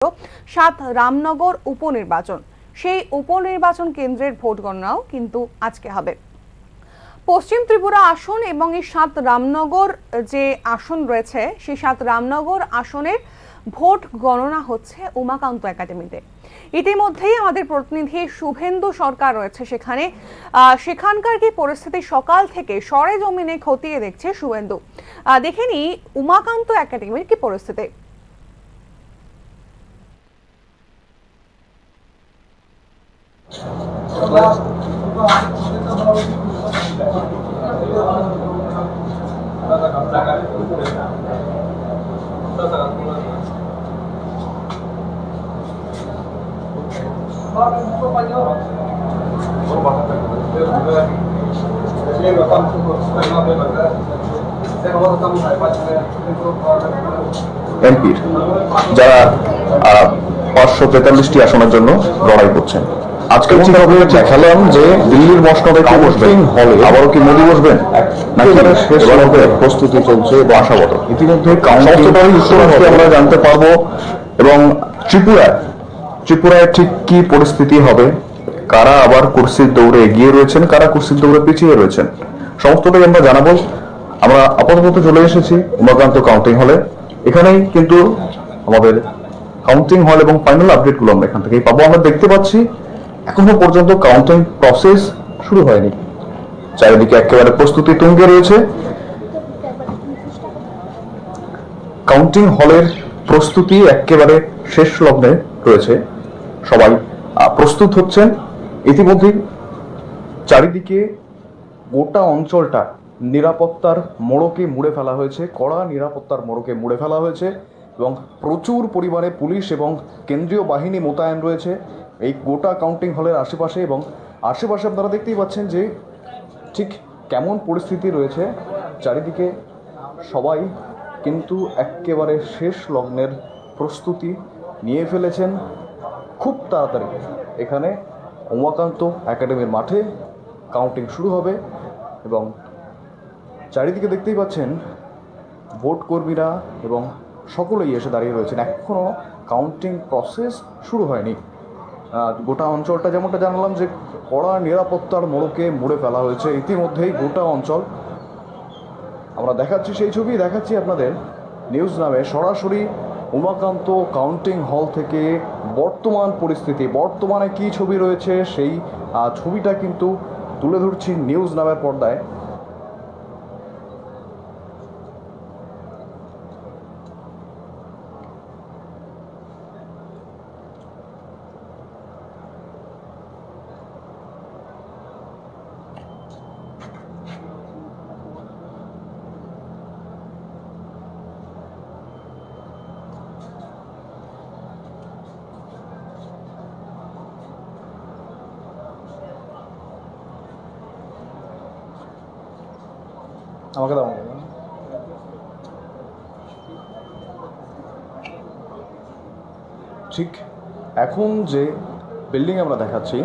সাত রামনগর উপনির্বাচন, সেই উপনির্বাচন কেন্দ্রের ভোট গণনাও কিন্তু আজকে হবে। পশ্চিম ত্রিপুরা আসন এবং এই সাত রামনগর যে আসন রয়েছে সেই সাত রামনগর আসনের ভোট গণনা হচ্ছে উমাকান্ত একাডেমিতে। ইতিমধ্যেই আমাদের প্রতিনিধি শুভেন্দু সরকার রয়েছে সেখানে, সেখানকার কি পরিস্থিতি সকাল থেকে সরেজমিনে খতিয়ে দেখছে শুভেন্দু। দেখে নি উমাকান্ত একাডেমির কি পরিস্থিতি। এমপির যারা 543টি আসনের জন্য লড়াই করছেন, আজকে দেখালাম যে দিল্লির মসনদে কি বসবেন, হলে আবারও কি মোদী বসবেন নাকি শেষ হবে প্রস্তুতি চলছে এবং আশাবত। ইতিমধ্যে আমরা জানতে পারবো। এবং ত্রিপুরায় ঠিক কি পরিস্থিতি হবে, কারা আবার কুর্সির দৌড়ে এগিয়ে রয়েছেন, কারা কুর্সির দৌড়ে পিছিয়ে রয়েছেন, সমস্তটাই আমরা জানাবো। আমরা আপাতত চলে এসেছি উমাকান্ত কাউন্টিং হলে। এখানেই কিন্তু আমাদের কাউন্টিং হল এবং ফাইনাল আপডেট গুলো আমরা এখান থেকেই পাবো। আমরা দেখতে পাচ্ছি এখনো পর্যন্ত কাউন্টিং প্রসেস শুরু হয়নি, চারিদিকে একেবারে প্রস্তুতি তুঙ্গে রয়েছে। কাউন্টিং হলের প্রস্তুতি একেবারে শেষ লগ্নে রয়েছে, সবাই প্রস্তুত হচ্ছেন। ইতিমধ্যে চারিদিকে গোটা অঞ্চলটা নিরাপত্তার মোড়কে মুড়ে ফেলা হয়েছে, কড়া নিরাপত্তার মোড়কে মুড়ে ফেলা হয়েছে এবং প্রচুর পরিমাণে পুলিশ এবং কেন্দ্রীয় বাহিনী মোতায়েন রয়েছে এই গোটা কাউন্টিং হলের আশেপাশে। এবং আশেপাশে আপনারা দেখতেই পাচ্ছেন যে ঠিক কেমন পরিস্থিতি রয়েছে। চারিদিকে সবাই কিন্তু একেবারে শেষ লগ্নের প্রস্তুতি নিয়ে ফেলেছেন। খুব তাড়াতাড়ি এখানে উমাকান্ত একাডেমির মাঠে কাউন্টিং শুরু হবে এবং চারিদিকে দেখতেই পাচ্ছেন ভোট কর্মীরা এবং সকলেই এসে দাঁড়িয়ে রয়েছেন। এখনও কাউন্টিং প্রসেস শুরু হয়নি। গোটা অঞ্চলটা যেমনটা জানালাম যে কড়া নিরাপত্তার মোড়কে মুড়ে ফেলা হয়েছে ইতিমধ্যেই গোটা অঞ্চল। আমরা দেখাচ্ছি সেই ছবি, দেখাচ্ছি আপনাদের নিউজ নামে সরাসরি উমাকান্ত কাউন্টিং হল থেকে বর্তমান পরিস্থিতি, বর্তমানে কি ছবি রয়েছে সেই ছবিটা কিন্তু তুলে ধরছি নিউজ নামের পর্দায়। আমাকে দাও। ঠিক এখন যে বিল্ডিং আমরা দেখাচ্ছি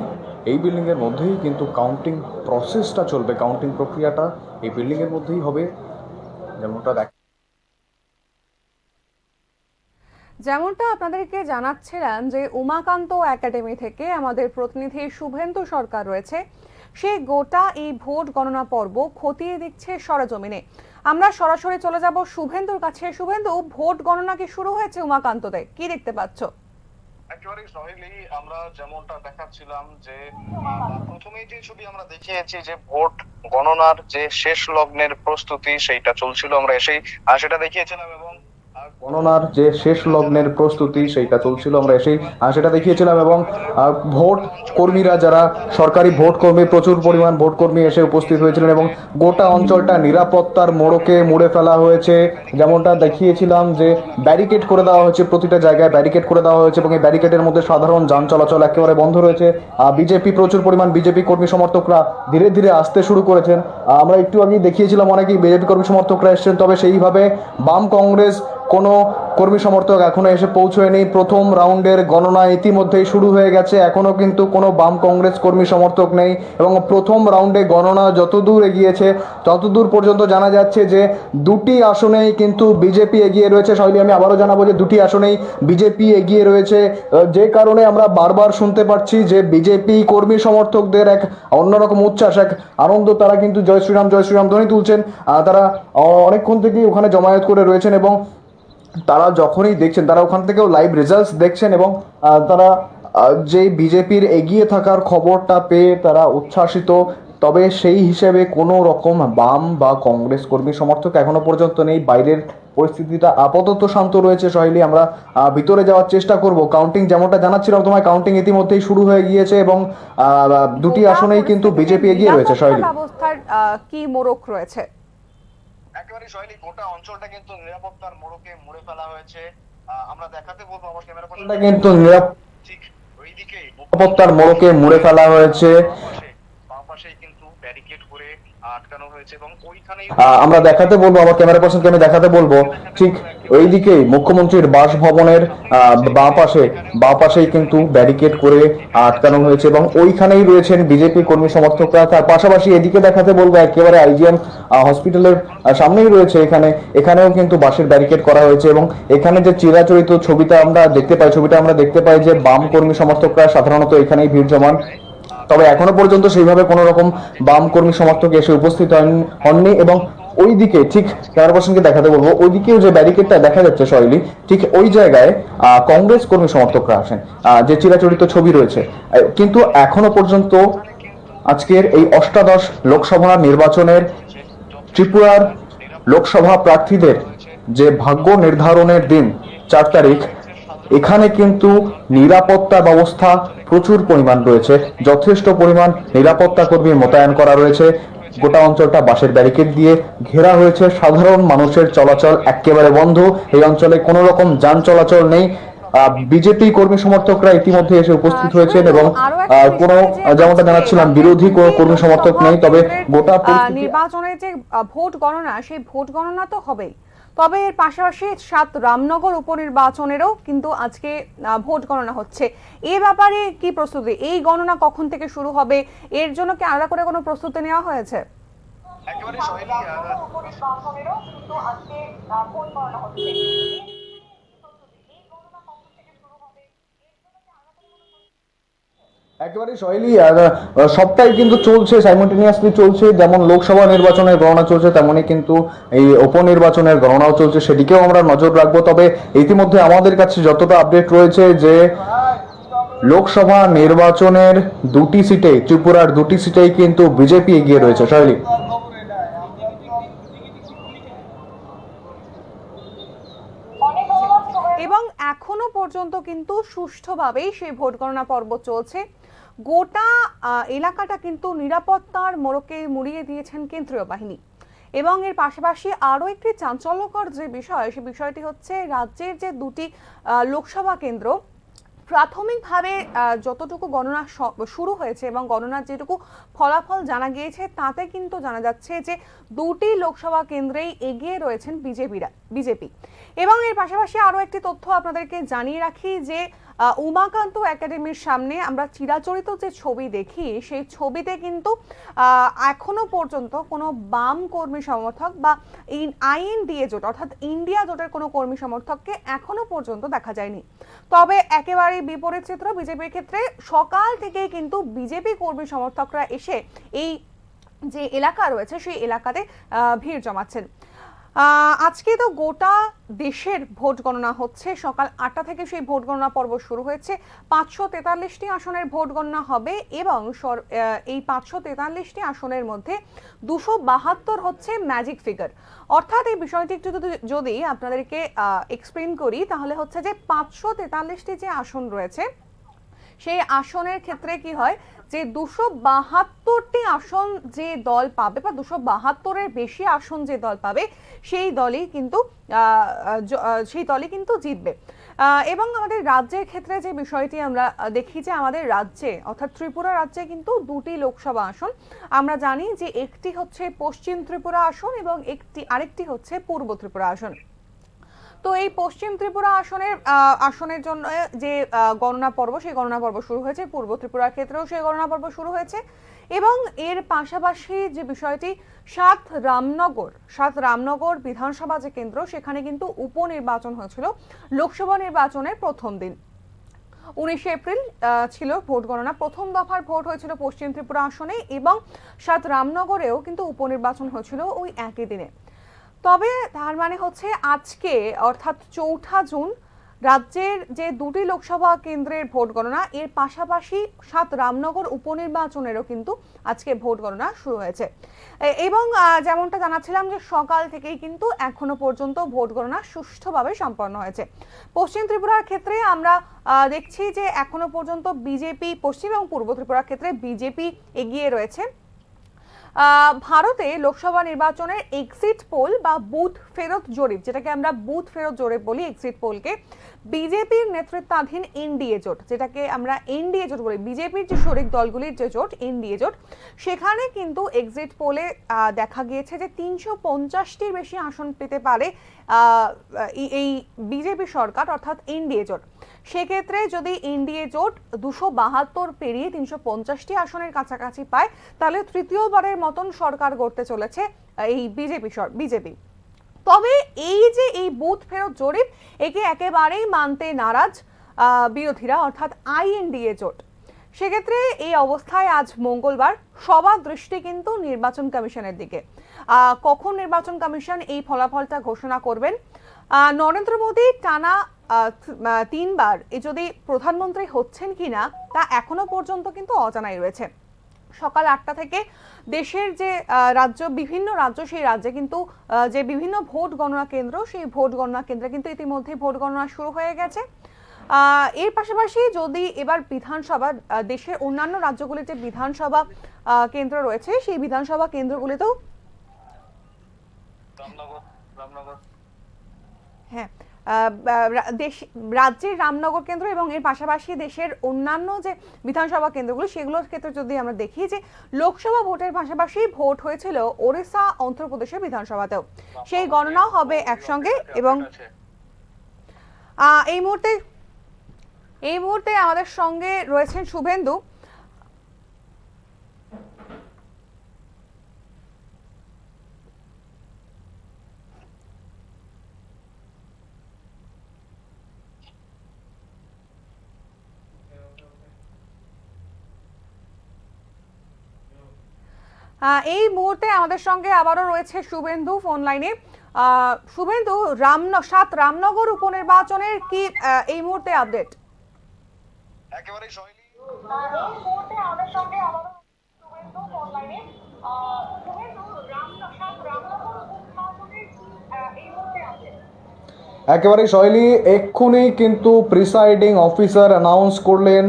এই বিল্ডিংয়ের মধ্যেই কিন্তু কাউন্টিং প্রসেসটা চলবে, কাউন্টিং প্রক্রিয়াটা এই বিল্ডিংয়ের মধ্যেই হবে। যেমনটা আপনাদেরকে জানাচ্ছিলাম যে উমাকান্ত একাডেমি থেকে আমাদের প্রতিনিধি শুভেন্দু সরকার রয়েছে, সে গোটা এই ভোট গণনা পর্ব খতিয়ে দেখছে সরেজমিনে। আমরা সরাসরি চলে যাব শুভেন্দুর কাছে। শুভেন্দু, ভোট গণনা কি শুরু হয়েছে উমাকান্ততে, কি দেখতে পাচ্ছ? একেবারেই সহিলি, আমরা যেমনটা দেখাচ্ছিলাম যে প্রথমেই যে ছবি আমরা দেখিয়েছি যে ভোট গণনার যে শেষ লগ্নের প্রস্তুতি সেইটা চলছিল, আমরা এসেই সেটা দেখিয়েছিলাম এবং গণনার যে শেষ লগ্নের প্রস্তুতি সেইটা চলছিল আমরা এসেই সেটা দেখিয়েছিলাম এবং ভোট কর্মীরা যারা সরকারি ভোট কর্মী, প্রচুর পরিমাণ ভোট কর্মী এসে উপস্থিত হয়েছিলেন এবং গোটা অঞ্চলটা নিরাপত্তার মোড়কে মুড়ে ফেলা হয়েছে। যেমনটা দেখিয়েছিলাম যে ব্যারিকেড করে দেওয়া হয়েছে, প্রতিটা জায়গায় ব্যারিকেড করে দেওয়া হয়েছে এবং এই ব্যারিকেডের মধ্যে সাধারণ যান চলাচল একেবারে বন্ধ রয়েছে। বিজেপি, প্রচুর পরিমাণ বিজেপি কর্মী সমর্থকরা ধীরে ধীরে আসতে শুরু করেছেন। আমরা একটু আগেই দেখিয়েছিলাম অনেকেই বিজেপি কর্মী সমর্থকরা এসেছেন, তবে সেইভাবে বাম কংগ্রেস কোনো কর্মী সমর্থক এখনো এসে পৌঁছয়নি। প্রথম রাউন্ডের গণনা ইতিমধ্যেই শুরু হয়ে গেছে, এখনো কিন্তু কোনো বাম কংগ্রেস কর্মী সমর্থক নেই এবং প্রথম রাউন্ডে গণনা যতদূর এগিয়েছে ততদূর পর্যন্ত জানা যাচ্ছে যে দুটি আসনেই কিন্তু বিজেপি এগিয়ে রয়েছে। শৈলী, আমি আবারও জানাবো যে দুটি আসনেই বিজেপি এগিয়ে রয়েছে, যে কারণে আমরা বারবার শুনতে পাচ্ছি যে বিজেপি কর্মী সমর্থকদের এক অন্যরকম উচ্ছ্বাস, এক আনন্দ, তারা কিন্তু জয় শ্রীরাম ধ্বনি তুলছেন। তারা অনেকক্ষণ থেকেই ওখানে জমায়েত করে রয়েছেন এবং তারা যখনই দেখছেন, তারা ওখান থেকেও লাইভ রেজাল্টস দেখছেন এবং তারা যে বিজেপির এগিয়ে থাকার খবরটা পেয়ে তারা উচ্ছ্বাসিত। তবে সেই হিসেবে কোনো রকম বাম বা কংগ্রেস কর্মী সমর্থক এখনো পর্যন্ত নেই। বাইরের পরিস্থিতিটা আপাতত শান্ত রয়েছে। শৈলী, আমরা ভিতরে যাওয়ার চেষ্টা করব। কাউন্টিং যেমনটা জানাচ্ছিলাম তোমায়, কাউন্টিং ইতিমধ্যেই শুরু হয়ে গিয়েছে এবং দুটি আসনেই কিন্তু বিজেপি এগিয়ে রয়েছে। শৈলী, ব্যবস্থার কি মোড়ক রয়েছে? একেবারে শৈলী, গোটা অঞ্চলটা কিন্তু নিরাপত্তার মোড়কে মুড়ে ফেলা হয়েছে। আমরা দেখাতে বলবো আমার ক্যামেরা পার্সনটা কিন্তু ঠিক ওইদিকেই নিরাপত্তার মোড়কে মুড়ে ফেলা হয়েছে। বাম পাশেই কিন্তু ব্যারিকেড করে আটকানো হয়েছে এবং ওইখানেই আমরা দেখাতে বলবো, আমার ক্যামেরা পার্সনকে আমি দেখাতে বলবো, ঠিক ওইদিকেই মুখ্যমন্ত্রীর বাসভবনের বাঁ পাশেই কিন্তু ব্যারিকেড করে আটকানো হয়েছে এবং ওইখানেই রয়েছেন বিজেপি কর্মী সমর্থকরা। তার পাশাপাশি এদিকে দেখাতে বলবো একেবারে আইজিএম হসপিটালের সামনেই রয়েছে, এখানেও কিন্তু বাঁশের ব্যারিকেড করা হয়েছে এবং এখানে যে চিরাচরিত ছবিটা আমরা দেখতে পাই যে বাম কর্মী সমর্থকরা সাধারণত এখানেই ভিড় জমান। তবে এখনো পর্যন্ত সেইভাবে কোনো রকম বাম কর্মী সমর্থক এসে উপস্থিত হননি এবং ওইদিকে ঠিক ক্যামেরা পার্সনকে দেখাতে বলবো, ওইদিকেও যে ব্যারিকেডটা দেখা যাচ্ছে শৈলী, ঠিক ওই জায়গায় কংগ্রেস কর্মী সমর্থকরা আসেন, যে চিরাচরিত ছবি রয়েছে। কিন্তু এখনো পর্যন্ত আজকের এই অষ্টাদশ লোকসভা নির্বাচনের ত্রিপুরার লোকসভা প্রার্থীদের যে ভাগ্য নির্ধারণের দিন 4 তারিখ, এখানে কিন্তু নিরাপত্তা ব্যবস্থা প্রচুর পরিমাণ রয়েছে, যথেষ্ট পরিমাণ নিরাপত্তা কর্মী মোতায়েন করা রয়েছে। গোটা অঞ্চলটা বাঁশের ব্যারিকেড দিয়ে ঘেরা হয়েছে, সাধারণ মানুষের চলাচল একেবারে বন্ধ। এই অঞ্চলে কোনো রকম যান চলাচল নেই। বিজেপি কর্মী সমর্থকরা ইতিমধ্যে এসে উপস্থিত হয়েছেন এবং কোনো, যেমনটা জানাচ্ছিলাম, বিরোধী কর্মী সমর্থক নেই। তবে গোটা নির্বাচনের যে ভোট গণনা, সেই ভোট গণনা তো হবেই, তবে এর পাশাপাশি 7 রামনগর উপনির্বাচনেরও কিন্তু আজকে ভোট গণনা হচ্ছে। এ ব্যাপারে কি প্রস্তুতি? এই গণনা কখন থেকে শুরু হবে? এর জন্য কি আলাদা করে কোনো প্রস্তুতি নেওয়া হয়েছে? একেবারে শৈলী, উপনির্বাচনেরও কিন্তু আজকে ভোট গণনা হচ্ছে। একেবারে শৈলী, সবটাই কিন্তু চলছে, সাইমultaneously চলছে। যেমন লোকসভা নির্বাচনের গণনা চলছে, তেমনই কিন্তু এই উপনির্বাচনের গণনাও চলছে, সেদিকেও আমরা নজর রাখবো। তবে ইতিমধ্যে আমাদের কাছে যতটা আপডেট রয়েছে যে লোকসভা নির্বাচনের ত্রিপুরার দুটি সিটেই কিন্তু বিজেপি এগিয়ে রয়েছে। শৈলী, এবং এখনো পর্যন্ত কিন্তু সুষ্ঠুভাবেই সেই ভোট গণনা পর্ব চলছে। গোটা এলাকাটা কিন্তু নিরাপত্তার মোড়কে মুড়িয়ে দিয়েছেন কেন্দ্রীয় বাহিনী। এবং এর পাশাপাশি আরও একটি চাঞ্চল্যকর যে বিষয়, সে বিষয়টি হচ্ছে রাজ্যের যে দুটি লোকসভা কেন্দ্র, প্রাথমিকভাবে যতটুকু গণনা শুরু হয়েছে এবং গণনার যেটুকু ফলাফল জানা গিয়েছে, তাতে কিন্তু জানা যাচ্ছে যে দুটি লোকসভা কেন্দ্রেই এগিয়ে রয়েছেন বিজেপি। এবং এর পাশাপাশি আরও একটি তথ্য আপনাদেরকে জানিয়ে রাখি যে উমাকান্ত একাডেমির সামনে আমরা চিরাচরিত যে ছবি দেখি, সেই ছবিতে কিন্তু এখনো পর্যন্ত কোনো বাম কর্মী সমর্থক বা INDA জোট অর্থাৎ ইন্ডিয়া জোটের কোনো কর্মী সমর্থককে এখনো পর্যন্ত দেখা যায়নি। তবে একেবারে বিপরীত চিত্র বিজেপির ক্ষেত্রে। সকাল থেকেই কিন্তু বিজেপি কর্মী সমর্থকরা এসে এই যে এলাকা রয়েছে সেই এলাকাতে ভিড় জমাচ্ছেন। আজকে তো গোটা দেশের ভোট গণনা হচ্ছে। সকাল 8টা থেকে সেই ভোট গণনা পর্ব শুরু হয়েছে। 543টি আসনের ভোট গণনা হবে এবং এই 543টি আসনের মধ্যে 272 হচ্ছে ম্যাজিক ফিগার। অর্থাৎ এই বিষয়টি একটু যদি আপনাদেরকে এক্সপ্লেন করি, তাহলে হচ্ছে যে 543টি যে আসন রয়েছে, সেই আসনের ক্ষেত্রে কি হয় যে 272টি আসন যে দল পাবে বা 272-এর বেশি আসন যে দল পাবে, সেই দলই কিন্তু জিতবে। এবং আমাদের রাজ্যের ক্ষেত্রে যে বিষয়টি আমরা দেখি যে আমাদের রাজ্যে অর্থাৎ ত্রিপুরা রাজ্যে কিন্তু দুটি লোকসভা আসন আমরা জানি যে একটি হচ্ছে পশ্চিম ত্রিপুরা আসন এবং আরেকটি হচ্ছে পূর্ব ত্রিপুরা আসন। তো এই পশ্চিম ত্রিপুরা আসনের জন্য যে গণনা পর্ব, সেই গণনা পর্ব শুরু হয়েছে। পূর্ব ত্রিপুরার ক্ষেত্রেও সেই গণনা পর্ব শুরু হয়েছে এবং এর পাশাপাশি যে বিষয়টি সাত রামনগর বিধানসভা যে কেন্দ্র, সেখানে কিন্তু উপনির্বাচন হয়েছিল লোকসভা নির্বাচনের প্রথম দিন। 19 এপ্রিল ছিল ভোট গণনা। প্রথম দফার ভোট হয়েছিল পশ্চিম ত্রিপুরা আসনে এবং সাত রামনগরেও কিন্তু উপনির্বাচন হয়েছিল ওই একই দিনে। তবে তার মানে হচ্ছে আজকে অর্থাৎ 4 জুন রাজ্যের যে দুটি লোকসভা কেন্দ্রের ভোট গণনা, এর পাশাপাশি সাত রামনগর উপনির্বাচনেরও কিন্তু আজকে ভোট গণনা শুরু হয়েছে এবং যেমনটা জানাচ্ছিলাম যে সকাল থেকেই কিন্তু এখনো পর্যন্ত ভোট গণনা সুষ্ঠুভাবে সম্পন্ন হয়েছে। পশ্চিম ত্রিপুরার ক্ষেত্রে আমরা দেখছি যে এখনো পর্যন্ত বিজেপি, পশ্চিম এবং পূর্ব ত্রিপুরার ক্ষেত্রে বিজেপি এগিয়ে রয়েছে। ভারতে লোকসভা নির্বাচনের এক্সিট পোল বা বুথ ফেরত জরিপ, যেটাকে আমরা বুথ ফেরত জরিপ বলি, এক্সিট পোলকে বিজেপির নেতৃত্বাধীন এনডিএ জোট, যেটাকে আমরা এনডিএ জোট বলি, বিজেপির যে শরিক দলগুলির যে জোট এনডিএ জোট, সেখানে কিন্তু এক্সিট পোলে দেখা গিয়েছে যে 350টির বেশি আসন পেতে পারে এই বিজেপি সরকার অর্থাৎ এনডিএ জোট। সেক্ষেত্রে যদি এনডিএ জোট 272 পেরিয়ে 350টি আসনের কাছাকাছি পায়, তাহলে তৃতীয়বারের মতন সরকার গড়তে চলেছে এই বিজেপি। তবে এই যে এই বুথ ফেরত জরিপ, একে একেবারেই মানতে নারাজ বিরোধীরা অর্থাৎ আইএনডিএ জোট। সেক্ষেত্রে এই অবস্থায় আজ মঙ্গলবার সবার দৃষ্টি কিন্তু নির্বাচন কমিশনের দিকে। কখন নির্বাচন কমিশন এই ফলাফলটা ঘোষণা করবেন? নরেন্দ্র মোদী টানা 3 বার যদি প্রধানমন্ত্রী হচ্ছেন কিনা তা এখনো পর্যন্ত কিন্তু অজানাই রয়েছে। সকাল 8টা থেকে দেশের যে বিভিন্ন রাজ্য, সেই রাজ্যে কিন্তু যে বিভিন্ন ভোট গণনা কেন্দ্র, সেই ভোট গণনা কেন্দ্রে কিন্তু ইতিমধ্যে ভোট গণনা শুরু হয়ে গেছে। এর পাশাপাশি যদি এবার বিধানসভা, দেশের অন্যান্য রাজ্যগুলির যে বিধানসভা কেন্দ্র রয়েছে, সেই বিধানসভা কেন্দ্রগুলিতেও হ্যাঁ রাজ্যের রামনগর কেন্দ্র এবং এর পাশাপাশি দেশের অন্যান্য যে বিধানসভা কেন্দ্রগুলো, সেগুলোর ক্ষেত্রে যদি আমরা দেখি যে লোকসভা ভোটের পাশাপাশি ভোট হয়েছিল ওড়িশা, অন্ধ্রপ্রদেশের বিধানসভাতেও, সেই গণনাও হবে একসঙ্গে। এবং এই মুহূর্তে আমাদের সঙ্গে রয়েছেন শুভেন্দু। এই মুহূর্তে আমাদের সঙ্গে আবারও রয়েছে শুভেন্দু ফোন লাইনে। শুভেন্দু, সাত রামনগর উপনির্বাচনের কি এই মুহূর্তে আপডেট? একেবারে শৈলী এই মুহূর্তে আমাদের সঙ্গে আবারও শুভেন্দু ফোন লাইনে। শুভেন্দু, রামনগর উপনির্বাচনের কি এই মুহূর্তে আপডেট? একেবারেই শৈলী, এক্ষুনি কিন্তু প্রিসাইডিং অফিসার অ্যানাউন্স করলেন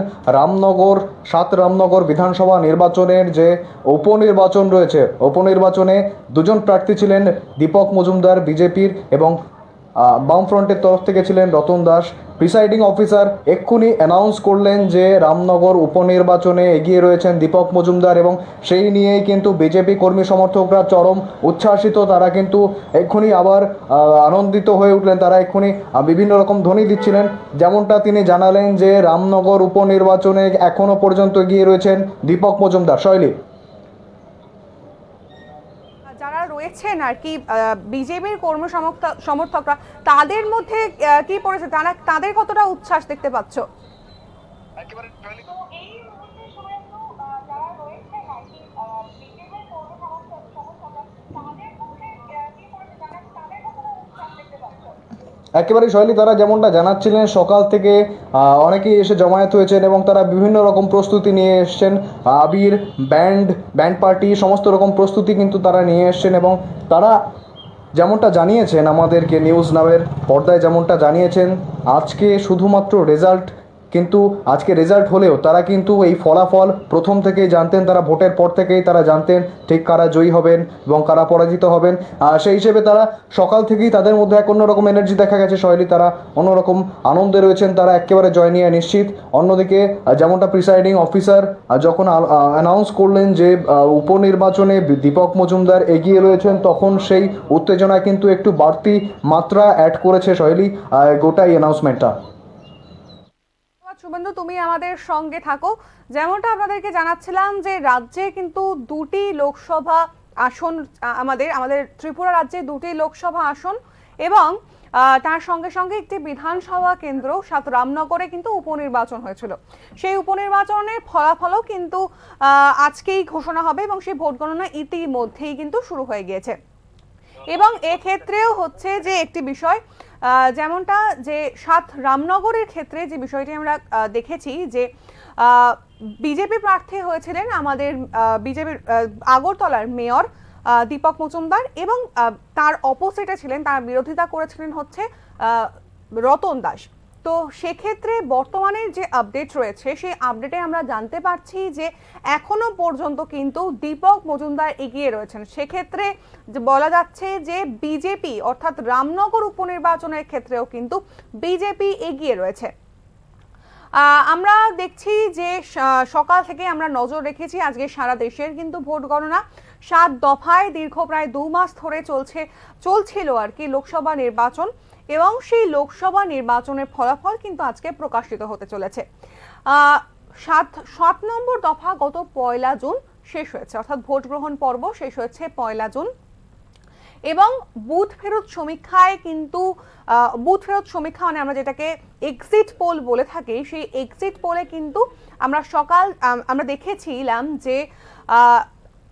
সাত রামনগর বিধানসভা নির্বাচনের যে উপনির্বাচন রয়েছে, উপনির্বাচনে দুজন প্রার্থী ছিলেন দীপক মজুমদার বিজেপির এবং বামফ্রন্টের তরফ থেকে ছিলেন রতন দাস। প্রিসাইডিং অফিসার এক্ষুনি অ্যানাউন্স করলেন যে রামনগর উপনির্বাচনে এগিয়ে রয়েছেন দীপক মজুমদার এবং সেই নিয়েই কিন্তু বিজেপি কর্মী সমর্থকরা চরম উচ্ছ্বাসিত। তারা কিন্তু এক্ষুনি আবার আনন্দিত হয়ে উঠলেন। তারা এক্ষুনি বিভিন্ন রকম ধ্বনি দিচ্ছিলেন। যেমনটা তিনি জানালেন যে রামনগর উপনির্বাচনে এখনো পর্যন্ত এগিয়ে রয়েছেন দীপক মজুমদার। শৈলী, যারা রয়েছেন আর কি বিজেপির কর্মী সমর্থকরা, তাদের মধ্যে কি পড়েছে, তাদের কতটা উচ্ছ্বাস দেখতে পাচ্ছ? একেবারে শৈলী তো এই মুহূর্তে শুভেন্দু, যারা রয়েছে নাকি বিজেপির কর্মী সমর্থকরা, তাদের মধ্যে কি পড়েছে, তাদের কতটা উৎসাহ দেখতে পাচ্ছ? একেবারেই শৈলী, তারা যেমনটা জানাচ্ছিলেন সকাল থেকে অনেকেই এসে জমায়েত হয়েছেন এবং তারা বিভিন্ন রকম প্রস্তুতি নিয়ে এসছেন। আবির, ব্যান্ড পার্টি, সমস্ত রকম প্রস্তুতি কিন্তু তারা নিয়ে এসছেন এবং তারা যেমনটা জানিয়েছেন আমাদেরকে নিউজ নামের পর্দায়, যেমনটা জানিয়েছেন আজকে শুধুমাত্র রেজাল্ট কিন্তু আজকে রেজাল্ট হলেও তারা কিন্তু এই ফলাফল প্রথম থেকেই জানতেন, তারা ভোটের পর থেকেই তারা জানতেন ঠিক কারা জয়ী হবেন এবং কারা পরাজিত হবেন। সেই হিসেবে তারা সকাল থেকেই তাদের মধ্যে এক অন্যরকম এনার্জি দেখা গেছে সহেলি, তারা অন্যরকম আনন্দে রয়েছেন, তারা একেবারে জয় নিয়ে নিশ্চিত। অন্যদিকে যেমনটা প্রিসাইডিং অফিসার যখন অ্যানাউন্স করলেন যে উপনির্বাচনে দীপক মজুমদার এগিয়ে রয়েছেন, তখন সেই উত্তেজনায় কিন্তু একটু বাড়তি মাত্রা অ্যাড করেছে সহেলি গোটাই অ্যানাউন্সমেন্টটা। ধন্যবাদ শুভেন্দু, তুমি আমাদের সঙ্গে থাকো। যেমনটা আপনাদেরকে জানাচ্ছিলাম যে রাজ্যে কিন্তু দুটি লোকসভা আসন, আমাদের আমাদের ত্রিপুরা রাজ্যে দুটি লোকসভা আসন এবং তার সঙ্গে সঙ্গে একটি বিধানসভা কেন্দ্র সাত রামনগরে কিন্তু উপনির্বাচন হয়েছিল। সেই উপনির্বাচনের ফলাফলও কিন্তু আজকেই ঘোষণা হবে এবং সেই ভোট গণনা ইতিমধ্যেই কিন্তু শুরু হয়ে গিয়েছে। এবং এক্ষেত্রেও হচ্ছে যে একটি বিষয়, যেমনটা যে সাত রামনগরের ক্ষেত্রে যে বিষয়টি আমরা দেখেছি যে বিজেপি প্রার্থী হয়েছিলেন আমাদের বিজেপির আগরতলার মেয়র দীপক মজুমদার এবং তার অপোজিটে ছিলেন, তার বিরোধিতা করেছিলেন হচ্ছে রতন দাস। তো সেক্ষেত্রে বর্তমানে যে আপডেট রয়েছে সেই আপডেটে আমরা জানতে পারছি যে এখনো পর্যন্ত কিন্তু দীপক মজুমদার এগিয়ে রয়েছেন। সেক্ষেত্রে বলা যাচ্ছে যে বিজেপি অর্থাৎ রামনগর উপনির্বাচনের ক্ষেত্রেও কিন্তু বিজেপি এগিয়ে রয়েছে। আমরা দেখছি যে সকাল থেকে আমরা নজর রেখেছি আজকে সারা দেশের কিন্তু ভোট গণনা 7 দফায় দীর্ঘ প্রায় 2 মাস ধরে চলছিল আর কি লোকসভা নির্বাচন এবং সেই লোকসভা নির্বাচনের ফলাফল কিন্তু আজকে প্রকাশিত হতে চলেছে। 7 নম্বর দফা গত 1 জুন শেষ হয়েছে, অর্থাৎ ভোট গ্রহণ পর্ব শেষ হয়েছে 1 জুন এবং বুথ ফেরত সমীক্ষায় কিন্তু বুথ ফেরত সমীক্ষা মানে আমরা যেটাকে এক্সিট পোল বলে থাকি, সেই এক্সিট পোলে কিন্তু আমরা দেখেছিলাম যে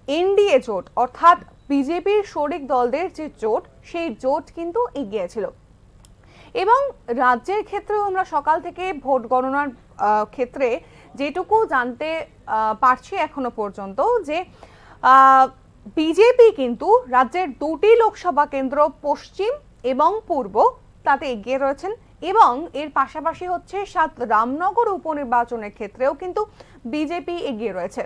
এনডিএ জোট অর্থাৎ বিজেপির শরিক দলদের যে জোট সেই জোট কিন্তু এগিয়ে ছিল। এবং রাজ্যের ক্ষেত্রেও আমরা সকাল থেকে ভোট গণনার ক্ষেত্রে যেটুকু জানতে পারছি এখনো পর্যন্ত যে বিজেপি কিন্তু রাজ্যের দুটি লোকসভা কেন্দ্র পশ্চিম এবং পূর্ব তাতে এগিয়ে রয়েছেন এবং এর পাশাপাশি হচ্ছে 7 রামনগর উপনির্বাচনের ক্ষেত্রেও কিন্তু বিজেপি এগিয়ে রয়েছে।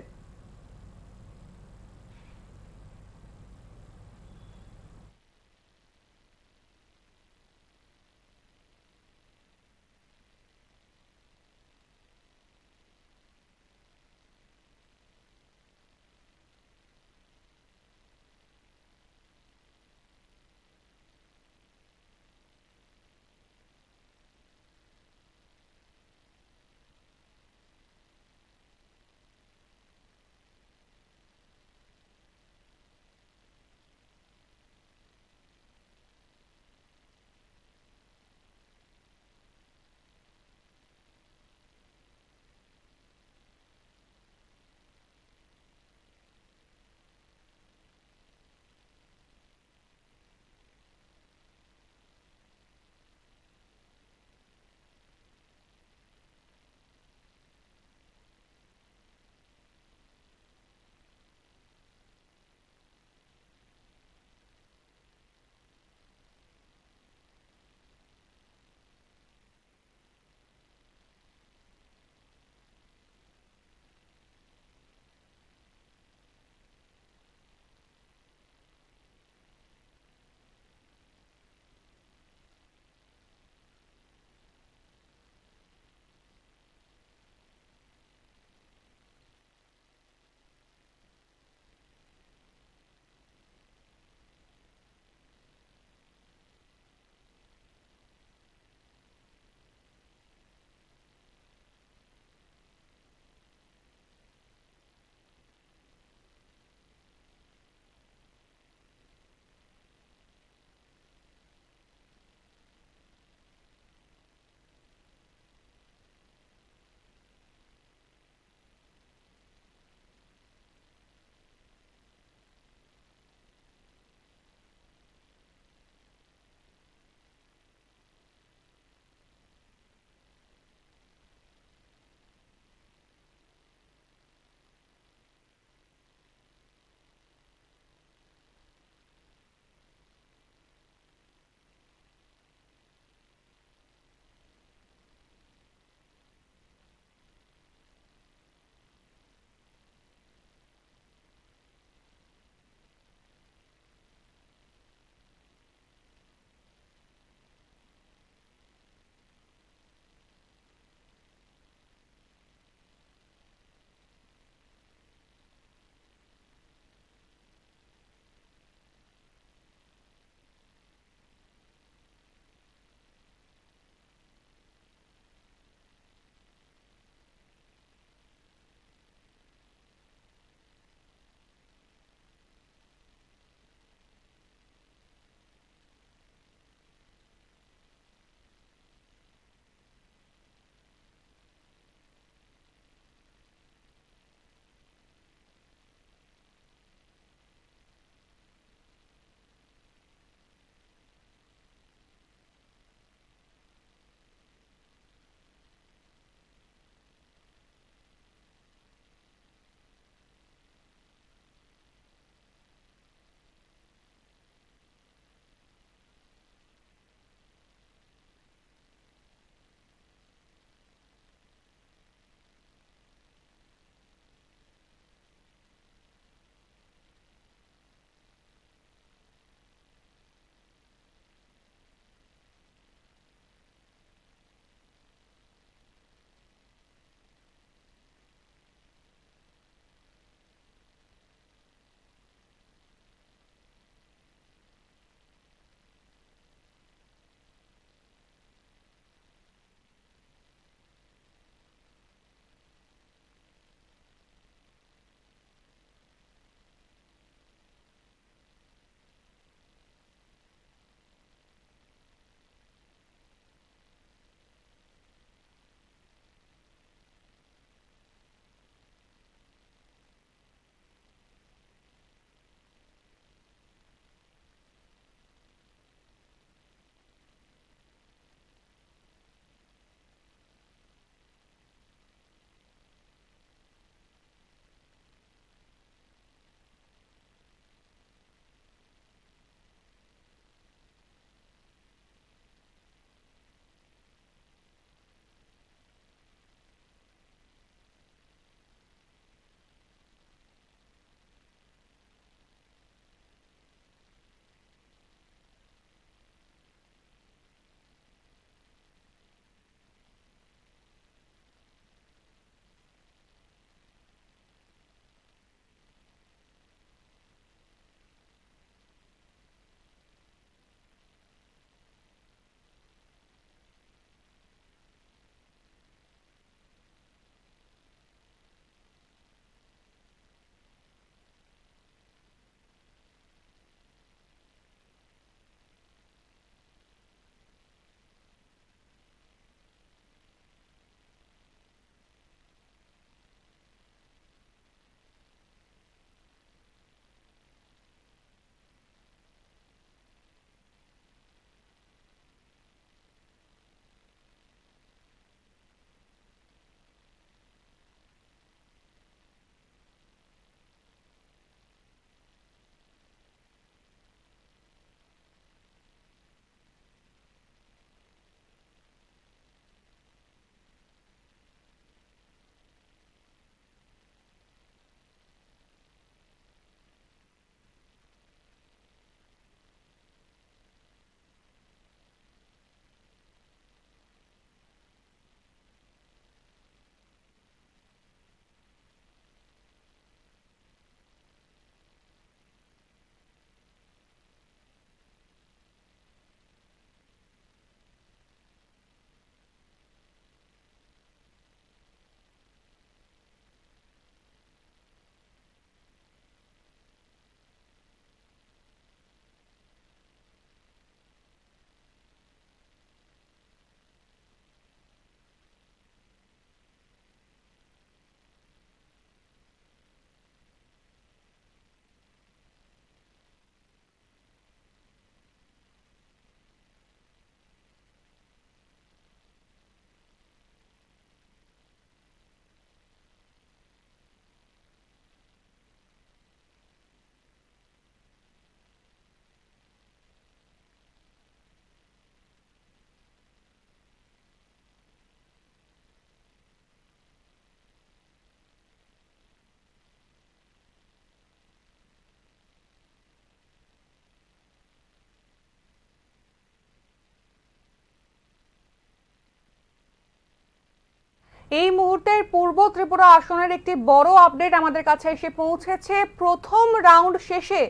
এই মুহূর্তের পূর্ব ত্রিপুরা আসনের একটি বড় আপডেট আমাদের কাছে এসে পৌঁছেছে। প্রথম রাউন্ড শেষে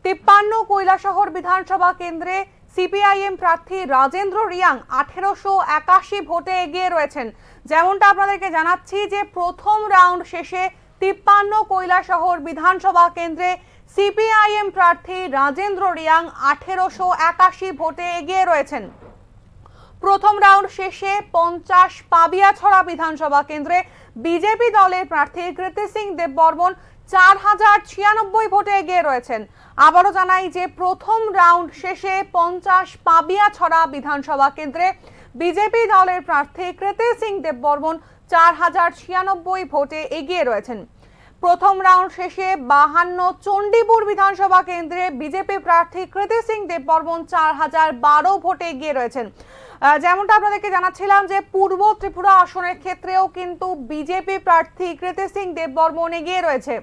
53 কৈলাসহর বিধানসভা কেন্দ্রে সিপিআইএম প্রার্থী রাজেন্দ্র রিয়াং 1881 ভোটে এগিয়ে রয়েছেন। যেমনটা আপনাদেরকে জানাচ্ছি যে প্রথম রাউন্ড শেষে 53 কৈলাসহর বিধানসভা কেন্দ্রে সিপিআইএম প্রার্থী রাজেন্দ্র রিয়াং 1881 ভোটে এগিয়ে রয়েছেন। প্রথম রাউন্ড শেষে 50 পাবিয়াছড়া বিধানসভা কেন্দ্রে বিজেপি দলের প্রার্থী কৃতি সিং দেববর্মন 4096 ভোটে এগিয়ে রয়েছেন। আবারও জানাই যে প্রথম রাউন্ড শেষে 50 পাবিয়াছড়া বিধানসভা কেন্দ্রে বিজেপি দলের প্রার্থী কৃতি সিং দেববর্মন 4096 ভোটে এগিয়ে রয়েছেন। প্রথম রাউন্ড শেষে 52 চণ্ডীপুর বিধানসভা কেন্দ্রে বিজেপি প্রার্থী কৃতি সিং দেববর্মন 4012 ভোটে এগিয়ে রয়েছেন। যেমনটা আপনাদেরকে জানাচ্ছিলাম যে পূর্ব ত্রিপুরা আসনের ক্ষেত্রেও কিন্তু বিজেপি প্রার্থী কৃতি সিং দেববর্মন এগিয়ে রয়েছে।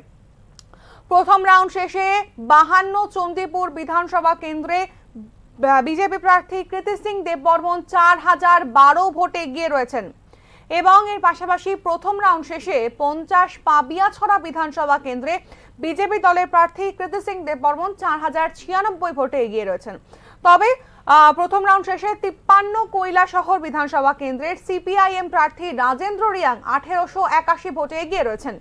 প্রথম রাউন্ড শেষে 52 চণ্ডীপুর বিধানসভা কেন্দ্রে বিজেপি প্রার্থী কৃতি সিং দেববর্মন 4012 ভোটে এগিয়ে রয়েছেন এবং এর পাশাপাশি প্রথম রাউন্ড শেষে 50 পাবিয়াছড়া বিধানসভা কেন্দ্রে বিজেপি দলের প্রার্থী কৃতি সিং দেববর্মন 4096 ভোটে এগিয়ে রয়েছেন। তবে প্রথম রাউন্ড শেষে 53 কৈলাসহর বিধানসভা কেন্দ্রের সিপিআইএম প্রার্থী রাজেন্দ্র রিয়াং 1881 ভোটে এগিয়ে রয়েছেন।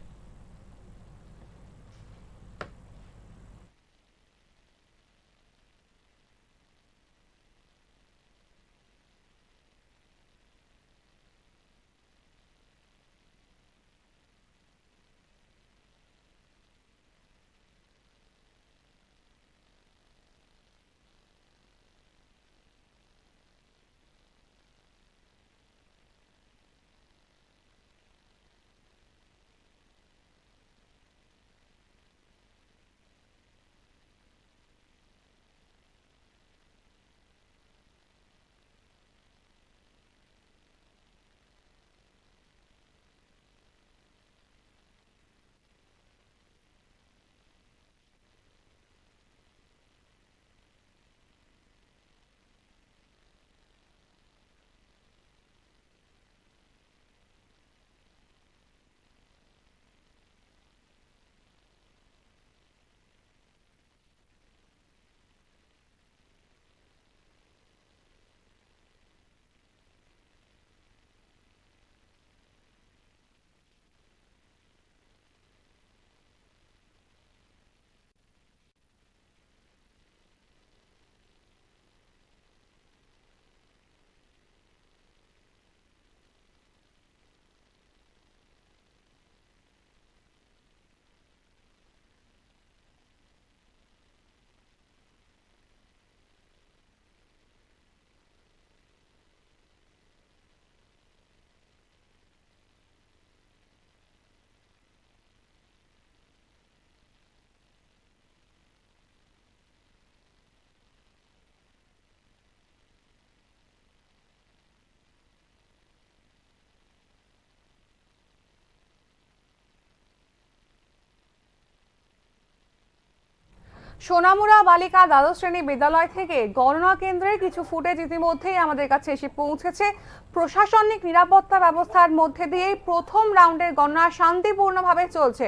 সোনামুড়া বালিকা দ্বাদশ শ্রেণী বিদ্যালয় থেকে গণনা কেন্দ্রের কিছু ফুটেজ ইতিমধ্যেই আমাদের কাছে এসে পৌঁছেছে। প্রশাসনিক নিরাপত্তা ব্যবস্থার মধ্যে দিয়েই প্রথম রাউন্ডের গণনা শান্তিপূর্ণভাবে চলছে।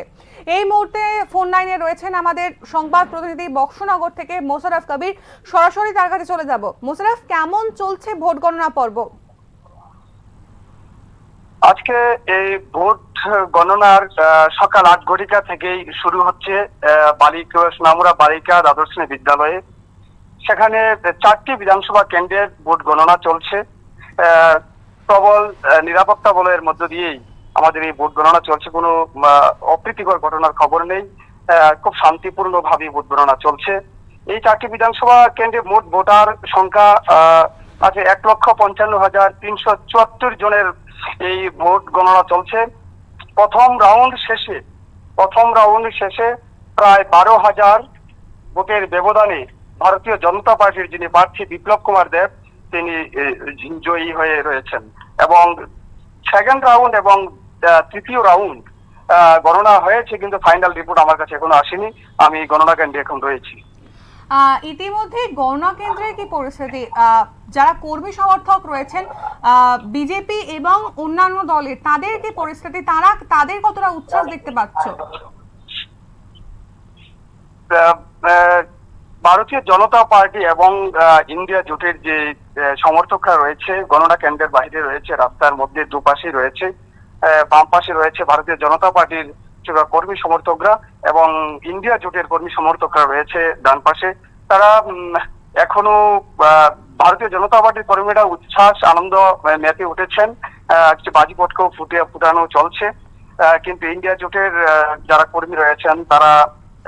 এই মুহূর্তে ফোন লাইনে রয়েছেন আমাদের সংবাদ প্রতিনিধি বক্সনগর থেকে মোশাররফ কবির। সরাসরি তার কাছে চলে যাব। মোশাররফ, কেমন চলছে ভোট গণনা পর্ব? আজকে এই ভোট গণনার সকাল 8 ঘটিকা থেকেই শুরু হচ্ছে সোনামুড়া বালিকা দ্বাদশ শ্রেণী বিদ্যালয়ে। সেখানে 4টি বিধানসভা কেন্দ্রের ভোট গণনা চলছে। প্রবল নিরাপত্তা বলয়ের মধ্য দিয়েই আমাদের এই ভোট গণনা চলছে। কোনো অপ্রীতিকর ঘটনার খবর নেই। খুব শান্তিপূর্ণ ভাবে ভোট গণনা চলছে। এই 4টি বিধানসভা কেন্দ্রে মোট ভোটার সংখ্যা আছে 1,55,374 জনের এই ভোট গণনা চলছে। প্রথম রাউন্ড শেষে প্রায় 12,000 ভোটের ব্যবধানে ভারতীয় জনতা পার্টির যিনি প্রার্থী বিপ্লব কুমার দেব তিনি জয়ী হয়ে রয়েছেন এবং সেকেন্ড রাউন্ড এবং তৃতীয় রাউন্ড গণনা হয়েছে, কিন্তু ফাইনাল রিপোর্ট আমার কাছে এখনো আসেনি। আমি গণনা কেন্দ্রে এখন রয়েছি। ইতিমধ্যে গণনা কেন্দ্রের কি পরিস্থিতি? যারা কর্মী সমর্থক রয়েছেন বিজেপি এবং অন্যান্য দলের, তাদের কি পরিস্থিতি? তাদের কতটা উচ্ছ্বাস দেখতে পাচ্ছ? ভারতীয় জনতা পার্টি এবং ইন্ডিয়া জোটের যে সমর্থকরা রয়েছে গণনা কেন্দ্রের বাইরে রয়েছে, রাস্তার মধ্যে দুপাশেই রয়েছে। বাম পাশে রয়েছে ভারতীয় জনতা পার্টির কর্মী সমর্থকরা এবং ইন্ডিয়া জোটের কর্মী সমর্থকরা রয়েছে ডান পাশে। তারা এখনো ভারতীয় জনতা পার্টির কর্মীরা উচ্ছ্বাস আনন্দ মেতে উঠেছেন, কিছু বাজিপটকেও ফুটানো চলছে। কিন্তু ইন্ডিয়া জোটের যারা কর্মী রয়েছেন তারা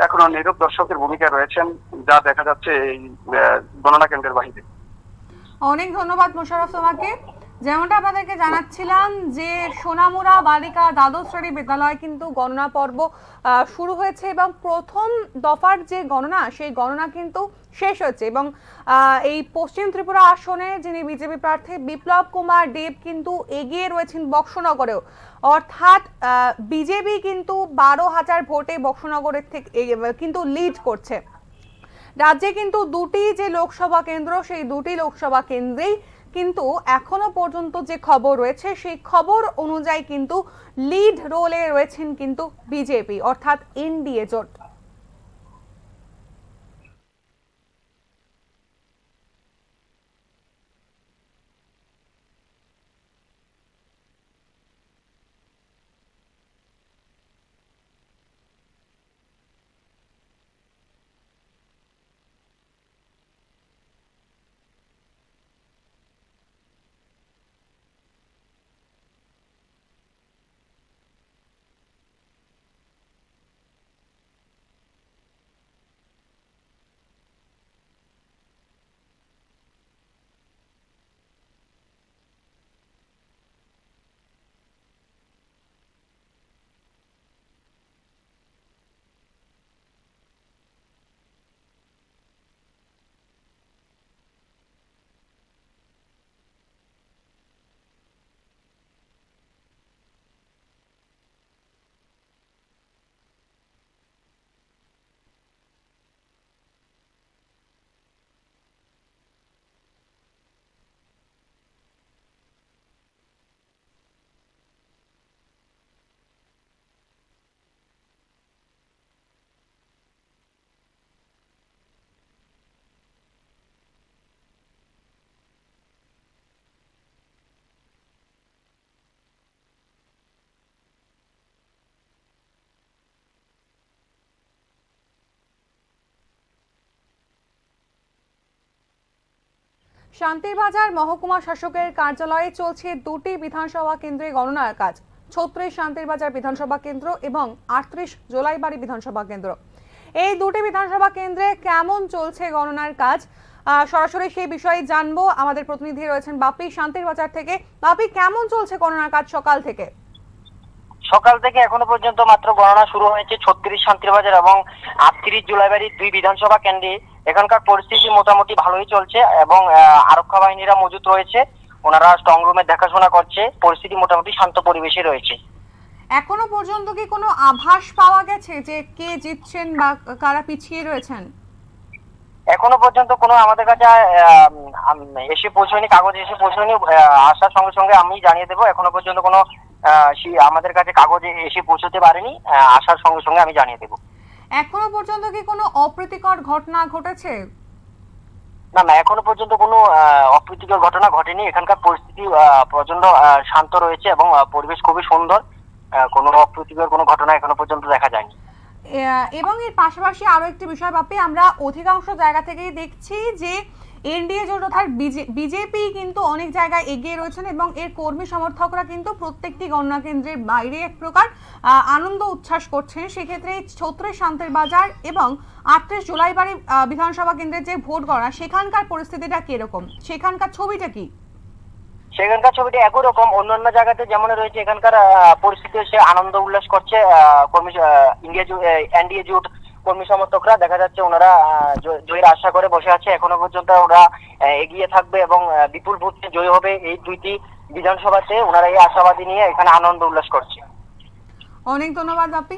এখনো নীরব দর্শকের ভূমিকায় রয়েছেন, যা দেখা যাচ্ছে এই গণনা কেন্দ্রের বাহিরে। অনেক ধন্যবাদ মোশাররফ তোমাকে। যেমনটা আপনাদেরকে জানাচ্ছিলাম যে সোনামুড়া বালিকা দ্বাদশ শ্রেণী বিদ্যালয়ে কিন্তু গণনা পর্ব শুরু হয়েছে এবং প্রথম দফার যে গণনা সেই গণনা কিন্তু শেষ হয়েছে এবং এই পশ্চিম ত্রিপুরা আসনে যিনি বিজেপি প্রার্থী বিপ্লব কুমার দেব কিন্তু এগিয়ে রয়েছেন বক্সনগরেও, অর্থাৎ বিজেপি কিন্তু 12,000 ভোটে বক্সনগরের থেকে কিন্তু লিড করছে। রাজ্যে কিন্তু দুটি যে লোকসভা কেন্দ্র সেই দুটি লোকসভা কেন্দ্রেই কিন্তু এখনো পর্যন্ত যে খবর রয়েছে সেই খবর অনুযায়ী কিন্তু লিড রোলে রয়েছেন কিন্তু বিজেপি অর্থাৎ এনডিএ জোট। শান্তিরবাজার মহকুমা শাসকের কার্যালয়ে চলছে দুটি বিধানসভা কেন্দ্রে গণনার কাজ। 36 শান্তিরবাজার বিধানসভা কেন্দ্র এবং 38 জোলাইবাড়ি বিধানসভা কেন্দ্র। এই দুটি বিধানসভা কেন্দ্রে কেমন চলছে গণনার কাজ সরাসরি সেই বিষয়ে জানবো। আমাদের প্রতিনিধি রয়েছেন বাপি শান্তিরবাজার থেকে। বাপি, কেমন চলছে গণনার কাজ সকাল থেকে? সকাল থেকে এখনো পর্যন্ত মাত্র গণনা শুরু হয়েছে 36 শান্তিরবাজার এবং 38 জুলাইবাড়ির দুই বিধানসভা কেন্দ্রে। এখানকার পরিস্থিতি মোটামুটি ভালোই চলছে এবং আরক্ষা বাহিনীরা মজুত রয়েছে, ওনারা স্ট্রং রুমে দেখাশোনা করছে, পরিস্থিতি মোটামুটি শান্ত পরিবেশে রয়েছে। এখনো পর্যন্ত কি কোনো আভাস পাওয়া গেছে যে কে জিতছেন বা কারা পিছিয়ে রয়েছেন? এখনো পর্যন্ত কোনো আমাদের কাছে এসে পৌঁছয়নি, কাগজ এসে পৌঁছয়নি। আসার সঙ্গে সঙ্গে আমি জানিয়ে দেবো। এখনো পর্যন্ত কোনো আমাদের কাছে কাগজ এসে পৌঁছতে পারেনি, আসার সঙ্গে সঙ্গে আমি জানিয়ে দেবো। এখনো পর্যন্ত কি কোনো অপ্রীতিকর ঘটনা ঘটেছে? না, এখনো পর্যন্ত কোনো অপ্রীতিকর ঘটনা ঘটেনি। এখানকার পরিস্থিতি প্রচন্ড শান্ত রয়েছে এবং পরিবেশ খুবই সুন্দর। কোনো অপ্রীতিকর কোনো ঘটনা এখনো পর্যন্ত দেখা যায়নি। এবং এর পাশাপাশি আরো একটি বিষয় বাপি, আমরা অধিকাংশ জায়গা থেকেই দেখছি যে এনডিএ জোট অর্থাৎ বিজেপি কিন্তু অনেক জায়গায় এগিয়ে রয়েছেন এবং এর কর্মী সমর্থকরা কিন্তু প্রত্যেকটি গণনা কেন্দ্রের বাইরে এক প্রকার আনন্দ উচ্ছ্বাস করছেন। সেক্ষেত্রে 36 শান্তিরবাজার এবং 38 জুলাইবাড়ি বিধানসভা কেন্দ্রের যে ভোট গণনা সেখানকার পরিস্থিতিটা কিরকম, সেখানকার ছবিটা কি? সেখানকার ছবিটা একই রকম, অন্যান্য জায়গাতে যেমন রয়েছে এখানকার পরিস্থিতি হচ্ছে আনন্দ উল্লাস করছে এনডিএ জোট কর্মী সমর্থকরা। দেখা যাচ্ছে ওনারা জয়ের আশা করে বসে আছে। এখনো পর্যন্ত ওরা এগিয়ে থাকবে এবং বিপুল ভোটে জয় হবে এই দুইটি বিধানসভাতে। ওনারা এই আশাবাদী নিয়ে এখানে আনন্দ উল্লাস করছে। অনেক ধন্যবাদ বাপি।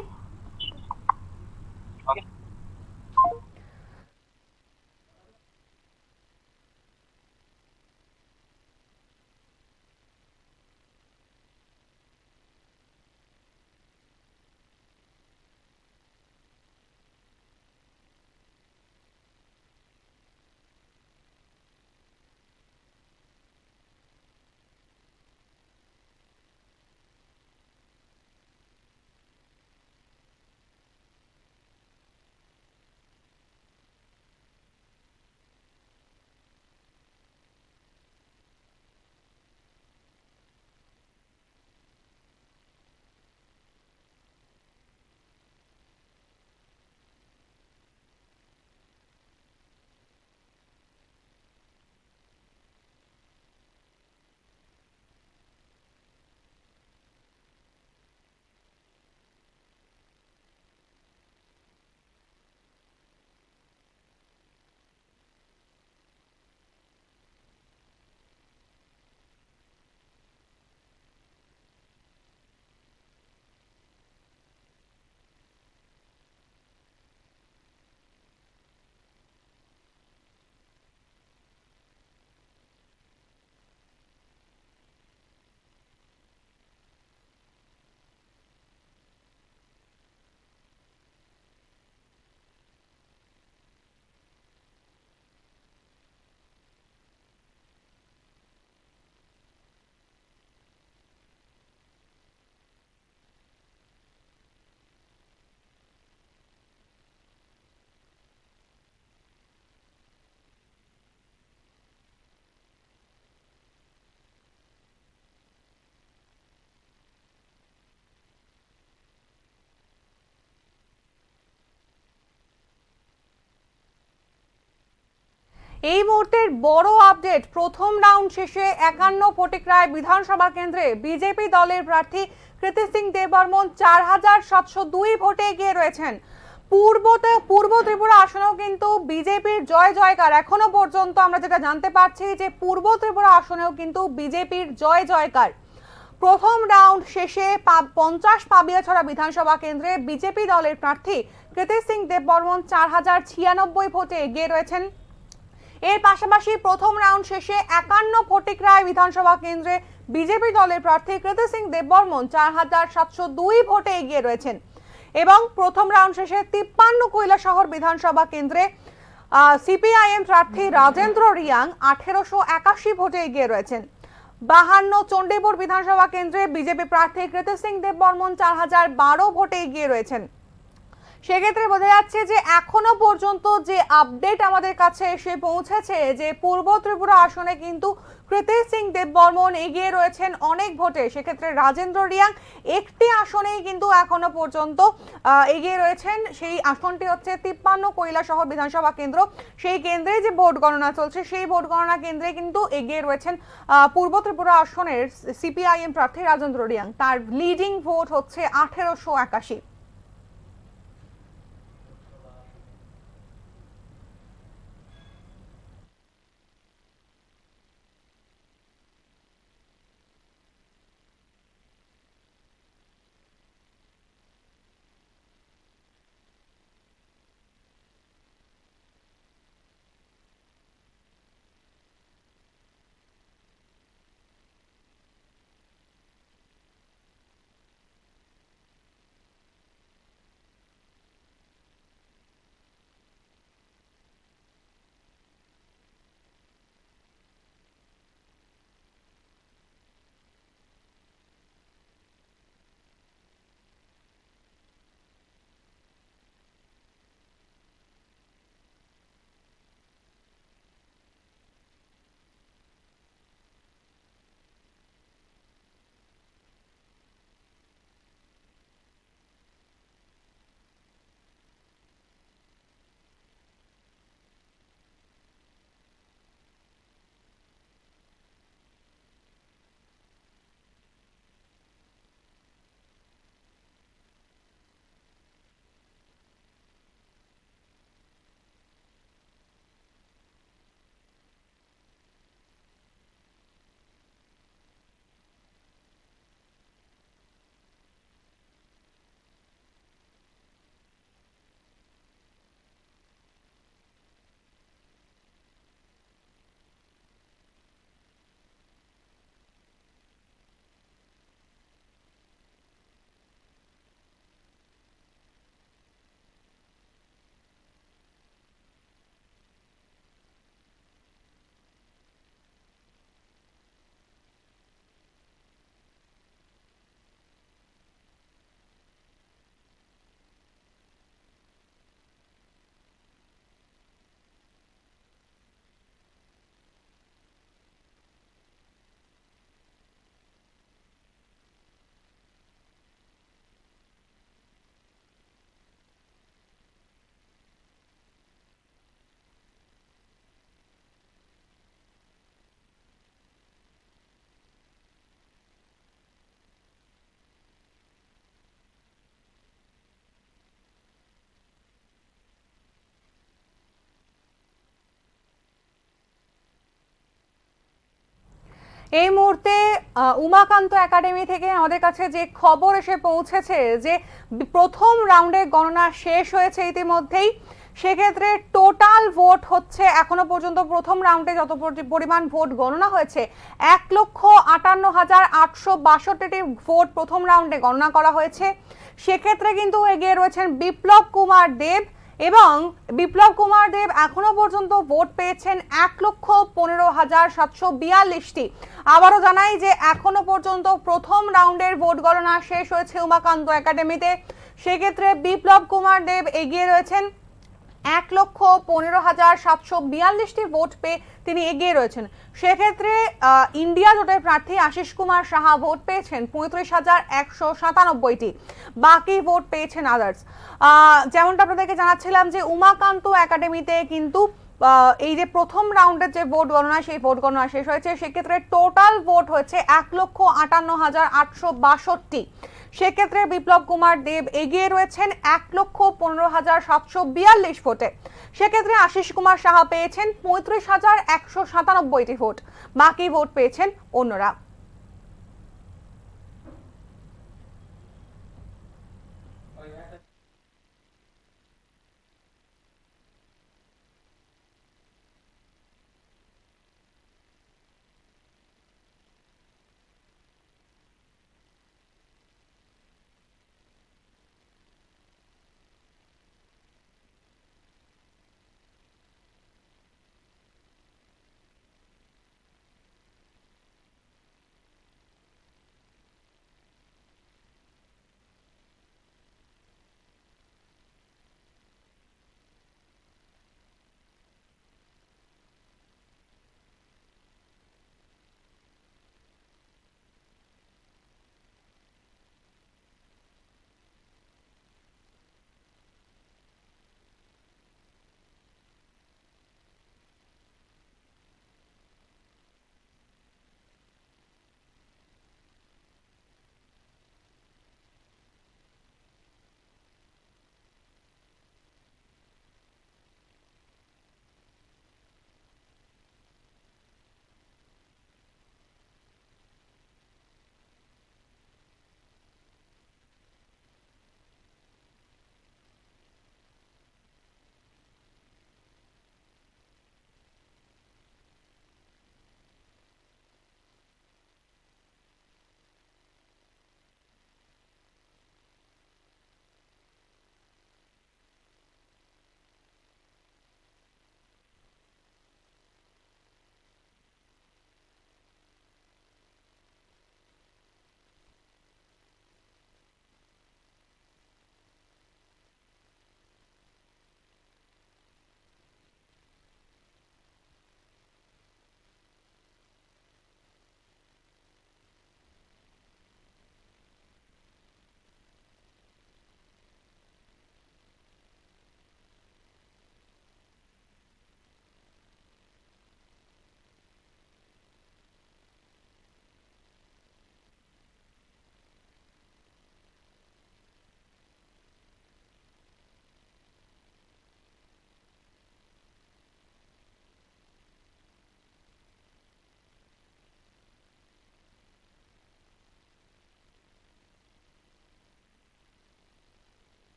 এই মুহূর্তের বড় আপডেট, প্রথম রাউন্ড শেষে 51 ফটিকরায় বিধানসভা কেন্দ্রে বিজেপি দলের প্রার্থী কৃতি সিং দেববর্মন 4702 ভোটে এগিয়ে রয়েছেন। পূর্ব ত্রিপুরা আসনেও কিন্তু বিজেপির জয় জয়কার। এখনো পর্যন্ত আমরা যেটা জানতে পারছি যে পূর্ব ত্রিপুরা আসনেও কিন্তু বিজেপির জয় জয়কার। প্রথম রাউন্ড শেষে 50 পাবিয়াছড়া বিধানসভা কেন্দ্রে বিজেপি দলের প্রার্থী কৃতি সিং দেববর্মন 4096 ভোটে এগিয়ে রয়েছেন। এর পাশাপাশি প্রথম রাউন্ড শেষে 51 ফটিকরায় বিধানসভা কেন্দ্রে বিজেপি দলের প্রার্থী কৃতি সিং দেববর্মন 4702 ভোটে এগিয়ে রয়েছেন এবং প্রথম রাউন্ড শেষে 53 কৈলাসহর বিধানসভা কেন্দ্রে সিপিআইএম প্রার্থী রাজেন্দ্র রিয়াং 1881 ভোটে এগিয়ে রয়েছেন। 52 চণ্ডীপুর বিধানসভা কেন্দ্রে বিজেপি প্রার্থী কৃতি সিং দেববর্মন 4012 ভোটে এগিয়ে রয়েছেন। সেক্ষেত্রে বোঝা যাচ্ছে যে এখনো পর্যন্ত যে আপডেট আমাদের কাছে এসে পৌঁছেছে যে পূর্ব ত্রিপুরা আসনে কিন্তু কৃতি সিং দেববর্মন এগিয়ে রয়েছেন অনেক ভোটে। সেক্ষেত্রে রাজেন্দ্র রিয়াং একটি আসনেই কিন্তু এখনো পর্যন্ত এগিয়ে রয়েছেন। সেই আসনটি হচ্ছে 53 কৈলাসহর বিধানসভা কেন্দ্র। সেই কেন্দ্রে যে ভোট গণনা চলছে সেই ভোট গণনা কেন্দ্রে কিন্তু এগিয়ে রয়েছেন পূর্ব ত্রিপুরা আসনের সিপিআইএম প্রার্থী রাজেন্দ্র রিয়াং। তার লিডিং ভোট হচ্ছে 1881। এই মুহূর্তে উমাকান্ত একাডেমি থেকে আমাদের কাছে যে খবর এসে পৌঁছেছে যে প্রথম রাউন্ডের গণনা শেষ হয়েছে ইতিমধ্যেই। সেক্ষেত্রে টোটাল ভোট হচ্ছে এখনো পর্যন্ত প্রথম রাউন্ডে যত পরিমাণ ভোট গণনা হয়েছে 1,58,862টি ভোট প্রথম রাউন্ডে গণনা করা হয়েছে। সেক্ষেত্রে কিন্তু এগিয়ে রয়েছেন বিপ্লব কুমার দেব এবং বিপ্লব কুমার দেব এখনো পর্যন্ত ভোট পেয়েছেন 1,15,742টি। আবারও জানাই যে এখনো পর্যন্ত প্রথম রাউন্ডের ভোট গণনা শেষ হয়েছে উমাকান্ত একাডেমিতে। সেক্ষেত্রে বিপ্লব কুমার দেব এগিয়ে রয়েছেন 1,15,742টি ভোট পেয়ে তিনি এগিয়ে রয়েছেন। সেক্ষেত্রে ইন্ডিয়া জোটের প্রার্থী আশিস কুমার সাহা ভোট পেয়েছেন 35,197টি, বাকি ভোট পেয়েছেন আদার্স। যেমনটা আপনাদেরকে জানাচ্ছিলাম যে উমাকান্ত একাডেমিতে কিন্তু এই যে প্রথম রাউন্ডের যে ভোট গণনা, সেই ভোট গণনা শেষ হয়েছে, সেক্ষেত্রে টোটাল ভোট হয়েছে 1,58,862। সেক্ষেত্রে বিপ্লব কুমার দেব এগিয়ে রয়েছেন 1,15,742 ভোটে। সেক্ষেত্রে আশিস কুমার সাহা পেয়েছেন 35,197টি ভোট। বাকি ভোট পেয়েছেন অন্যরা।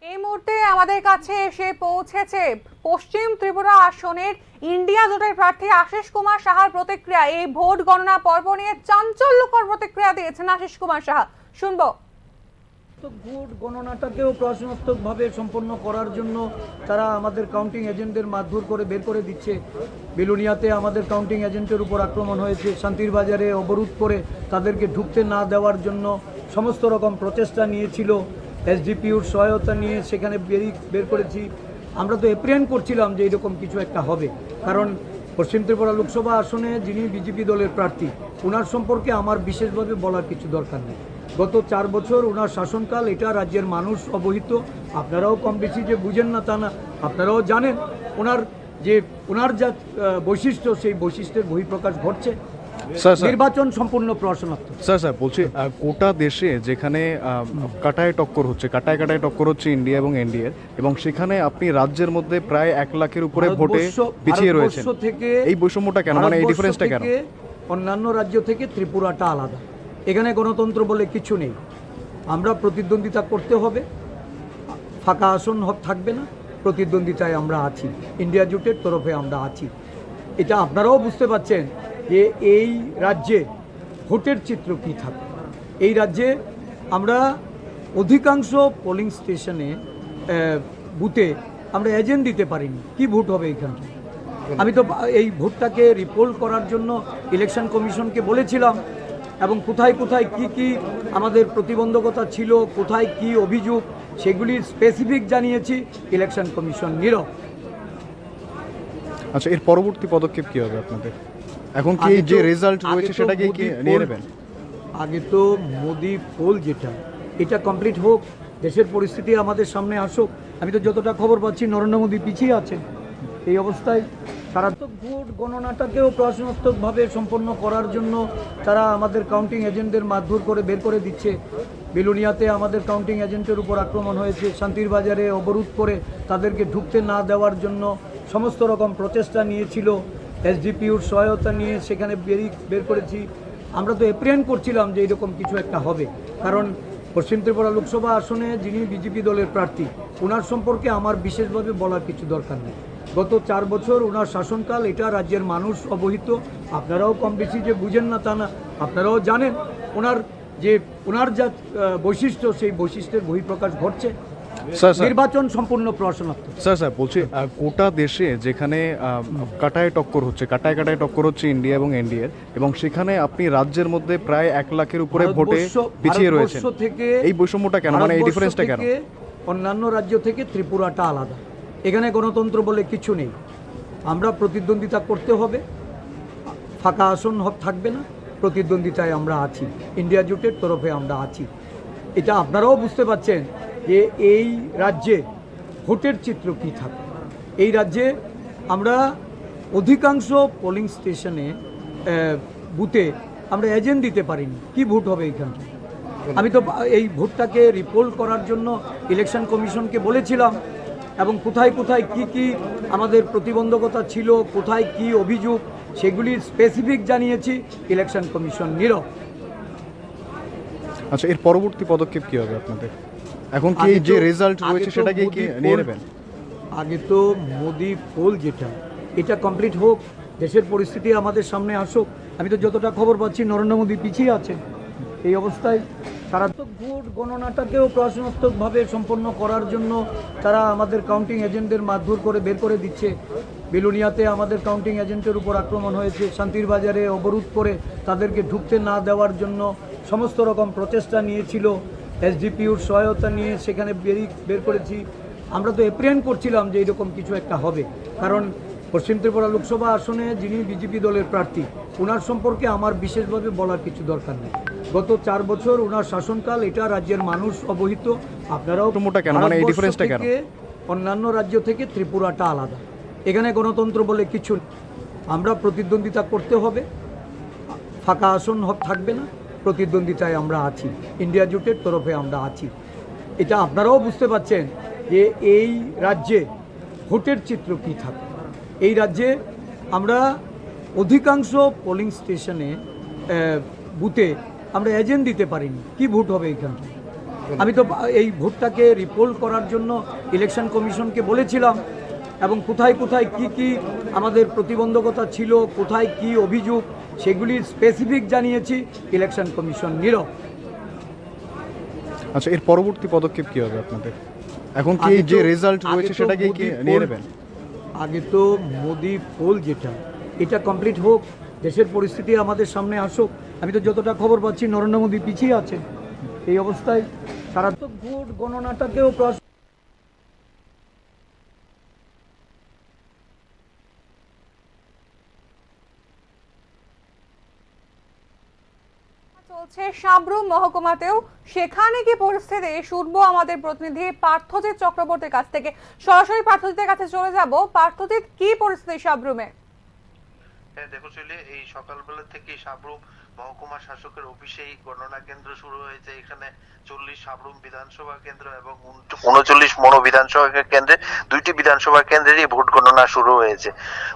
এই মুহূর্তে আমাদের কাছে এসে পৌঁছেছে পশ্চিম ত্রিপুরা আসনের ইন্ডিয়া জোটের প্রার্থী আশিস কুমার সাহার প্রতিক্রিয়া। এই ভোট গণনা পর্ব নিয়ে চাঞ্চল্যকর প্রতিক্রিয়া দিয়েছেন আশিস কুমার সাহা, শুনবো। ভোট গণনাটাকেও প্রশ্নাত্মকভাবে সম্পন্ন করার জন্য তারা আমাদের কাউন্টিং এজেন্টদের মারধর করে বের করে দিচ্ছে। বিলুনিয়াতে আমাদের কাউন্টিং এজেন্টের উপর আক্রমণ হয়েছে, শান্তির বাজারে অবরোধ করে তাদেরকে ঢুকতে না দেওয়ার জন্য সমস্ত রকম প্রচেষ্টা নিয়েছিল। এসডিপিউর সহায়তা নিয়ে সেখানে বের করেছি। আমরা তো এপ্রিয়ান করছিলাম যে এরকম কিছু একটা হবে, কারণ পশ্চিম ত্রিপুরা লোকসভা আসনে যিনি বিজেপি দলের প্রার্থী, ওনার সম্পর্কে আমার বিশেষভাবে বলার কিছু দরকার নেই। গত 4 বছর ওনার শাসনকাল, এটা রাজ্যের মানুষ অবহিত। আপনারাও কম বেশি যে বুঝেন না তা না, আপনারাও জানেন ওনার যা বৈশিষ্ট্য, সেই বৈশিষ্ট্যের বহিঃপ্রকাশ ঘটছে। নির্বাচন সম্পূর্ণ প্রশ্নাত্মক। স্যার বলছি, গোটা দেশে যেখানে কাটায় টক্কর হচ্ছে ইন্ডিয়া এবং এনডিএ, এবং সেখানে আপনি রাজ্যের মধ্যে প্রায় 1 লাখের উপরে ভোটে পিছিয়ে রয়েছেন, এই বৈষম্যটা কেন, মানে এই ডিফারেন্সটা কেন? অন্যান্য রাজ্য থেকে ত্রিপুরাটা আলাদা, এখানে গণতন্ত্র বলে কিছু নেই। আমরা প্রতিদ্বন্দ্বিতা করতে হবে, ফাঁকা আসন থাকবে না, প্রতিদ্বন্দ্বিতায় আমরা আছি, ইন্ডিয়া জোটের তরফে আমরা আছি। এটা আপনারাও বুঝতে পারছেন যে এই রাজ্যে ভোটের চিত্র কী থাকে। এই রাজ্যে আমরা অধিকাংশ পোলিং স্টেশনে বুথে আমরা এজেন্ট দিতে পারিনি, কি ভোট হবে এইখানে। আমি তো এই ভোটটাকে রিপোল করার জন্য ইলেকশন কমিশনকে বলেছিলাম, এবং কোথায় কোথায় কি আমাদের প্রতিবন্ধকতা ছিল, কোথায় কি অভিযোগ, সেগুলি স্পেসিফিক জানিয়েছি। ইলেকশন কমিশন নীরব। আচ্ছা, এর পরবর্তী পদক্ষেপ কি হবে আপনাদের? এখন কি যে রেজাল্ট রয়েছে সেটাকে কি নিয়ে নেবেন? আগে তো মোদি পোল যেটা, এটা কমপ্লিট হোক, দেশের পরিস্থিতি আমাদের সামনে আসুক। আমি তো যতটা খবর পাচ্ছি নরেন্দ্র মোদি পিছিয়ে আছেন। এই অবস্থায় সারাত্মক ভোট গণনাটাকেও প্রশ্নাত্মকভাবে সম্পন্ন করার জন্য তারা আমাদের কাউন্টিং এজেন্টদের মারধর করে বের করে দিচ্ছে। বিলুনিয়াতে আমাদের কাউন্টিং এজেন্টের উপর আক্রমণ হয়েছে, শান্তির বাজারে অবরোধ করে তাদেরকে ঢুকতে না দেওয়ার জন্য সমস্ত রকম প্রচেষ্টা নিয়েছিল। এসডিপিউর সহায়তা নিয়ে সেখানে বের করেছি। আমরা তো এপ্রিয়ান করছিলাম যে এরকম কিছু একটা হবে, কারণ পশ্চিম ত্রিপুরা লোকসভা আসনে যিনি বিজেপি দলের প্রার্থী, ওনার সম্পর্কে আমার বিশেষভাবে বলার কিছু দরকার নেই। গত 4 বছর ওনার শাসনকাল, এটা রাজ্যের মানুষ অবহিত। আপনারাও কম বেশি যে বুঝেন না তা না, আপনারাও জানেন ওনার যা বৈশিষ্ট্য, সেই বৈশিষ্ট্যের বহিঃপ্রকাশ ঘটছে। নির্বাচন সম্পূর্ণ প্রশ্নাত্মক। স্যার বলছি, গোটা দেশে যেখানে কাটায় টক্কর হচ্ছে ইন্ডিয়া এবং এনডিএ, এবং সেখানে আপনি রাজ্যের মধ্যে প্রায় 1 লাখের উপরে ভোটে পিছিয়ে রয়েছেন, এই বৈষম্যটা কেন, মানে এই ডিফারেন্সটা কেন? অন্যান্য রাজ্য থেকে ত্রিপুরাটা আলাদা, এখানে গণতন্ত্র বলে কিছু নেই। আমরা প্রতিদ্বন্দ্বিতা করতে হবে, ফাঁকা আসন থাকবে না, প্রতিদ্বন্দ্বিতায় আমরা আছি, ইন্ডিয়া জোটের তরফে আমরা আছি। এটা আপনারাও বুঝতে পারছেন যে এই রাজ্যে ভোটের চিত্র কী থাকে। এই রাজ্যে আমরা অধিকাংশ পোলিং স্টেশনে বুথে আমরা এজেন্ট দিতে পারিনি, কি ভোট হবে এইখানে। আমি তো এই ভোটটাকে রিপোল করার জন্য ইলেকশন কমিশনকে বলেছিলাম, এবং কোথায় কোথায় কি আমাদের প্রতিবন্ধকতা ছিল, কোথায় কি অভিযোগ, সেগুলি স্পেসিফিক জানিয়েছি। ইলেকশন কমিশন নীরব। আচ্ছা, এর পরবর্তী পদক্ষেপ কি হবে আপনাদের? এখন কি যে রেজাল্ট রয়েছে সেটাকে কি নিয়ে নেবেন? আগে তো মোদি পোল যেটা, এটা কমপ্লিট হোক, দেশের পরিস্থিতি আমাদের সামনে আসুক। আমি তো যতটা খবর পাচ্ছি নরেন্দ্র মোদি পিছিয়ে আছেন। এই অবস্থায় সারাত্মক ভোট গণনাটাকেও প্রশ্নাত্মকভাবে সম্পন্ন করার জন্য তারা আমাদের কাউন্টিং এজেন্টদের মারধর করে বের করে দিচ্ছে। বিলুনিয়াতে আমাদের কাউন্টিং এজেন্টের উপর আক্রমণ হয়েছে, শান্তির বাজারে অবরোধ করে তাদেরকে ঢুকতে না দেওয়ার জন্য সমস্ত রকম প্রচেষ্টা নিয়েছিল। এসডিপিউর সহায়তা নিয়ে সেখানে বের করেছি। আমরা তো এপ্রিয়ান করছিলাম যে এরকম কিছু একটা হবে, কারণ পশ্চিম ত্রিপুরা লোকসভা আসনে যিনি বিজেপি দলের প্রার্থী, ওনার সম্পর্কে আমার বিশেষভাবে বলার কিছু দরকার নেই। গত 4 বছর ওনার শাসনকাল, এটা রাজ্যের মানুষ অবহিত। আপনারাও কেন, মানে এই ডিফারেন্সটা কেন? অন্যান্য রাজ্য থেকে ত্রিপুরাটা আলাদা, এখানে গণতন্ত্র বলে কিছু নেই। আমরা প্রতিদ্বন্দ্বিতা করতে হবে, ফাঁকা আসন থাকবে না, প্রতিদ্বন্দ্বিতায় আমরা আছি, ইন্ডিয়া জোটের তরফে আমরা আছি। এটা আপনারাও বুঝতে পারছেন যে এই রাজ্যে ভোটের চিত্র কী থাকে। এই রাজ্যে আমরা অধিকাংশ পোলিং স্টেশনে বুথে আমরা এজেন্ট দিতে পারিনি, কি ভোট হবে এইখানে। আমি তো এই ভোটটাকে রিপোল করার জন্য ইলেকশন কমিশনকে বলেছিলাম, এবং কোথায় কোথায় কি আমাদের প্রতিবন্ধকতা ছিল, কোথায় কি অভিযোগ, সেগুলি স্পেসিফিক জানিয়েছি। ইলেকশন কমিশন নীরব। আচ্ছা, এর পরবর্তী পদক্ষেপ কি হবে আপনাদের? এখন কি আগে যে তো- রেজাল্ট আগে রয়েছে তো সেটাকে কি মোদি নিয়ে পোল- নেবেন? আগে তো মোদি পোল যেটা, এটা কমপ্লিট হোক, দেশের পরিস্থিতি আমাদের সামনে আসুক। আমি তো যতটা খবর পাচ্ছি নরেন্দ্র মোদী পিছিয়ে আছেন। এই অবস্থায় সারা তো ভোট গণনাটাকেও চলছে সাবরুম মহকুমাতেও। সেখানে কি পরিস্থিতি শুনবো আমাদের প্রতিনিধি পার্থজিৎ চক্রবর্তীর কাছ থেকে। সরাসরি পার্থজিতের কাছে চলে যাব। পার্থজিৎ, কি পরিস্থিতি সাবরুমে? হ্যাঁ, দেখো চলে এই সকালবেলা থেকে সাবরুম মহকুমা শাসকের অফিসেই গণনা কেন্দ্র শুরু হয়েছে। এখানে 40 সাবরুম বিধানসভা কেন্দ্র এবং 39 মনো বিধানসভা কেন্দ্রে 2টি বিধানসভা কেন্দ্রেরই ভোট গণনা শুরু হয়েছে।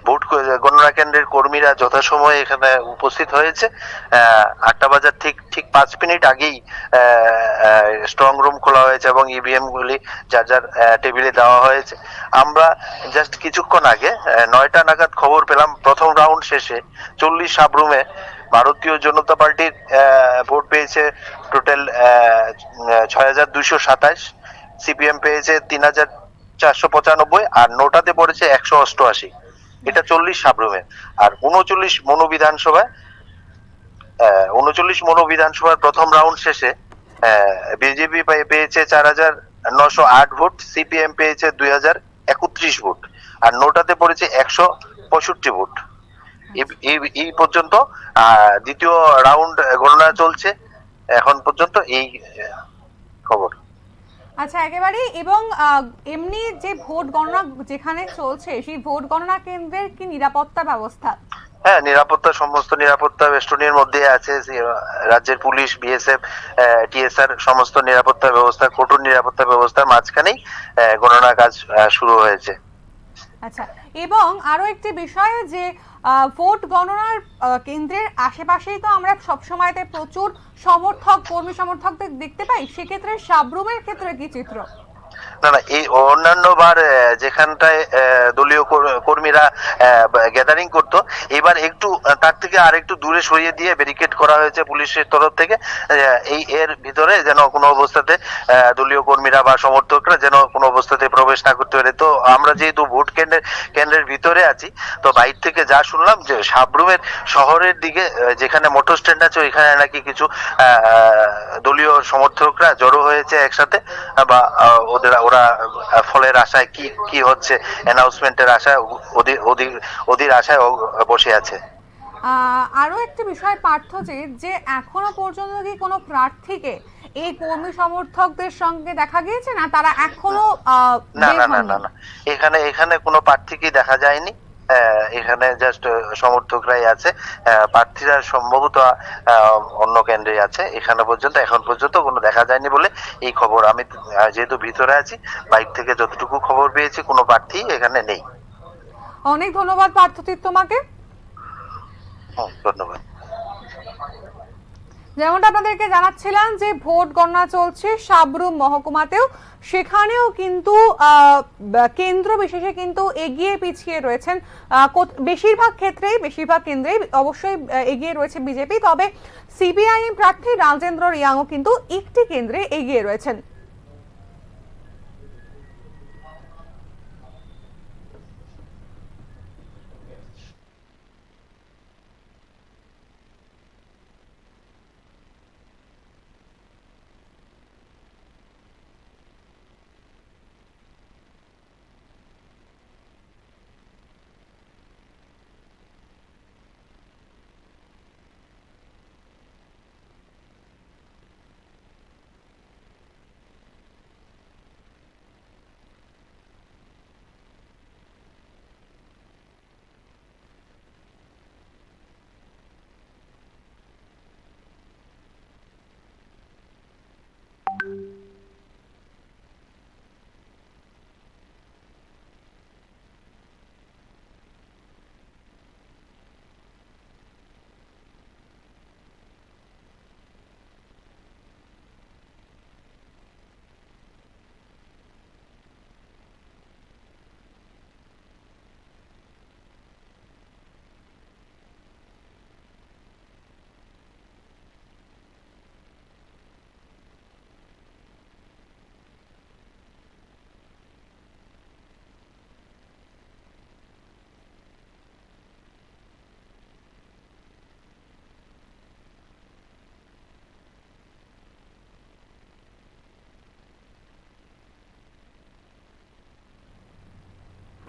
ভোট গণনা কেন্দ্রের কর্মীরা যথাসময়ে এখানে উপস্থিত হয়েছে। 8টা বাজার ঠিক 5 মিনিট আগেই স্ট্রং রুম খোলা হয়েছে এবং ইভিএম গুলি যার যার টেবিলে দেওয়া হয়েছে। আমরা জাস্ট কিছুক্ষণ আগে 9টা নাগাদ খবর পেলাম প্রথম রাউন্ড শেষে 40 সাবরুমে ভারতীয় জনতা পার্টির ভোট পেয়েছে টোটাল 6227, সিপিএম পেয়েছে 3495, আর নোটাতে পড়েছে 188। এটা 40 সাবরুমে। আর 39 মনো বিধানসভার প্রথম রাউন্ড শেষে বিজেপি পেয়েছে 4908 ভোট, সিপিএম পেয়েছে 2031 ভোট, আর নোটাতে পড়েছে 165 ভোট। এই পর্যন্ত দ্বিতীয় রাউন্ড গণনা চলছে এখন পর্যন্ত, এই খবর। আচ্ছা, একেবারে। এবং এমনি যে ভোট গণনা যেখানে চলছে, সেই ভোট গণনা কেন্দ্রের কি নিরাপত্তা ব্যবস্থা? হ্যাঁ, সমস্ত নিরাপত্তা বেষ্টনীর মধ্যে আছে। রাজ্যের পুলিশ, বিএসএফ, টিএসআর সমস্ত নিরাপত্তা ব্যবস্থা, কঠোর নিরাপত্তা ব্যবস্থার মাঝখানেই গণনা কাজ শুরু হয়েছে। আচ্ছা, এবং আরো একটি বিষয় যে ভোট গণনার কেন্দ্রের আশেপাশেই তো আমরা সবসময়তে প্রচুর কর্মী সমর্থকদের দেখতে পাই। সেক্ষেত্রে সাবরুমের ক্ষেত্রে কি চিত্র? না, এই অন্যান্য বার যেখানটায় দলীয় কর্মীরা গ্যাদারিং করতো, এবার একটু তার থেকে আর একটু দূরে সরিয়ে দিয়ে ব্যারিকেড করা হয়েছে পুলিশের তরফ থেকে। এর ভিতরে যেন কোনো অবস্থাতে দলীয় কর্মীরা বা সমর্থকরা যেন কোনো অবস্থাতে প্রবেশ না করতে পারে। তো আমরা যেহেতু ভোট কেন্দ্রের ভিতরে আছি, তো বাইরে থেকে যা শুনলাম যে সাবরুমের শহরের দিকে যেখানে মোটর স্ট্যান্ড আছে, ওইখানে নাকি কিছু দলীয় সমর্থকরা জড়ো হয়েছে একসাথে, বা ওরা ফলের আশায় কি হচ্ছে অ্যানাউন্সমেন্টের আশায় ওদের আশায় বসে আছে। আরো একটা বিষয় পার্থজিৎ, যে এখনো পর্যন্ত কি কোনো প্রার্থীকে এই কর্মী সমর্থকদের সঙ্গে দেখা গিয়েছে না? তারা এখনো না, এখানে কোনো প্রার্থীকে দেখা যায়নি। এখানে জাস্ট সমর্থকরাই আছে। প্রার্থীরা সম্ভবত অন্য কেন্দ্রে আছে। এখন পর্যন্ত কোনো দেখা যায়নি বলে এই খবর। আমি যেহেতু ভিতরে আছি, বাইরে থেকে যতটুকু খবর পেয়েছি কোনো প্রার্থী এখানে নেই। অনেক ধন্যবাদ পার্থজিৎ তোমাকে। ধন্যবাদ। যেমনটা আপনাদেরকে জানাচ্ছিলাম যে ভোট গণনা চলছে সাবরুম মহকুমাতেও, সেখানেও কিন্তু কেন্দ্র বিশেষে কিন্তু এগিয়ে পিছিয়ে রয়েছেন। বেশিরভাগ কেন্দ্রেই অবশ্যই এগিয়ে রয়েছে বিজেপি, তবে সিপিআইএম প্রার্থী রাজেন্দ্র রিয়াংও কিন্তু একটি কেন্দ্রে এগিয়ে রয়েছেন।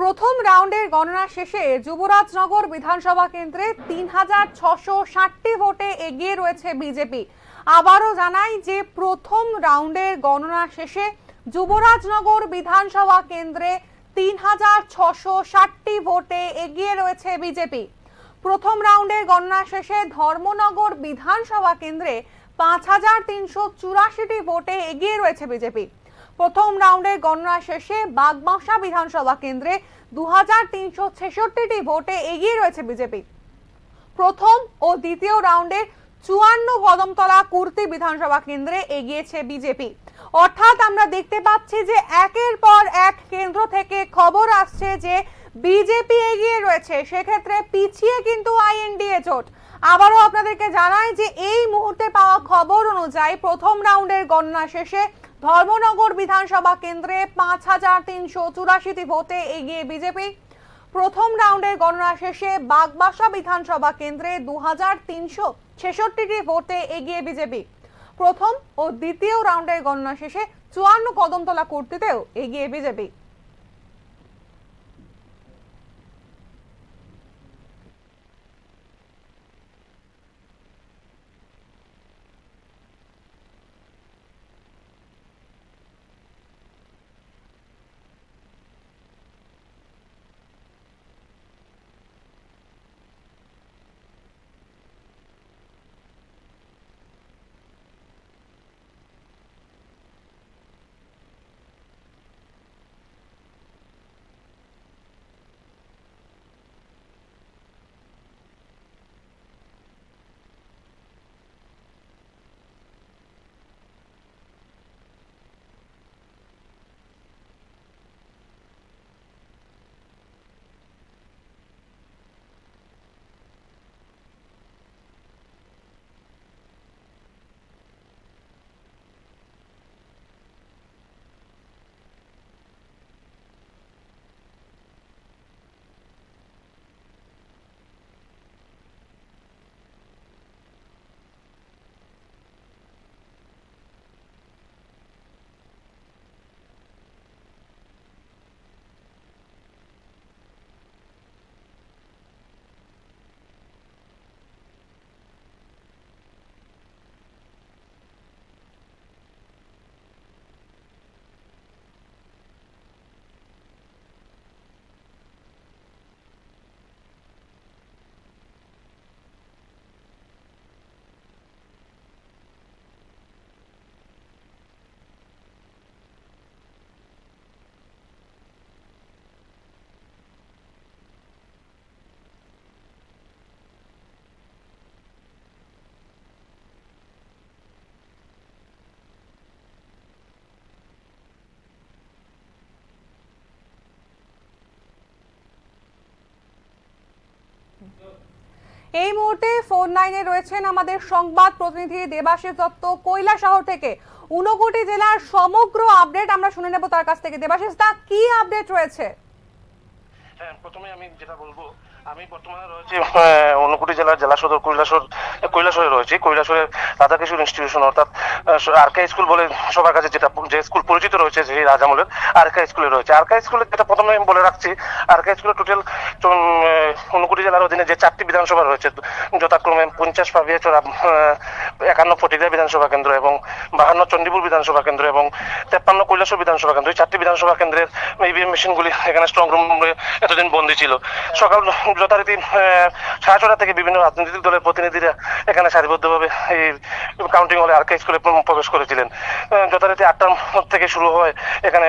প্রথম রাউন্ডের গণনা শেষে যুবরাজনগর বিধানসভা কেন্দ্রে ৩,৬৬০টি ভোটে এগিয়ে রয়েছে বিজেপি। আবারও জানাই যে প্রথম রাউন্ডের গণনা শেষে যুবরাজনগর বিধানসভা কেন্দ্রে ৩,৬৬০টি ভোটে এগিয়ে রয়েছে বিজেপি। প্রথম রাউন্ডের গণনা শেষে ধর্মনগর বিধানসভা কেন্দ্রে ৫,৩৮৪টি ভোটে এগিয়ে রয়েছে বিজেপি। প্রথম রাউন্ডের গণনা শেষে বাগমাশা বিধানসভা কেন্দ্রে ২,৩৬৬টি ভোটে এগিয়ে রয়েছে বিজেপি। প্রথম ও দ্বিতীয় রাউন্ডে ৫৪ কদমতলা কুর্তি বিধানসভা কেন্দ্রে এগিয়েছে বিজেপি। অর্থাৎ আমরা দেখতে পাচ্ছি যে একের পর এক কেন্দ্র থেকে খবর আসছে যে বিজেপি এগিয়ে রয়েছে, সেক্ষেত্রে পিছিয়ে কিন্তু আইএনডিএ জোট। আবারও আপনাদেরকে জানাই যে এই মুহূর্তে পাওয়া খবর অনুযায়ী প্রথম রাউন্ডের গণনা শেষে ধর্মনগর বিধানসভা কেন্দ্রে ৫,৩৮৪টি ভোটে এগিয়ে বিজেপি। প্রথম রাউন্ডের গণনা শেষে বাগবাসা বিধানসভা কেন্দ্রে ২,৩৬৬টি ভোটে এগিয়ে বিজেপি। প্রথম ও দ্বিতীয় রাউন্ডের গণনা শেষে ৫৪ কদমতলা কুর্তিতেও এগিয়ে বিজেপি। এই মুহূর্তে ফোন লাইনে রয়েছেন আমাদের সংবাদ প্রতিনিধি দেবাশিস দত্ত কৈলাসহর থেকে। ঊনকোটি জেলার সমগ্র আপডেট আমরা শুনে নেব তার কাছ থেকে। দেবাশিস দা, কি আপডেট রয়েছে? হ্যাঁ, প্রথমে আমি যেটা বলবো, আমি বর্তমানে রয়েছি ঊনকোটি জেলার জেলা সদর কৈলাসহরে রয়েছি। কৈলাসহরের রাধাকিশোর ইনস্টিটিউশন অর্থাৎ আরকে স্কুল বলে সবার কাছে যে স্কুল পরিচিত রয়েছে, সেই রাজামলের আরকে স্কুলে রয়েছে। আরকে স্কুলে যেটা প্রথমে আমি বলে রাখছি, আরকে স্কুলে টোটাল ঊনকোটি জেলার অধীনে যে 4টি বিধানসভা রয়েছে, যথাক্রমে 50 পাবিয়াচড়া, 51 ফটিকরা বিধানসভা কেন্দ্র এবং 52 চণ্ডীপুর বিধানসভা কেন্দ্র এবং 53 কৈলাসহর বিধানসভা কেন্দ্র। এই 4টি বিধানসভা কেন্দ্রের ইভিএম মেশিনগুলি এখানে স্ট্রং রুমে এতদিন বন্দী ছিল। সকাল যথারীতি 6:30 থেকে বিভিন্ন রাজনৈতিক দলের প্রতিনিধিরা এখানে সারিবদ্ধভাবে এই কাউন্টিং হলে আরকে স্কুলে প্রবেশ করেছিলেন। যথারীতি 8টার থেকে শুরু হয় এখানে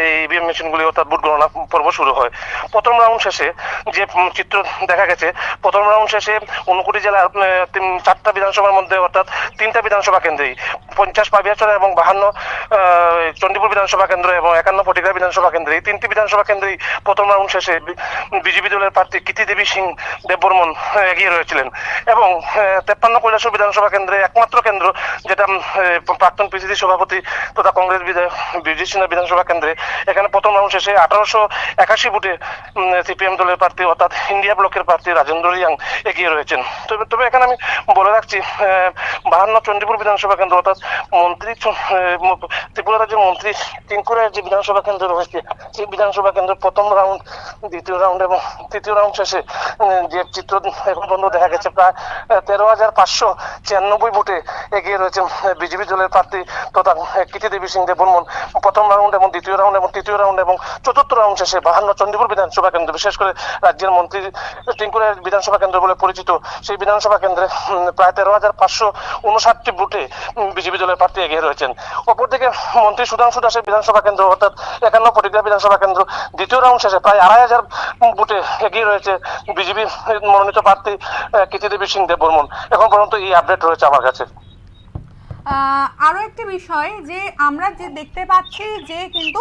এই ইভিএম মেশিনগুলি অর্থাৎ ভোট গণনা পর্ব শুরু হয়। প্রথম রাউন্ড শেষে যে চিত্র দেখা গেছে, প্রথম রাউন্ড শেষে ঊনকোটি জেলার 4টা বিধানসভার মধ্যে অর্থাৎ 3টা বিধানসভা কেন্দ্রেই 50 পাবিয়াচড়া এবং 52 চণ্ডীপুর বিধানসভা কেন্দ্র এবং 51 ফটিকরা বিধানসভা কেন্দ্রে, এই 3টি বিধানসভা কেন্দ্রেই প্রথম রাউন্ড শেষে বিজেপি দলের প্রার্থী কৃতি দেবী সিং দেববর্মন এগিয়ে রয়েছিলেন। এবং 53 কৈলাসহর বিধানসভা কেন্দ্রে একমাত্র কেন্দ্র যেটা প্রাক্তন পিসিসি সভাপতি তথা কংগ্রেস বিধায়ক বীরজিৎ সিনহা বিধানসভা কেন্দ্রে, এখানে প্রথম রাউন্ড শেষে 1881 ভোটে সিপিএম দলের প্রার্থী অর্থাৎ ইন্ডিয়া ব্লকের প্রার্থী রাজেন্দ্র রিয়াং এগিয়ে রয়েছেন। তবে এখানে আমি বলে রাখছি 52 চণ্ডীপুর বিধানসভা কেন্দ্র অর্থাৎ মন্ত্রী ত্রিপুরা রাজ্যের মন্ত্রী টিঙ্কুরার যে বিধানসভা কেন্দ্র রয়েছে, সেই বিধানসভা কেন্দ্র প্রথম রাউন্ড, দ্বিতীয় রাউন্ড এবং তৃতীয় রাউন্ড শেষে যে চিত্র এখন পর্যন্ত দেখা গেছে, প্রায় 13,596 ভোটে এগিয়ে রয়েছেন বিজেপি দলের প্রার্থী তথা কীর্তি দেবী সিং দেববর্মন। প্রথম রাউন্ড এবং দ্বিতীয় রাউন্ড এবং তৃতীয় রাউন্ড এবং চতুর্থ রাউন্ড শেষে 52 চণ্ডীপুর বিধানসভা কেন্দ্র, বিশেষ করে রাজ্যের মন্ত্রী টিঙ্কুরার বিধানসভা কেন্দ্র বলে পরিচিত সেই বিধানসভা কেন্দ্রে প্রায় 13,559 ভোটে বিজেপি দলের প্রার্থী এগিয়ে রয়েছেন। অপরদিকে মন্ত্রী সুধাংশু দাসের বিধানসভা কেন্দ্র অর্থাৎ 51 পটিগ্রা বিধানসভা কেন্দ্র দ্বিতীয় রাউন্ড শেষে প্রায় 2,500 ভোটে এগিয়ে রয়েছে বিজেপি মনোনীত প্রার্থী কীর্তি দেবী সিং দেববর্মন। এখন পর্যন্ত এই আপডেট রয়েছে আমার কাছে। আরো একটি বিষয় যে আমরা যে দেখতে পাচ্ছি যে কিন্তু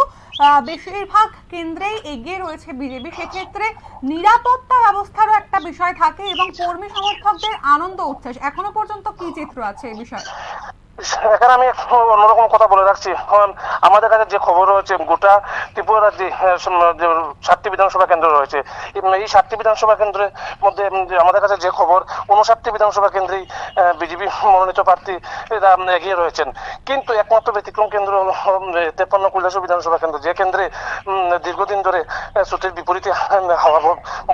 বেশিরভাগ কেন্দ্রেই এগিয়ে রয়েছে বিজেপি, সেক্ষেত্রে নিরাপত্তা ব্যবস্থারও একটা বিষয় থাকে এবং কর্মী সমর্থকদের আনন্দ উচ্ছ্বাস, এখনো পর্যন্ত কি চিত্র আছে এই বিষয়ে? এখানে আমি অন্যরকম কথা বলে রাখছি। আমাদের কাছে যে খবর রয়েছে, গোটা ত্রিপুরা রাজ্যে 7টি বিধানসভা কেন্দ্র রয়েছে। এই 7টি বিধানসভা কেন্দ্রের মধ্যে আমাদের কাছে যে খবর, 59টি বিধানসভা কেন্দ্রেই বিজেপি মনোনীত প্রার্থী এগিয়ে রয়েছেন। কিন্তু একমাত্র ব্যতিক্রম কেন্দ্র হল 53 কৈলাসহর বিধানসভা কেন্দ্র, যে কেন্দ্রে দীর্ঘদিন ধরে শ্রুতির বিপরীতে হাওয়া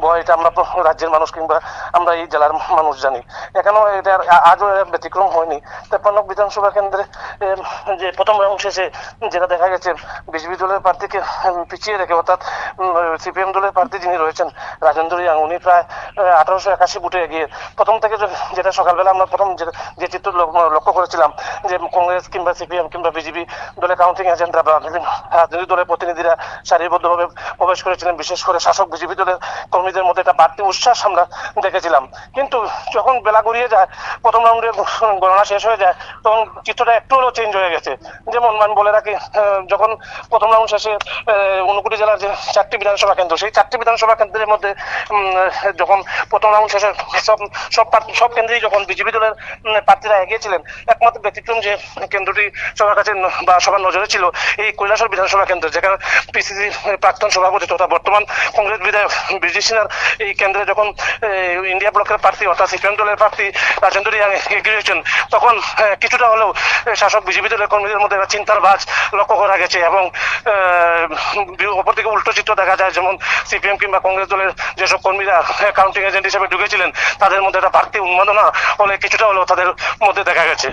বয়, এটা আমরা রাজ্যের মানুষ কিংবা আমরা এই জেলার মানুষ জানি। এখানেও এটা আজও ব্যতিক্রম হয়নি। 53 বিধানসভা কেন্দ্রে যে প্রথম রাউন্ড শেষে যেটা দেখা গেছে, বিজেপি দলের প্রার্থীকে পিছিয়ে রেখে অর্থাৎ সিপিএম দলের প্রার্থী যিনি রয়েছেন রাজেন্দ্র রিয়াং, উনি প্রায় 1881 ভোটে এগিয়ে। প্রথম থেকে যেটা সকালবেলা আমরা প্রথম যে চিত্র লক্ষ্য করেছিলাম যে কংগ্রেস কিংবা সিপিএম কিংবা বিজেপি দলের কাউন্টিং এজেন্টরা বা রাজনৈতিক দলের প্রতিনিধিরা সারিবদ্ধভাবে প্রবেশ করেছিলেন, বিশেষ করে শাসক বিজেপি দলের কর্মীদের মধ্যে একটা বাড়তি উচ্ছ্বাস আমরা দেখেছিলাম। কিন্তু যখন বেলা গড়িয়ে যায়, প্রথম রাউন্ডে গণনা শেষ হয়ে যায়, তখন চিত্রটা একটু হলেও চেঞ্জ হয়ে গেছে। যেমন আমি বলে রাখি, যখন প্রথম রাউন্ড শেষে ঊনকোটি জেলার যে 4টি বিধানসভা কেন্দ্র, সেই 4টি বিধানসভা কেন্দ্রের মধ্যে যখন প্রথম রাউন্ড শেষে সব কেন্দ্রেই যখন বিজেপি দলের প্রার্থীরা এগিয়েছিলেন, একমাত্র ব্যতিক্রম যে কেন্দ্রটি সবার কাছে বা সবার নজরে ছিল, এই কৈলাসহর বিধানসভা কেন্দ্র, যেখানে পিসিসি প্রাক্তন সভাপতি তথা বর্তমান কংগ্রেস বিধায়ক বীরজিৎ সিনহার এই কেন্দ্রে যখন ইন্ডিয়া ব্লকের প্রার্থী অর্থাৎ সিপিএম দলের প্রার্থী রাজেন্দ্র রিয়াং এগিয়ে রয়েছেন, তখন কিছুটা হলেও শাসক বিজেপি দলের কর্মীদের মধ্যে চিন্তার ভাঁজ লক্ষ্য করা গেছে। এবং অপরদিকে উল্টো চিত্র দেখা যায়, যেমন সিপিএম কিংবা কংগ্রেস দলের যেসব কর্মীরা কাউন্টিং এজেন্ট হিসেবে ঢুকেছিলেন, তাদের মধ্যে একটা বাড়তি উন্মাদনা হলে কিছুটা হলেও তাদের মধ্যে দেখা গেছে।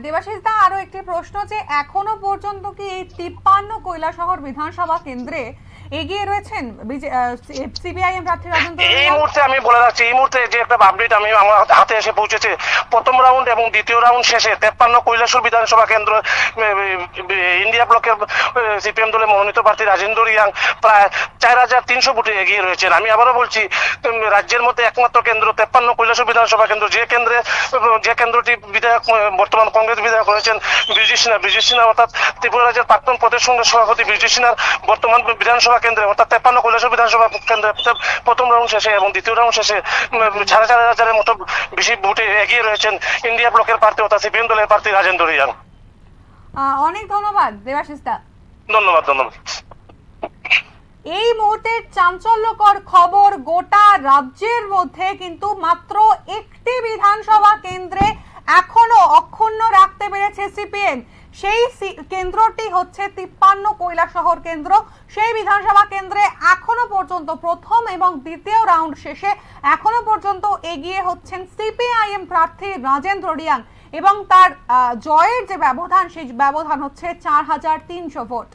দেবাশিস দা, আরো একটি প্রশ্ন, যে এখনো পর্যন্ত কি এই 53 কৈলাসহর বিধানসভা কেন্দ্রে এগিয়ে রয়েছেন সিপিআইএম প্রার্থী রাজেন্দ্র রিয়াং? এই মুহূর্তে আমি বলে রাখছি, এই মুহূর্তে যে একটা আপডেট আমি আমার হাতে এসে পৌঁছেছে, প্রথম রাউন্ড এবং দ্বিতীয় রাউন্ড শেষে 53 কৈলাসহর বিধানসভা কেন্দ্র ইন্ডিয়া ব্লকের সিপিএম দলের মনোনীত প্রার্থী রাজেন্দ্র রিয়াং প্রায় 4,300 ভোটে এগিয়ে রয়েছেন। আমি আবারও বলছি, রাজ্যের মধ্যে একমাত্র কেন্দ্র 53 কৈলাসহর বিধানসভা কেন্দ্র, যে কেন্দ্রটি বিধায়ক বর্তমান কংগ্রেস বিধায়ক রয়েছেন বীরজিৎ সিনহা অর্থাৎ ত্রিপুরা রাজ্যের প্রাক্তন প্রদেশ কংগ্রেস সভাপতি বীরজিৎ সিনহার বর্তমান বিধানসভা কেন্দ্রে অর্থাৎ 53 কৈলাসহর বিধানসভা কেন্দ্রে প্রথম রাউন্ড শেষে এবং দ্বিতীয় রাউন্ড শেষে 4,500 মতো বেশি ভোটে এগিয়ে রয়েছেন ইন্ডিয়া ব্লকের প্রার্থী অর্থাৎ সিপিএম দলের প্রার্থী রাজেন্দ্র রিয়াং। অনেক ধন্যবাদ দেবাশিস দা। ধন্যবাদ। এই মুহূর্তের চাঞ্চল্যকর খবর, গোটা রাজ্যের মধ্যে কিন্তু মাত্র একটি বিধানসভা কেন্দ্রে এখনো অক্ষুণ্ণ রাখতে পেরেছে সিপিএম। সেই কেন্দ্রটি হচ্ছে 53 কৈলাসহর কেন্দ্র। সেই বিধানসভা কেন্দ্রে এখনো পর্যন্ত প্রথম এবং দ্বিতীয় রাউন্ড শেষে এখনো পর্যন্ত এগিয়ে হচ্ছেন সিপিআইএম প্রার্থী রাজেন্দ্র রিয়াং এবং তার জয়ের যে ব্যবধান, সেই ব্যবধান হচ্ছে 4,300 ভোট।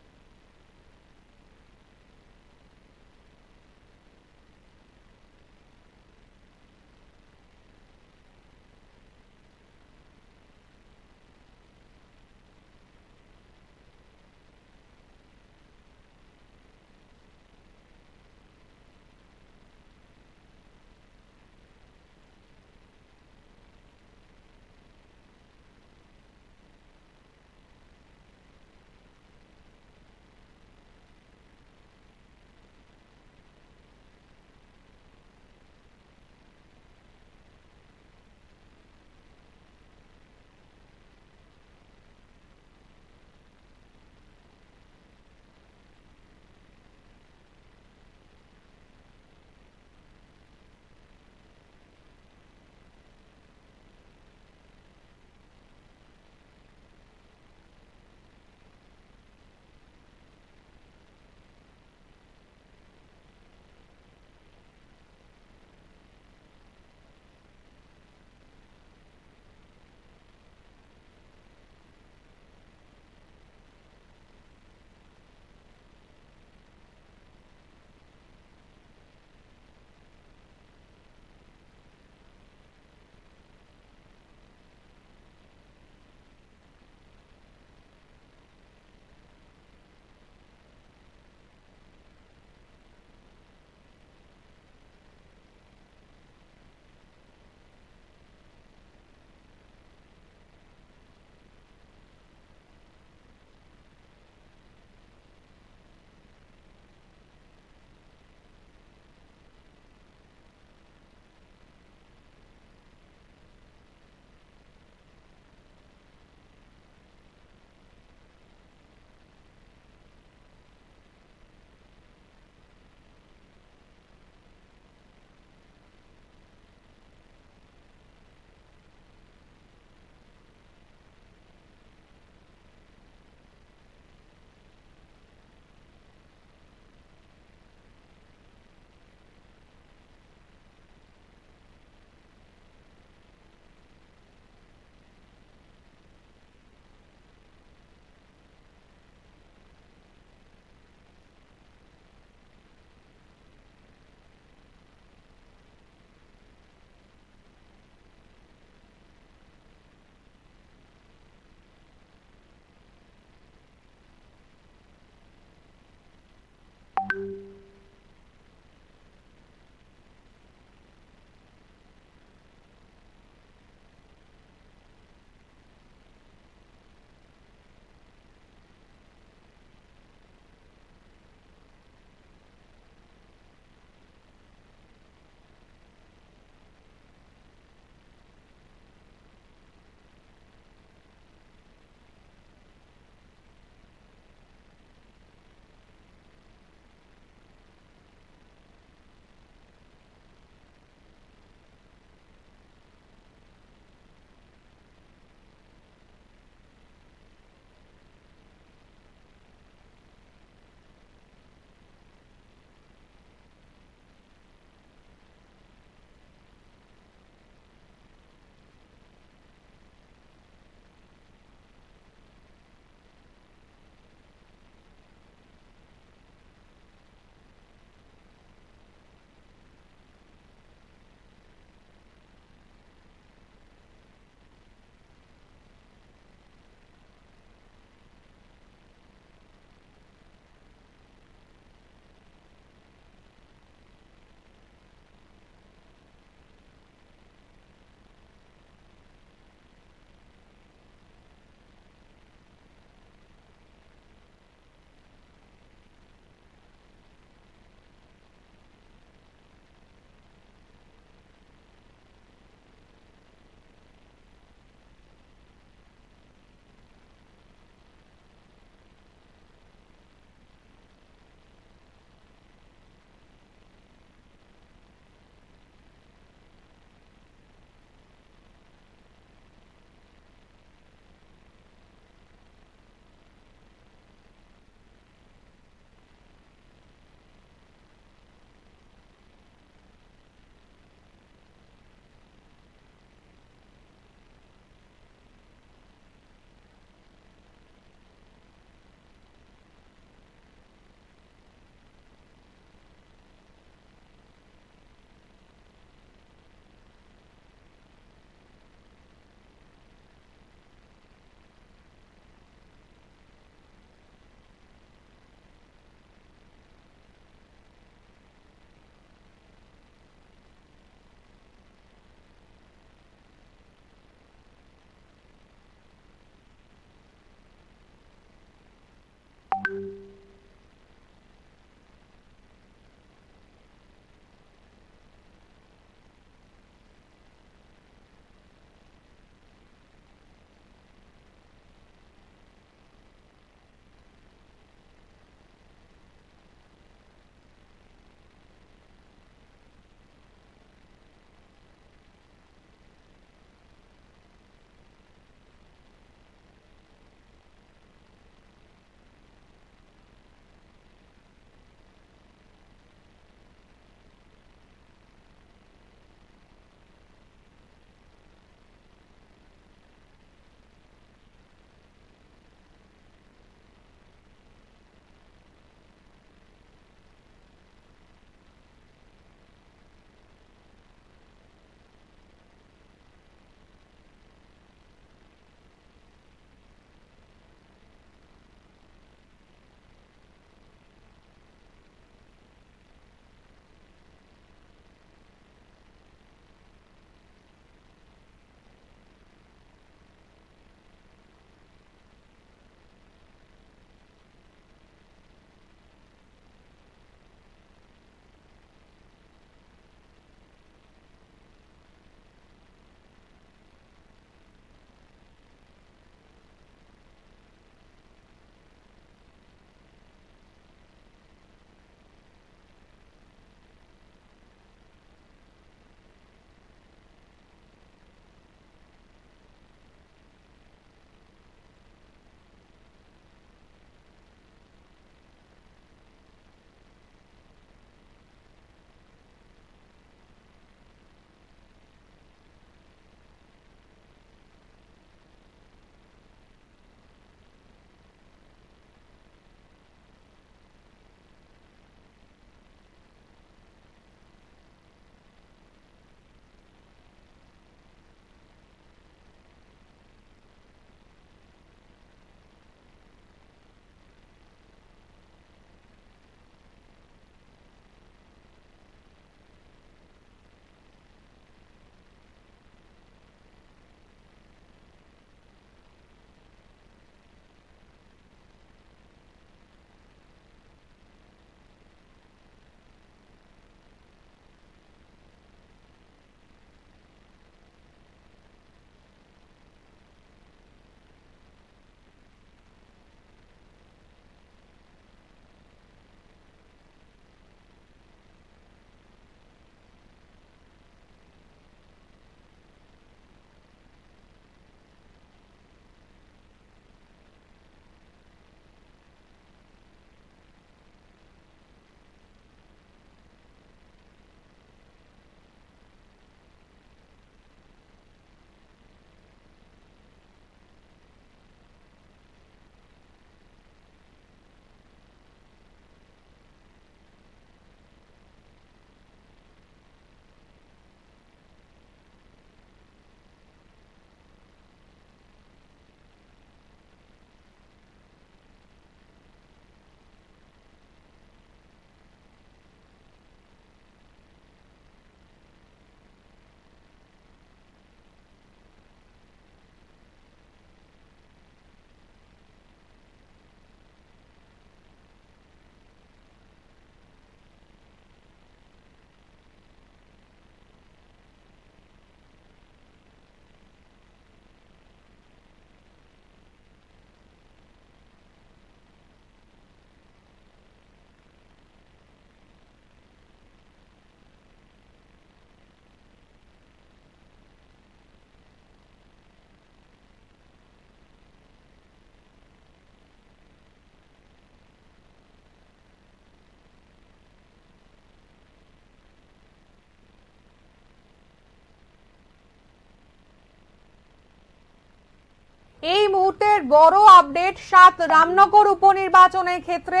খবরের বড় আপডেট, ৭ রামনগর উপনির্বাচনের ক্ষেত্রে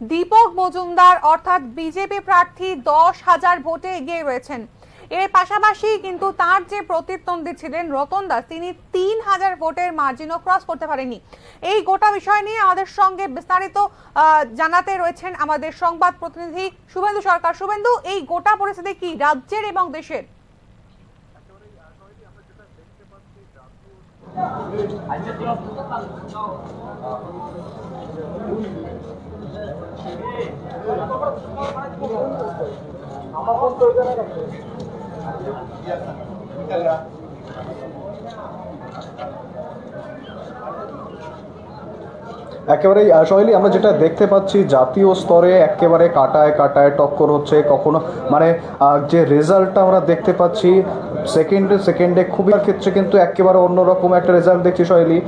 দীপক মজুমদার অর্থাৎ বিজেপি প্রার্থী 10,000 ভোটে এগিয়ে রয়েছেন। এর পাশাপাশি কিন্তু তার যে প্রতিদ্বন্দ্বী ছিলেন রতন দাস, তিনি 3,000 ভোটের মার্জিনও ক্রস করতে পারেননি। এই গোটা বিষয় নিয়ে আমাদের সঙ্গে বিস্তারিত জানাতে রয়েছেন আমাদের সংবাদ প্রতিনিধি শুভেন্দু সরকার। শুভেন্দু, এই গোটা পরিস্থিতি কি রাজ্যের এবং দেশের? একেবারেই শৈলী, আমরা যেটা দেখতে পাচ্ছি জাতীয় স্তরে একেবারে কাটায় কাটায় টক্কর হচ্ছে। কখনো মানে যে রেজাল্টটা আমরা দেখতে পাচ্ছি সেকেন্ডে খুবই ক্ষেত্রে কিন্তু একেবারে অন্যরকম একটা রেজাল্ট দেখছি শৈলী।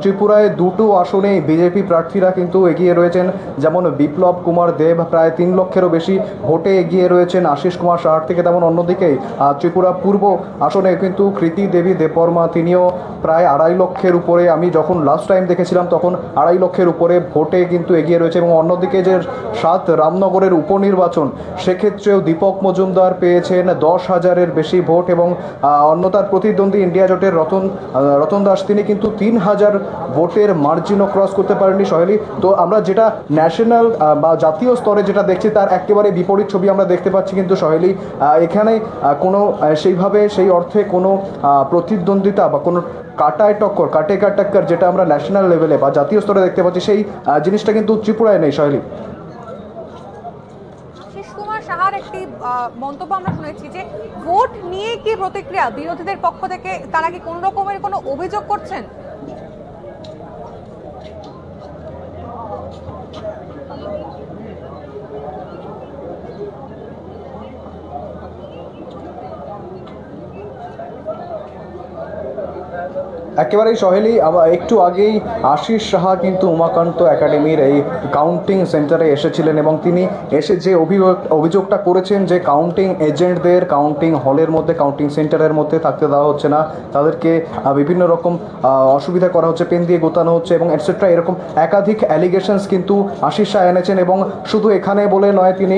ত্রিপুরায় দুটো আসনে বিজেপি প্রার্থীরা কিন্তু এগিয়ে রয়েছেন। যেমন বিপ্লব কুমার দেব প্রায় 3 লক্ষেরও বেশি ভোটে এগিয়ে রয়েছেন আশিস কুমার সাহার থেকে। তেমন অন্যদিকে ত্রিপুরা পূর্ব আসনে কিন্তু কৃতি দেবী দেববর্মা, তিনিও প্রায় 2.5 লক্ষের উপরে, আমি যখন লাস্ট টাইম দেখেছিলাম তখন 2.5 লক্ষের উপরে ভোটে কিন্তু এগিয়ে রয়েছে। এবং অন্যদিকে যে 7 রামনগরের উপনির্বাচন, সেক্ষেত্রেও দীপক মজুমদার পেয়েছেন 10,000-এর বেশি ভোট এবং অন্য তার প্রতিদ্বন্দ্বী ইন্ডিয়া জোটের রতন দাস, তিনি কিন্তু 3,000 ভোটের মার্জিনও ক্রস করতে পারেননি শৈলী। তো আমরা যেটা ন্যাশনাল বা জাতীয় স্তরে যেটা দেখছি তার একেবারে বিপরীত ছবি আমরা দেখতে পাচ্ছি কিন্তু শৈলী। এখানে কোনো সেইভাবে সেই অর্থে কোনো প্রতিদ্বন্দ্বিতা বা কোনো কাটায় টক্কর যেটা আমরা ন্যাশনাল লেভেলে বা জাতীয় স্তরে দেখতে পাচ্ছি, সেই জিনিসটা কিন্তু ত্রিপুরায় নেই শৈলী। সাহার একটি মন্তব্য আমরা শুনেছি যে ভোট নিয়ে কি প্রতিক্রিয়া বিরোধীদের পক্ষ থেকে, তারা কি কোন রকমের কোনো অভিযোগ করছেন? একেবারেই সহেলি, একটু আগেই আশিস সাহা কিন্তু উমাকান্ত একাডেমির এই কাউন্টিং সেন্টারে এসেছিলেন এবং তিনি এসে যে অভিযোগটা করেছেন যে কাউন্টিং এজেন্টদের কাউন্টিং হলের মধ্যে, কাউন্টিং সেন্টারের মধ্যে থাকতে দেওয়া হচ্ছে না, তাদেরকে বিভিন্ন রকম অসুবিধা করা হচ্ছে, পেন দিয়ে গোতানো হচ্ছে এবং এটসেট্রা, এরকম একাধিক অ্যালিগেশনস কিন্তু আশিস শাহ এনেছেন। এবং শুধু এখানে বলে নয়, তিনি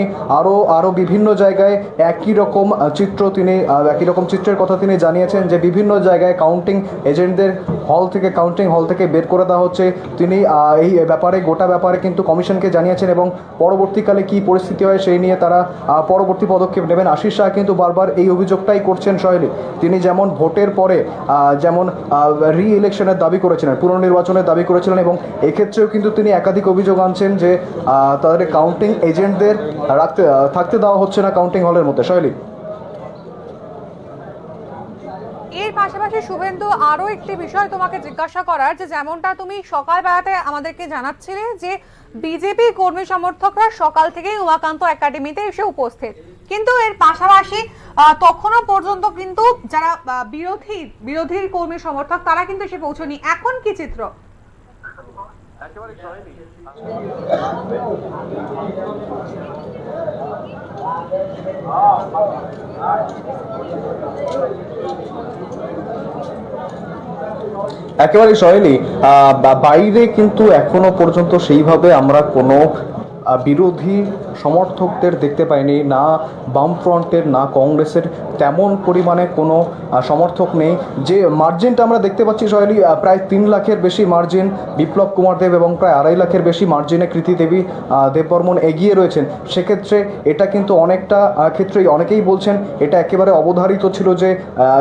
আরও বিভিন্ন জায়গায় একই রকম চিত্রের কথা তিনি জানিয়েছেন যে বিভিন্ন জায়গায় কাউন্টিং এজেন্টদের কাউন্টিং হল থেকে বের করে দেওয়া হচ্ছে। তিনি এই ব্যাপারে, গোটা ব্যাপারে কিন্তু কমিশনকে জানিয়েছেন এবং পরবর্তীকালে কি পরিস্থিতি হয় সেই নিয়ে তারা পরবর্তী পদক্ষেপ নেবেন। আশিস শাহ কিন্তু বারবার এই অভিযোগটাই করছেন শৈলী। তিনি যেমন ভোটের পরে যেমন রি-ইলেকশনের দাবি করেছিলেন, পুনর্নির্বাচনের দাবি করেছিলেন এবং এক্ষেত্রেও কিন্তু তিনি একাধিক অভিযোগ আনছেন যে তাদের কাউন্টিং এজেন্টদের থাকতে দেওয়া হচ্ছে না কাউন্টিং হলের মধ্যে শৈলী। এর পাশাপাশি শুভেন্দু, আরো একটি বিষয় তোমাকে জিজ্ঞাসা করার, যে যেমনটা তুমি সকালবেলাতে আমাদেরকে জানাচ্ছিলে যে বিজেপি কর্মী সমর্থকরা সকাল থেকেই উমাকান্ত একাডেমিতে এসে উপস্থিত, কিন্তু এর পাশাপাশি তখনও পর্যন্ত কিন্তু যারা বিরোধীর কর্মী সমর্থক তারা কিন্তু এসে পৌঁছনি। এখন কি চিত্র? একেবারে শৈলী, বাইরে কিন্তু এখনো পর্যন্ত সেইভাবে আমরা কোনো বিরোধী সমর্থকদের দেখতে পাইনি, না বামফ্রন্টের না কংগ্রেসের তেমন পরিমাণে কোনো সমর্থক নেই। যে মার্জিনটা আমরা দেখতে পাচ্ছি শৈলী, প্রায় 3 লাখের বেশি মার্জিন বিপ্লব কুমার দেব এবং প্রায় 2.5 লাখের বেশি মার্জিনে কৃতি দেবী দেববর্মন এগিয়ে রয়েছেন। সেক্ষেত্রে এটা কিন্তু অনেকটা ক্ষেত্রেই অনেকেই বলছেন এটা একেবারে অবধারিত ছিল যে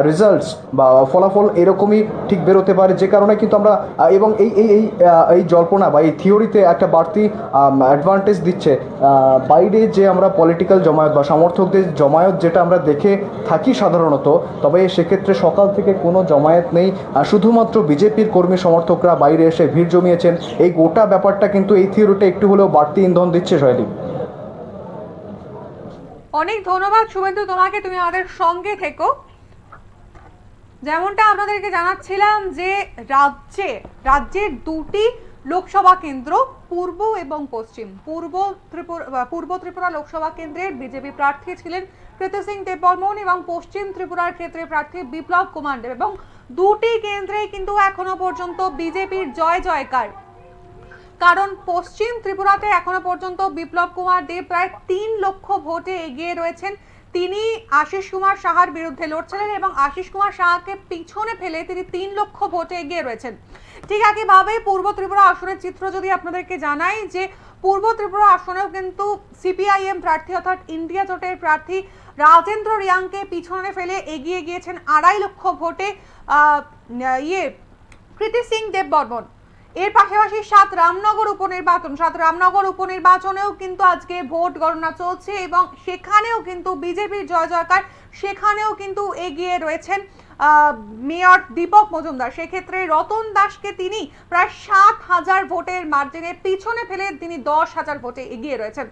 রেজাল্টস বা ফলাফল এরকমই ঠিক বেরোতে পারে, যে কারণে কিন্তু আমরা এবং এই জল্পনা বা এই থিওরিতে একটা বাড়তি অ্যাডভান্টেজ দিচ্ছে। বাইরে যে আমরা পলিটিক্যাল জমায়েত বা সমর্থকদের জমায়েত যেটা আমরা দেখে থাকি সাধারণত, তবে সেক্ষেত্রে সকাল থেকে কোনো জমায়েত নেই, শুধুমাত্র বিজেপির কর্মী সমর্থকরা বাইরে এসে ভিড় জমিয়েছেন। এই গোটা ব্যাপারটা কিন্তু এই থিওরিটা একটু হলেও বাড়তি ইন্ধন দিচ্ছে শৈলী। অনেক ধন্যবাদ শুভেন্দু তোমাকে, তুমি আমাদের সঙ্গে থেকো। যেমনটা আপনাদেরকে জানাচ্ছিলাম যে রাজ্যের 2টি লোকসভা কেন্দ্র, পূর্ব এবং পশ্চিম। পূর্ব ত্রিপুরা লোকসভা কেন্দ্রের বিজেপি প্রার্থী ছিলেন কৃতি সিং দেববর্মন এবং পশ্চিম ত্রিপুরার ক্ষেত্রে প্রার্থী বিপ্লব কুমার দেব। এবং দুটি কেন্দ্রেই কিন্তু এখনো পর্যন্ত বিজেপির জয় জয়কার। কারণ পশ্চিম ত্রিপুরাতে এখনো পর্যন্ত বিপ্লব কুমার দেব প্রায় 3 লক্ষ ভোটে এগিয়ে রয়েছেন। তিনি আশিস কুমার সাহার বিরুদ্ধে লড়ছিলেন এবং আশিস কুমার সাহাকে পিছনে ফেলে তিনি 3 লক্ষ ভোটে এগিয়ে রয়েছেন। ঠিক একইভাবে পূর্ব ত্রিপুরা আসনের চিত্র যদি আপনাদেরকে জানাই, যে পূর্ব ত্রিপুরা আসনেও কিন্তু সিপিআইএম প্রার্থী অর্থাৎ ইন্ডিয়া জোটের প্রার্থী রাজেন্দ্র রিয়াংকে পিছনে ফেলে এগিয়ে গিয়েছেন 2.5 লক্ষ ভোটে কৃতি সিং দেব বর্মন। এর পাশাপাশি 7 রামনগর উপনির্বাচনেও কিন্তু আজকে ভোট গণনা চলছে এবং সেখানেও কিন্তু বিজেপির জয় জয়কার। সেখানেও কিন্তু এগিয়ে রয়েছেন মেয়র দীপক মজুমদার। সেক্ষেত্রে রতন দাসকে তিনি প্রায় 7,000 ভোটের মার্জিনে পিছনে ফেলে তিনি 10,000 ভোটে এগিয়ে রয়েছেন।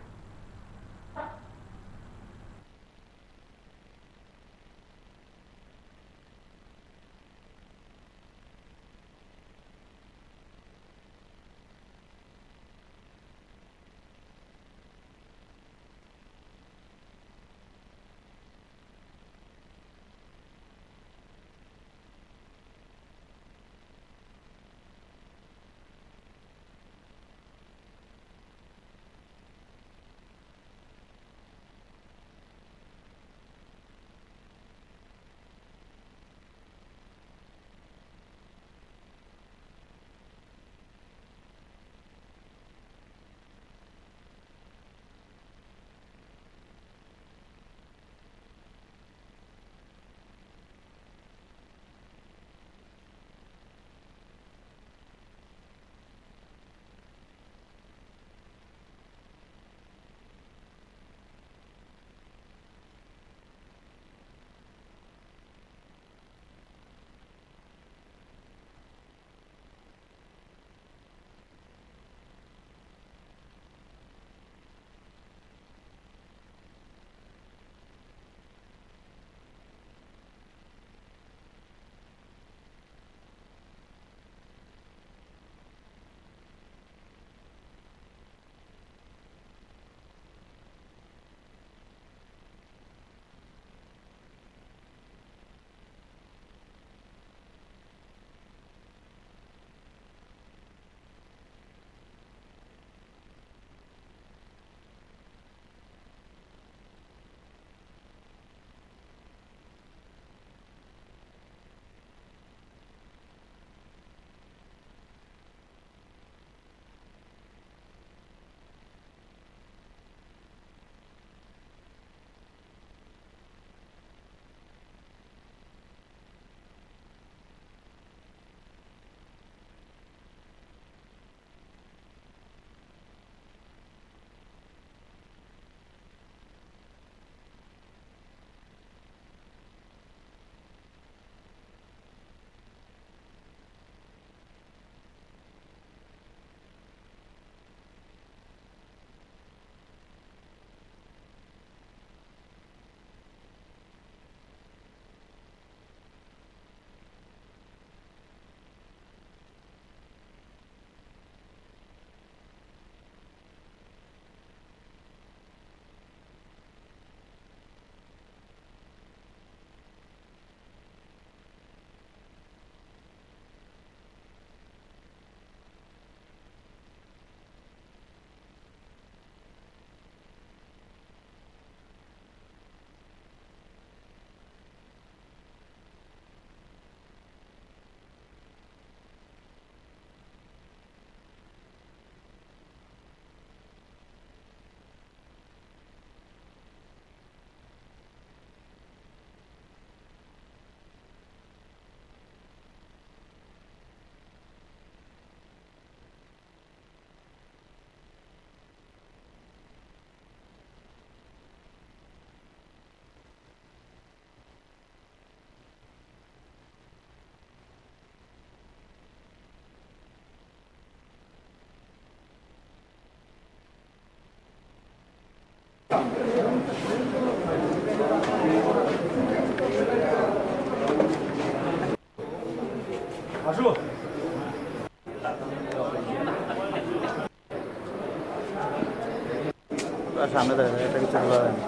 সামনে দেখা যায়, এটা কিছু বলা যায় না।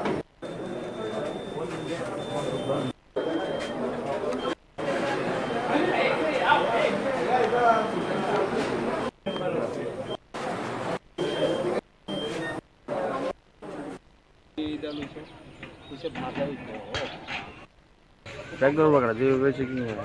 ব্যাগ ধরবো কেন যেভাবে চেকিং হয়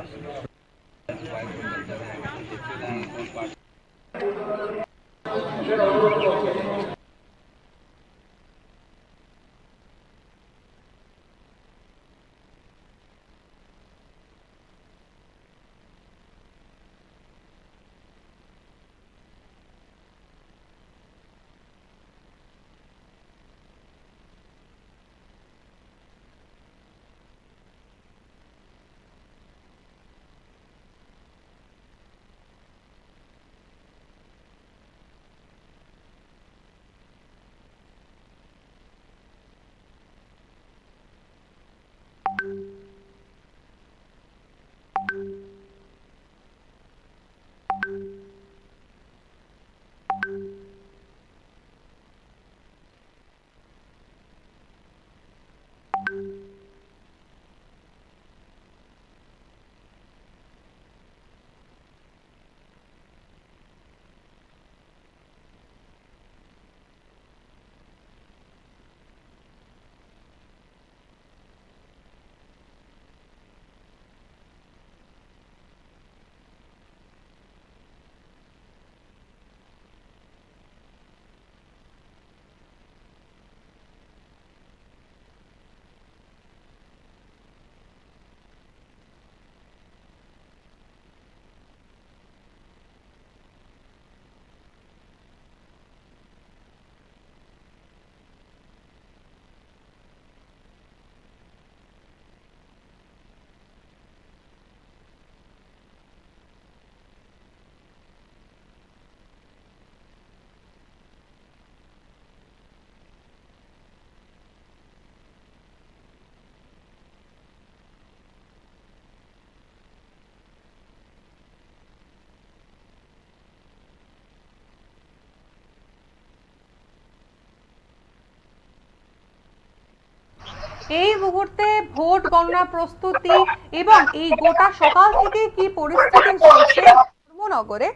এই মুহূর্তে ভোট গণনা প্রস্তুতি এবং এই গোটা সকাল থেকে কি পরিস্থিতি চলছে ধর্মনগরে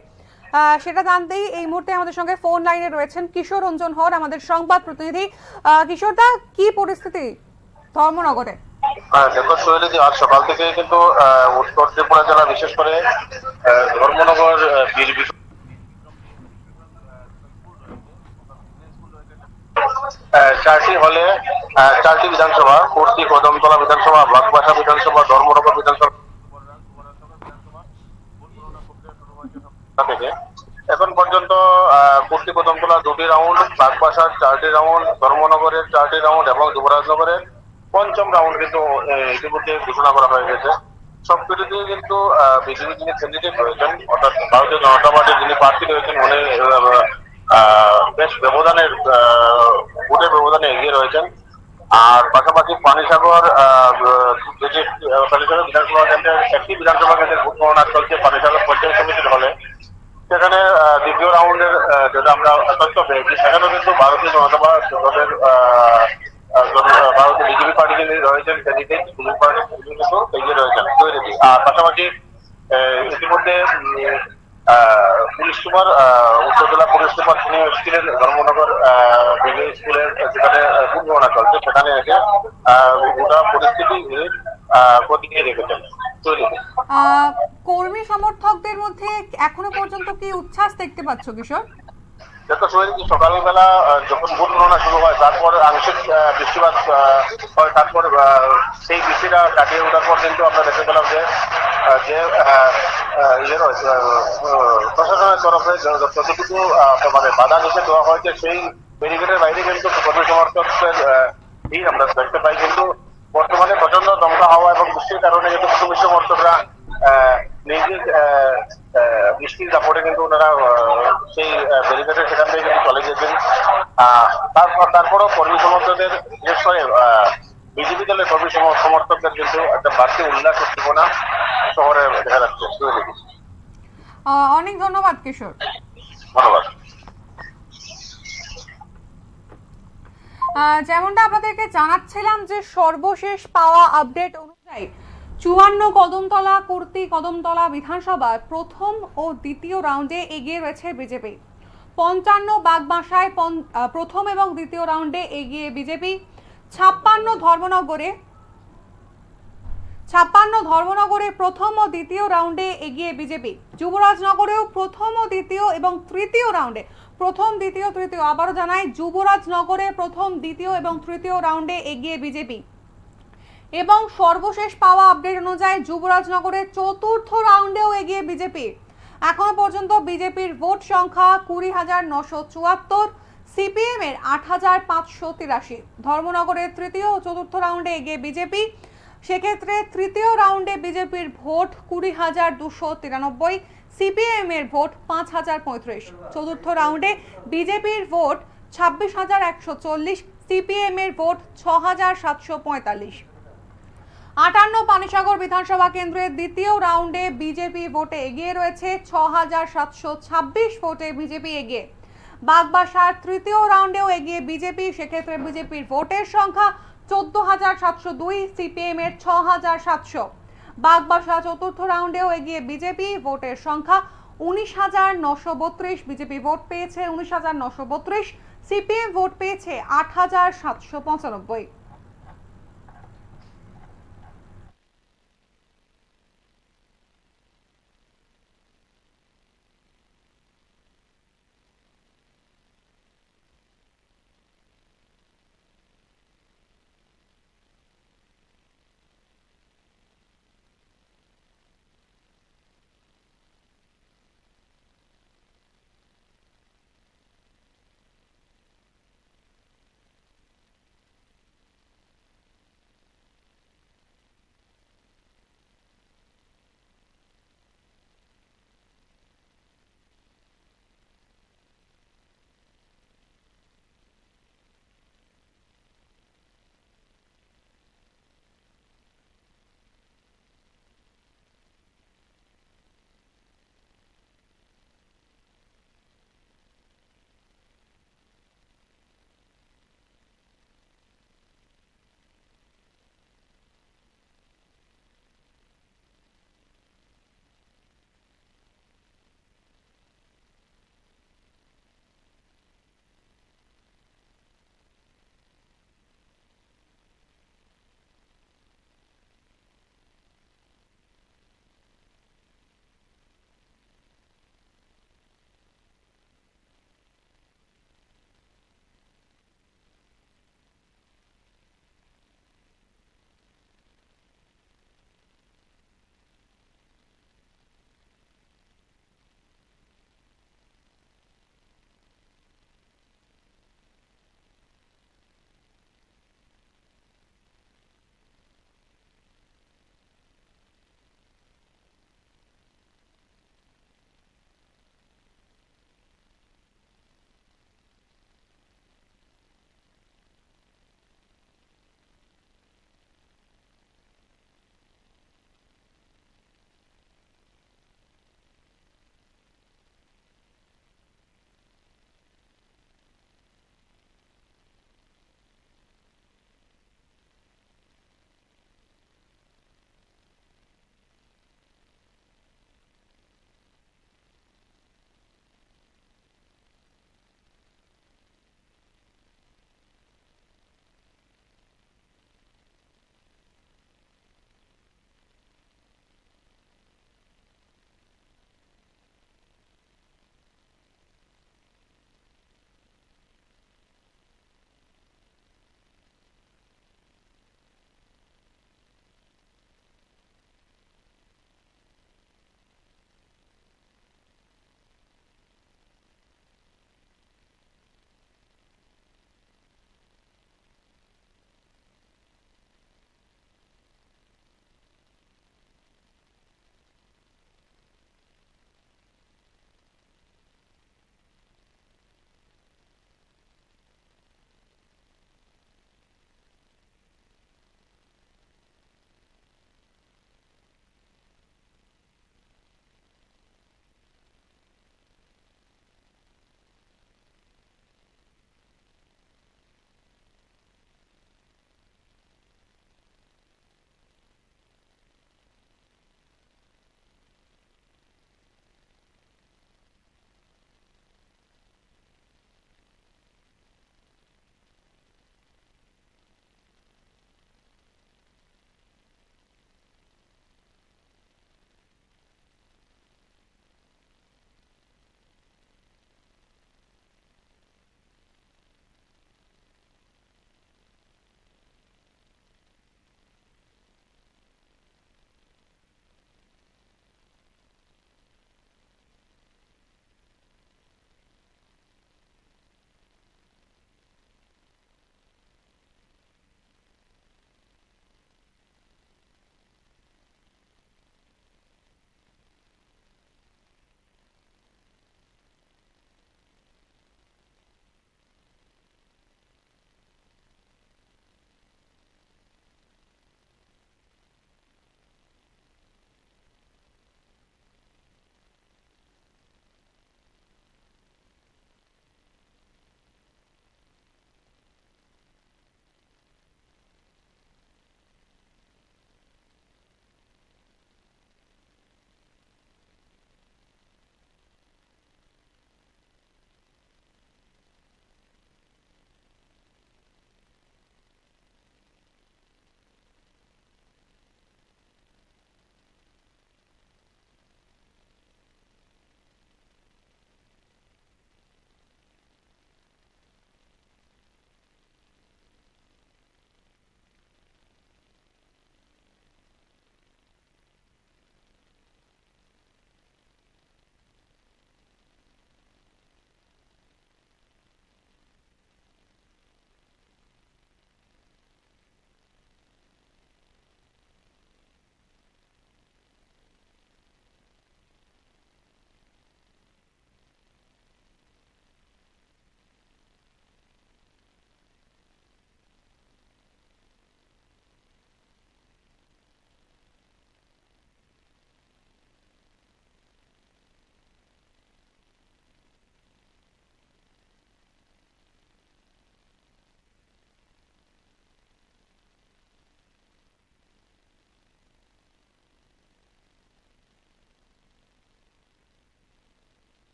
সেটা জানতেই এই মুহূর্তে আমাদের সঙ্গে ফোন লাইনে রয়েছেন কিশোর রঞ্জন হর, আমাদের সংবাদ প্রতিনিধি। কিশোরদা, কি পরিস্থিতি ধর্মনগরে? দেখো শৈলীজি, আজ সকাল থেকে কিন্তু উত্তর ত্রিপুরা জেলা বিশেষ করে ধর্মনগর চারটি হলে চারটি বিধানসভা, কুর্তি, কদমতলা বিধানসভা, বাগবাসা বিধানসভা, ধর্মনগর বিধানসভা থেকে এখন পর্যন্ত কুর্তি, কদমতলা 2টি রাউন্ড, বাগবাসার 4টি রাউন্ড, ধর্মনগরের 4টি রাউন্ড এবং যুবরাজনগরের 5ম রাউন্ড কিন্তু ইতিমধ্যে ঘোষণা করা হয়ে গেছে। সবকিছুতেই কিন্তু বিজেপি যিনি ক্যান্ডিডেট রয়েছেন, অর্থাৎ ভারতীয় জনতা পার্টির যিনি প্রার্থী রয়েছেন, উনি বেশ ভোটের ব্যবধানে এগিয়ে রয়েছেন। আর পাশাপাশি পানিসাগর বিধানসভা কেন্দ্রের একটি বিধানসভা কেন্দ্রের ভোট গণনা চলছে পানিসাগর পঞ্চায়েত সমিতির হলে। সেখানে দ্বিতীয় রাউন্ডের যেটা আমরা তথ্য পেয়েছি, সেখানেও কিন্তু ভারতীয় জনতা দলের ভারতীয় বিজেপি পার্টি যিনি রয়েছেন ক্যান্ডিডেট, বিজেপি পার্টির কিন্তু এগিয়ে রয়েছেন তৈরি। আর পাশাপাশি ইতিমধ্যে পুলিশ সুপার, উত্তর জেলা পুলিশ সুপার সিনিয়র স্কুলের ধর্মনগর স্কুলের যেখানে ভোট গণনা চলছে, সেখানে এসে গোটা পরিস্থিতি প্রতিক্রিয়া রেখেছেন তৈরি। কর্মী সমর্থকদের মধ্যে এখনো পর্যন্ত কি উচ্ছ্বাস দেখতে পাচ্ছ কিশোর? দেখো শৈলী, সকালবেলা যখন ভোট গণনা শুরু হয়, তারপর আংশিক বৃষ্টিপাত হয়, তারপর সেই বৃষ্টিটা কাটিয়ে ওঠার পর কিন্তু আমরা দেখতে পেলাম যে প্রশাসনের তরফে যতটুকু মানে বাধা নিষেধ দেওয়া হয়েছে, সেই ব্যারিকেডের বাইরে কিন্তু কর্মী সমর্থকদের ভিড় আমরা দেখতে পাই। কিন্তু বর্তমানে প্রচন্ড দমকা হাওয়া এবং বৃষ্টির কারণে কিন্তু কর্মী সমর্থকরা নিজের বৃষ্টির দাপটে কিন্তু ওনারা সেই ব্যারিকেডের সেখান থেকে কিন্তু চলে গেছেন। তারপরও কর্মী সমর্থকদের, বিশেষ করে বিজেপি দলের কর্মী সমর্থকদের কিন্তু একটা বাড়তি উল্লাস উদ্দীপনা শহরে দেখা যাচ্ছে। অনেক ধন্যবাদ কিশোর। ধন্যবাদ। যেমনটা আপনাদেরকে জানাচ্ছিলাম যে সর্বশেষ পাওয়া আপডেট অনুযায়ী 54 কদমতলা, কুর্তি, কদমতলা বিধানসভার প্রথম ও দ্বিতীয় রাউন্ডে এগিয়ে রয়েছে বিজেপি। 55 বাগবাসায় প্রথম এবং দ্বিতীয় রাউন্ডে এগিয়ে বিজেপি। ধর্মনগরে প্রথম ও দ্বিতীয় রাউন্ডে এগিয়ে বিজেপি। যুবরাজনগরেও প্রথম ও দ্বিতীয় এবং তৃতীয় রাউন্ডে প্রথম দ্বিতীয় তৃতীয় আবারও জানাই, যুবরাজনগরে প্রথম দ্বিতীয় এবং তৃতীয় রাউন্ডে এগিয়ে বিজেপি। এবং সর্বশেষ পাওয়া আপডেট অনুযায়ী যুবরাজনগরে চতুর্থ রাউন্ডেও এগিয়ে বিজেপি। এখনো পর্যন্ত বিজেপির ভোট সংখ্যা 20,974, সিপিএম এর 8,583। ধর্মনগরের তৃতীয় ও চতুর্থ রাউন্ডে এগিয়ে বিজেপি। সেক্ষেত্রে তৃতীয় রাউন্ডে বিজেপির ভোট 20,293, সিপিএম এর ভোট 5,035। চতুর্থ রাউন্ডে বিজেপির ভোট 26,140, সিপিএম এর ভোট 6,745। 58 পানিসাগর বিধানসভা কেন্দ্রের দ্বিতীয় রাউন্ডে বিজেপি ভোটে এগিয়ে রয়েছে, 6,726 ভোটে বিজেপি এগিয়ে। বাগবাসার তৃতীয় রাউন্ডেও এগিয়ে বিজেপি। সেক্ষেত্রে বিজেপির ভোটের সংখ্যা 14,702, সিপিএম এর 6,700। বাগবাসা চতুর্থ রাউন্ডেও এগিয়ে বিজেপি, ভোটের সংখ্যা 19,932, বিজেপি ভোট পেয়েছে 19,932, সিপিএম ভোট পেয়েছে 8,795।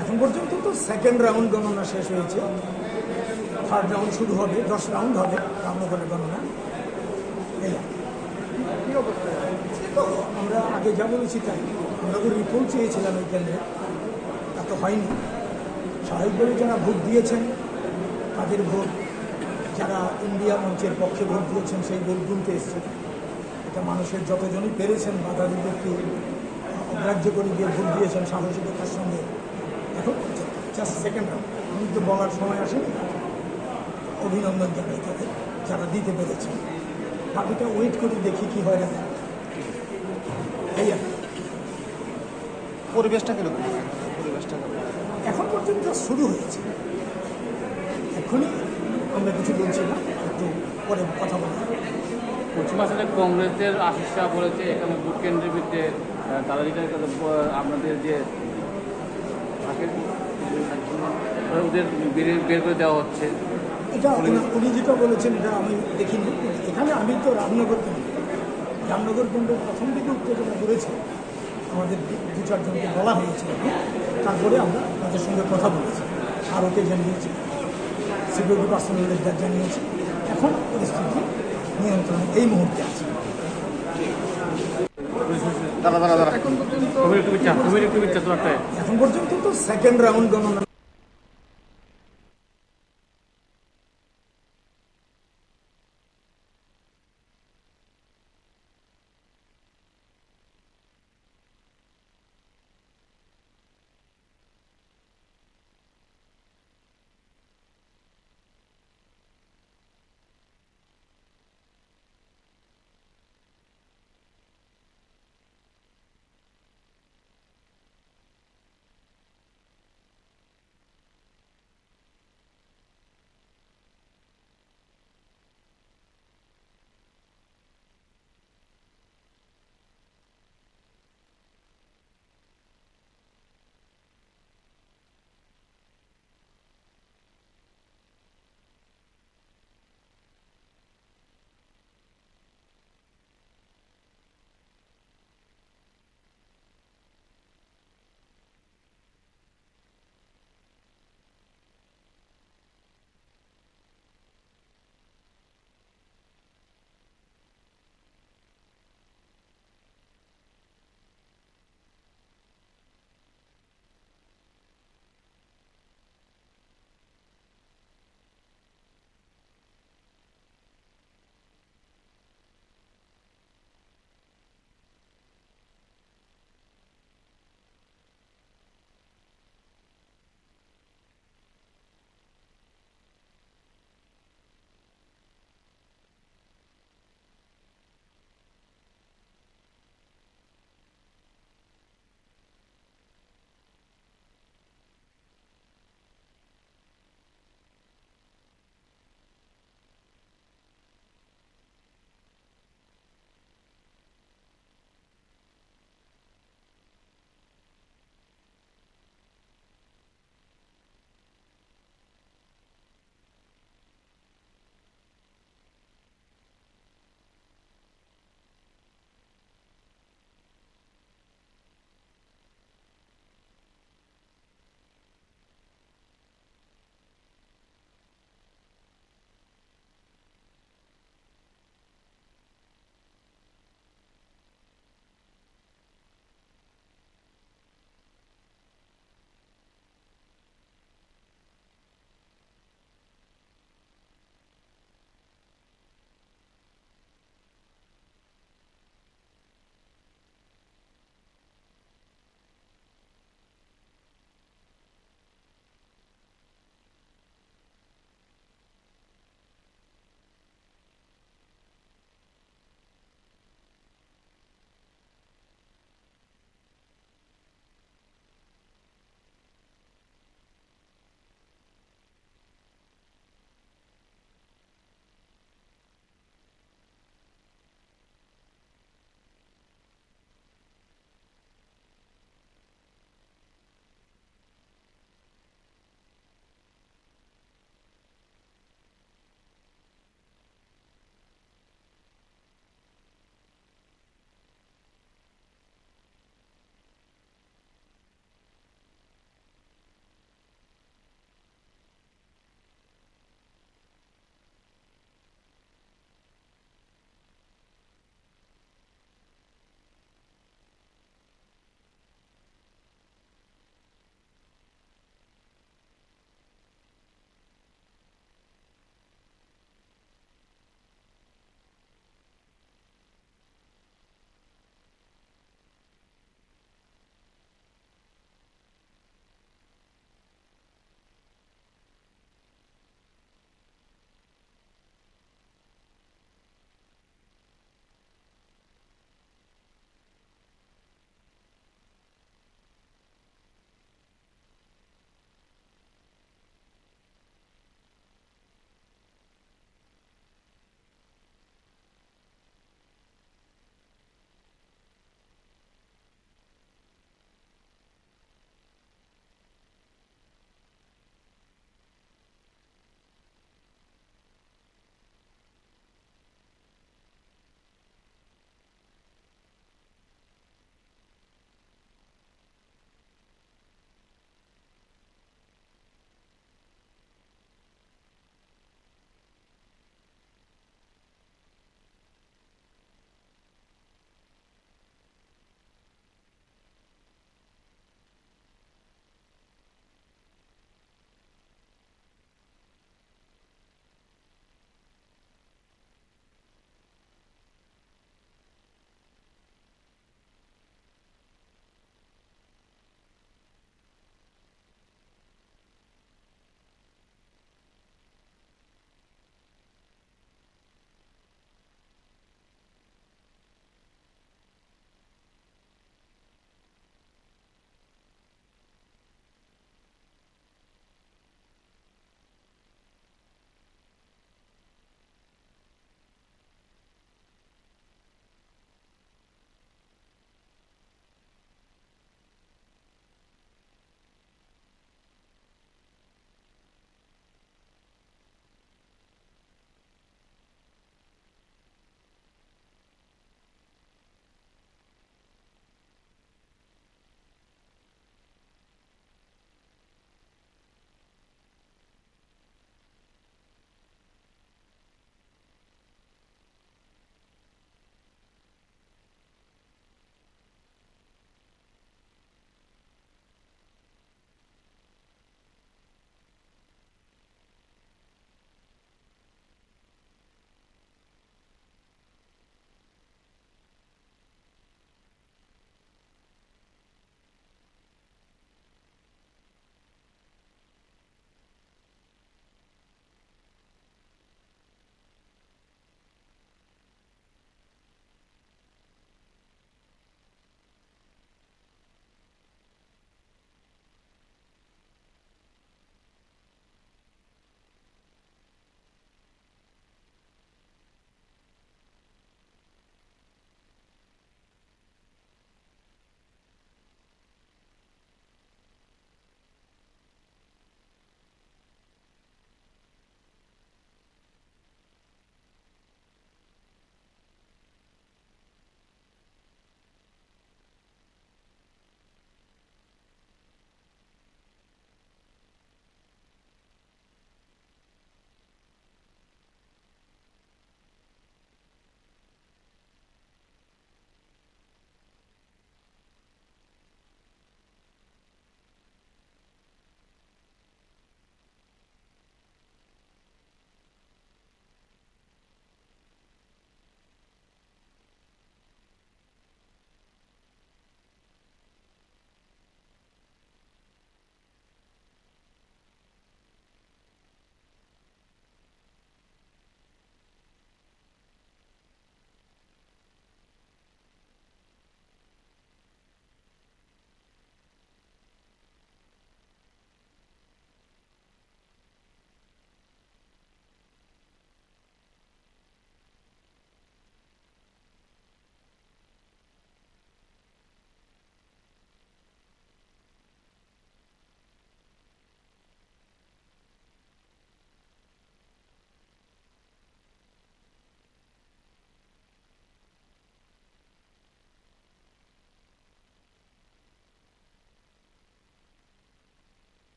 এখন পর্যন্ত তো সেকেন্ড রাউন্ড গণনা শেষ হয়েছে, থার্ড রাউন্ড শুরু হবে, 10 রাউন্ড হবে রামনগরের গণনা। এই তো আমরা আগে যা বলেছি তাই, আমরা তো রিপোর্ট চেয়েছিলাম এই কেন্দ্রে, তা তো হয়নি। স্বাভাবিকভাবে যারা ভোট দিয়েছেন তাদের ভোট, যারা ইন্ডিয়া মঞ্চের পক্ষে ভোট দিয়েছেন সেই ভোট গুনতে এসছে। এটা মানুষের যতজনই পেরেছেন বাধা বিপত্তি অগ্রাহ্য করে দিয়ে ভোট দিয়েছেন সাহসিকতার সঙ্গে। এখন জাস্ট সেকেন্ড রাউন্ড, আমি তো বলার সময় আসেনি। অভিনন্দন জানাই তাদের যারা দিতে পেরেছেন। বাকিটা ওয়েট করে দেখি কি হয় না। এই আর কি। পরিবেশটা কিরকম? এখন পর্যন্ত শুরু হয়েছে, এখনই আমরা কিছু বলছি না, একটু পরে কথা বলবো। পশ্চিমাঞ্চলে কংগ্রেসের আশিস শাহ বলেছে এখানে ভোট কেন্দ্রের বিরুদ্ধে তারা যেটা আপনাদের যে থাকে ওদের বের করে দেওয়া হচ্ছে। এটা উনি যেটা বলেছেন এটা আমি দেখিনি। এখানে আমি তো রামনগর কেন্দ্রের প্রথম দিকে উত্তেজনা করেছে, আমাদের 2-4 জনকে বলা হয়েছিল, তারপরে আমরা তাদের সঙ্গে কথা বলেছি, আর ওকে জানিয়েছি, সিকিউরিটি পার্সোনালদের জানিয়েছি। এখন পরিস্থিতি নিয়ন্ত্রণে এই মুহূর্তে আছে। এখন পর্যন্ত তো সেকেন্ড রাউন্ড গণনা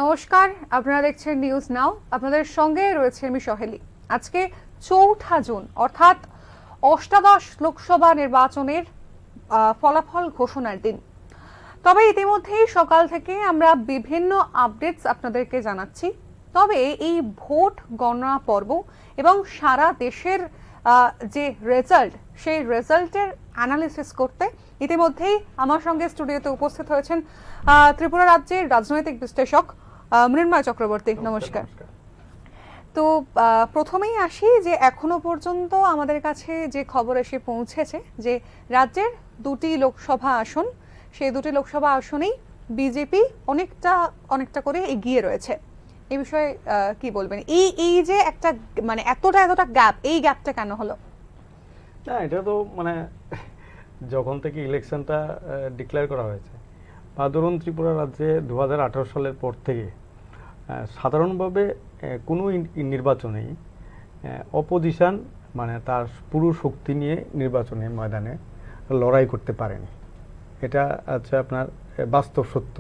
নমস্কার, আপনারা দেখছেন নিউজ নাও। আপনাদের সঙ্গে রয়েছে আমি সহেলি। আজকে ৪ঠা জুন অর্থাৎ অষ্টাদশ লোকসভা নির্বাচনের ফলাফল ঘোষণার দিন। তবে ইতিমধ্যেই সকাল থেকে আমরা বিভিন্ন আপডেটস আপনাদেরকে জানাচ্ছি। তবে এই ভোট গণনা পর্ব এবং সারা দেশের যে রেজাল্ট, সেই রেজাল্টের অ্যানালিসিস করতে ইতিমধ্যেই আমার সঙ্গে স্টুডিওতে উপস্থিত হয়েছেন ত্রিপুরা রাজ্যের রাজনৈতিক বিশ্লেষক মৃন্ময় চক্রবর্তী। নমস্কার। তো প্রথমেই আসি যে এখনো পর্যন্ত আমাদের কাছে যে খবর এসে পৌঁছেছে যে রাজ্যের 2টি লোকসভা আসন, সেই 2টি লোকসভা আসনেই বিজেপি অনেকটা করে এগিয়ে রয়েছে। এই বিষয়ে কি বলবেন? এই যে একটা মানে এতটা গ্যাপ, এই গ্যাপটা কেন হলো? না, এটা তো মানে যখন থেকে ইলেকশনটা ডিক্লেয়ার করা হয়েছে বা ধরুন ত্রিপুরা রাজ্যে 2018 সালের পর থেকে সাধারণভাবে কোনো নির্বাচনেই অপোজিশন মানে তার পুরো শক্তি নিয়ে নির্বাচনের ময়দানে লড়াই করতে পারেনি। এটা আছে আপনার বাস্তব সত্য।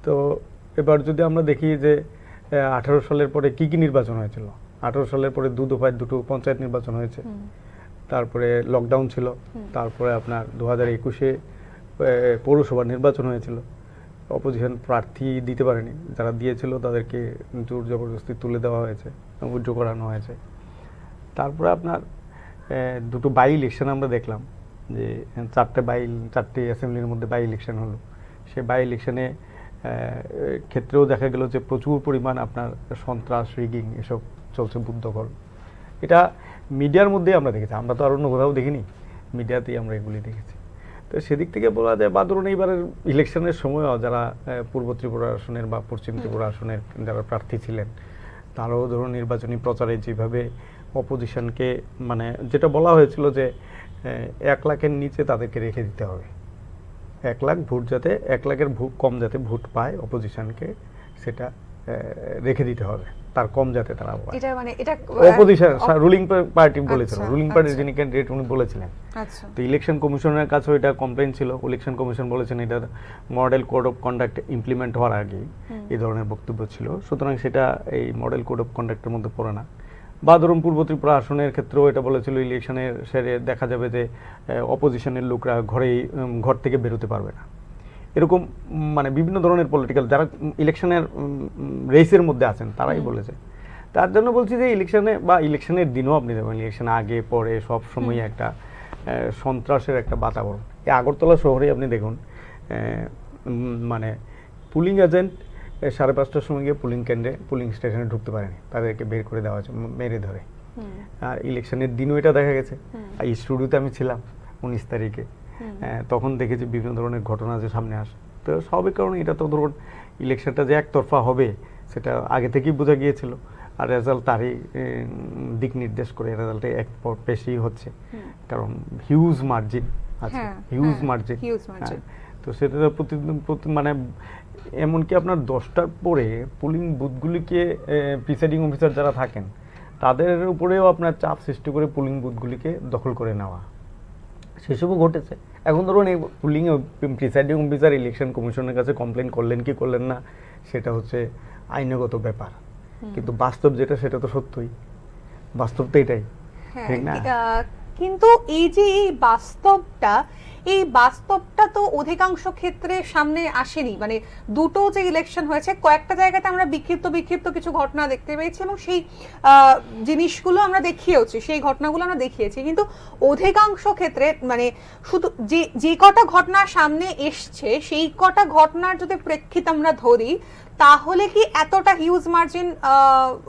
তো এবার যদি আমরা দেখি যে 18 সালের পরে কি নির্বাচন হয়েছিল, 18 সালের পরে 2 দফায় 2টো পঞ্চায়েত নির্বাচন হয়েছে, তারপরে লকডাউন ছিল, তারপরে আপনার 2021-এ পৌরসভা নির্বাচন হয়েছিল। অপোজিশন প্রার্থী দিতে পারেনি, যারা দিয়েছিল তাদেরকে জোর জবরদস্তি তুলে দেওয়া হয়েছে, উইথড্র করানো হয়েছে। তারপরে আপনার 2টো বাই ইলেকশন আমরা দেখলাম যে 4টে অ্যাসেম্বলির মধ্যে বাই ইলেকশন হলো। সেই বাই ইলেকশনে ক্ষেত্রেও দেখা গেল যে প্রচুর পরিমাণ আপনার সন্ত্রাস, রিগিং এসব চলছে, বুথ দখল। এটা মিডিয়ার মধ্যে আমরা দেখেছি, আমরা তো আর অন্য কোথাও দেখিনি, মিডিয়াতেই আমরা এগুলি দেখেছি। তো সেদিক থেকে বলা যায় বা ধরুন এইবারের ইলেকশনের সময়ও যারা পূর্ব ত্রিপুরা আসনের বা পশ্চিম ত্রিপুরা আসনের যারা প্রার্থী ছিলেন, তারাও ধরুন নির্বাচনী প্রচারে যেভাবে অপোজিশনকে মানে যেটা বলা হয়েছিল যে 1 লাখের নিচে তাদেরকে রেখে দিতে হবে, 1 লাখ ভোট যাতে 1 লাখের কম যাতে ভোট পায় অপোজিশনকে, সেটা রেখে দিতে হবে, তার কম যাতে তারা পায়। এটা মানে এটা অপোজিশন রুলিং পার্টি বলেছিল, রুলিং পার্টির যিনি ক্যান্ডিডেট উনি বলেছিলেন। তো ইলেকশন কমিশনের কাছেও এটা কমপ্লেইন ছিল। ইলেকশন কমিশন বলেছেন এটা model code of conduct implement হওয়ার আগে এই ধরনের বক্তব্য ছিল, সুতরাং সেটা এই মডেল কোড অফ কন্ডাক্টের মধ্যে পড়ে না। বা ধরুন পূর্ব ত্রিপুরা আসনের ক্ষেত্রেও এটা বলেছিল ইলেকশনের সেরে দেখা যাবে যে অপোজিশনের লোকরা ঘর থেকে বেরোতে পারবে না। এরকম মানে বিভিন্ন ধরনের পলিটিক্যাল যারা ইলেকশনের রেসের মধ্যে আছেন তারাই বলেছে। তার জন্য বলছি যে ইলেকশনে বা ইলেকশনের দিনও আপনি দেখবেন ইলেকশন আগে পরে সব সময় একটা সন্ত্রাসের একটা বাতাবরণ। এই আগরতলা শহরে আপনি দেখুন মানে পুলিং এজেন্ট 5:30টার সময় গিয়ে পুলিং স্টেশনে ঢুকতে পারেনি, তাদেরকে বের করে দেওয়া হয়েছে মেরে ধরে। আর ইলেকশনের দিনও এটা দেখা গেছে। এই স্টুডিওতে আমি ছিলাম 19 তারিখে, তখন দেখেছি বিভিন্ন ধরনের ঘটনা যে সামনে আসে। তো স্বাভাবিক কারণে এটা তো ধরুন ইলেকশনটা যে একতরফা হবে সেটা আগে থেকেই বোঝা গিয়েছিল, আর রেজাল্ট তারই দিক নির্দেশ করে রেজাল্টে এক বেশি হচ্ছে, কারণ হিউজ মার্জিন আছে, হিউজ মার্জিন। তো সেটা মানে এমনকি আপনার 10টার পরে পুলিং বুথগুলিকে প্রিসাইডিং অফিসার যারা থাকেন তাদের উপরেও আপনার চাপ সৃষ্টি করে পুলিং বুথগুলিকে দখল করে নেওয়া, সেসবও ঘটেছে। এখন ধরুন এই পুলিং প্রিসাইডিং অফিসার ইলেকশন কমিশনের কাছে কমপ্লেন করলেন কি করলেন না সেটা হচ্ছে আইনগত ব্যাপার, কিন্তু বাস্তব যেটা সেটা তো সত্যই, বাস্তব তো এটাই, ঠিক না? কিন্তু এই যে এই বাস্তবটা তো অধিকাংশ ক্ষেত্রে সামনে আসেনি। মানে 2টো যে ইলেকশন হয়েছে কয়েকটা জায়গাতে আমরা বিক্ষিপ্ত কিছু ঘটনা দেখতে পেয়েছি এবং সেই জিনিসগুলো আমরা দেখিয়েছি, সেই ঘটনাগুলো আমরা দেখিয়েছি, কিন্তু অধিকাংশ ক্ষেত্রে মানে শুধু যে কটা ঘটনা সামনে এসছে সেই কটা ঘটনার যদি প্রেক্ষিত আমরা ধরি তাহলে কি এতটা হিউজ মার্জিন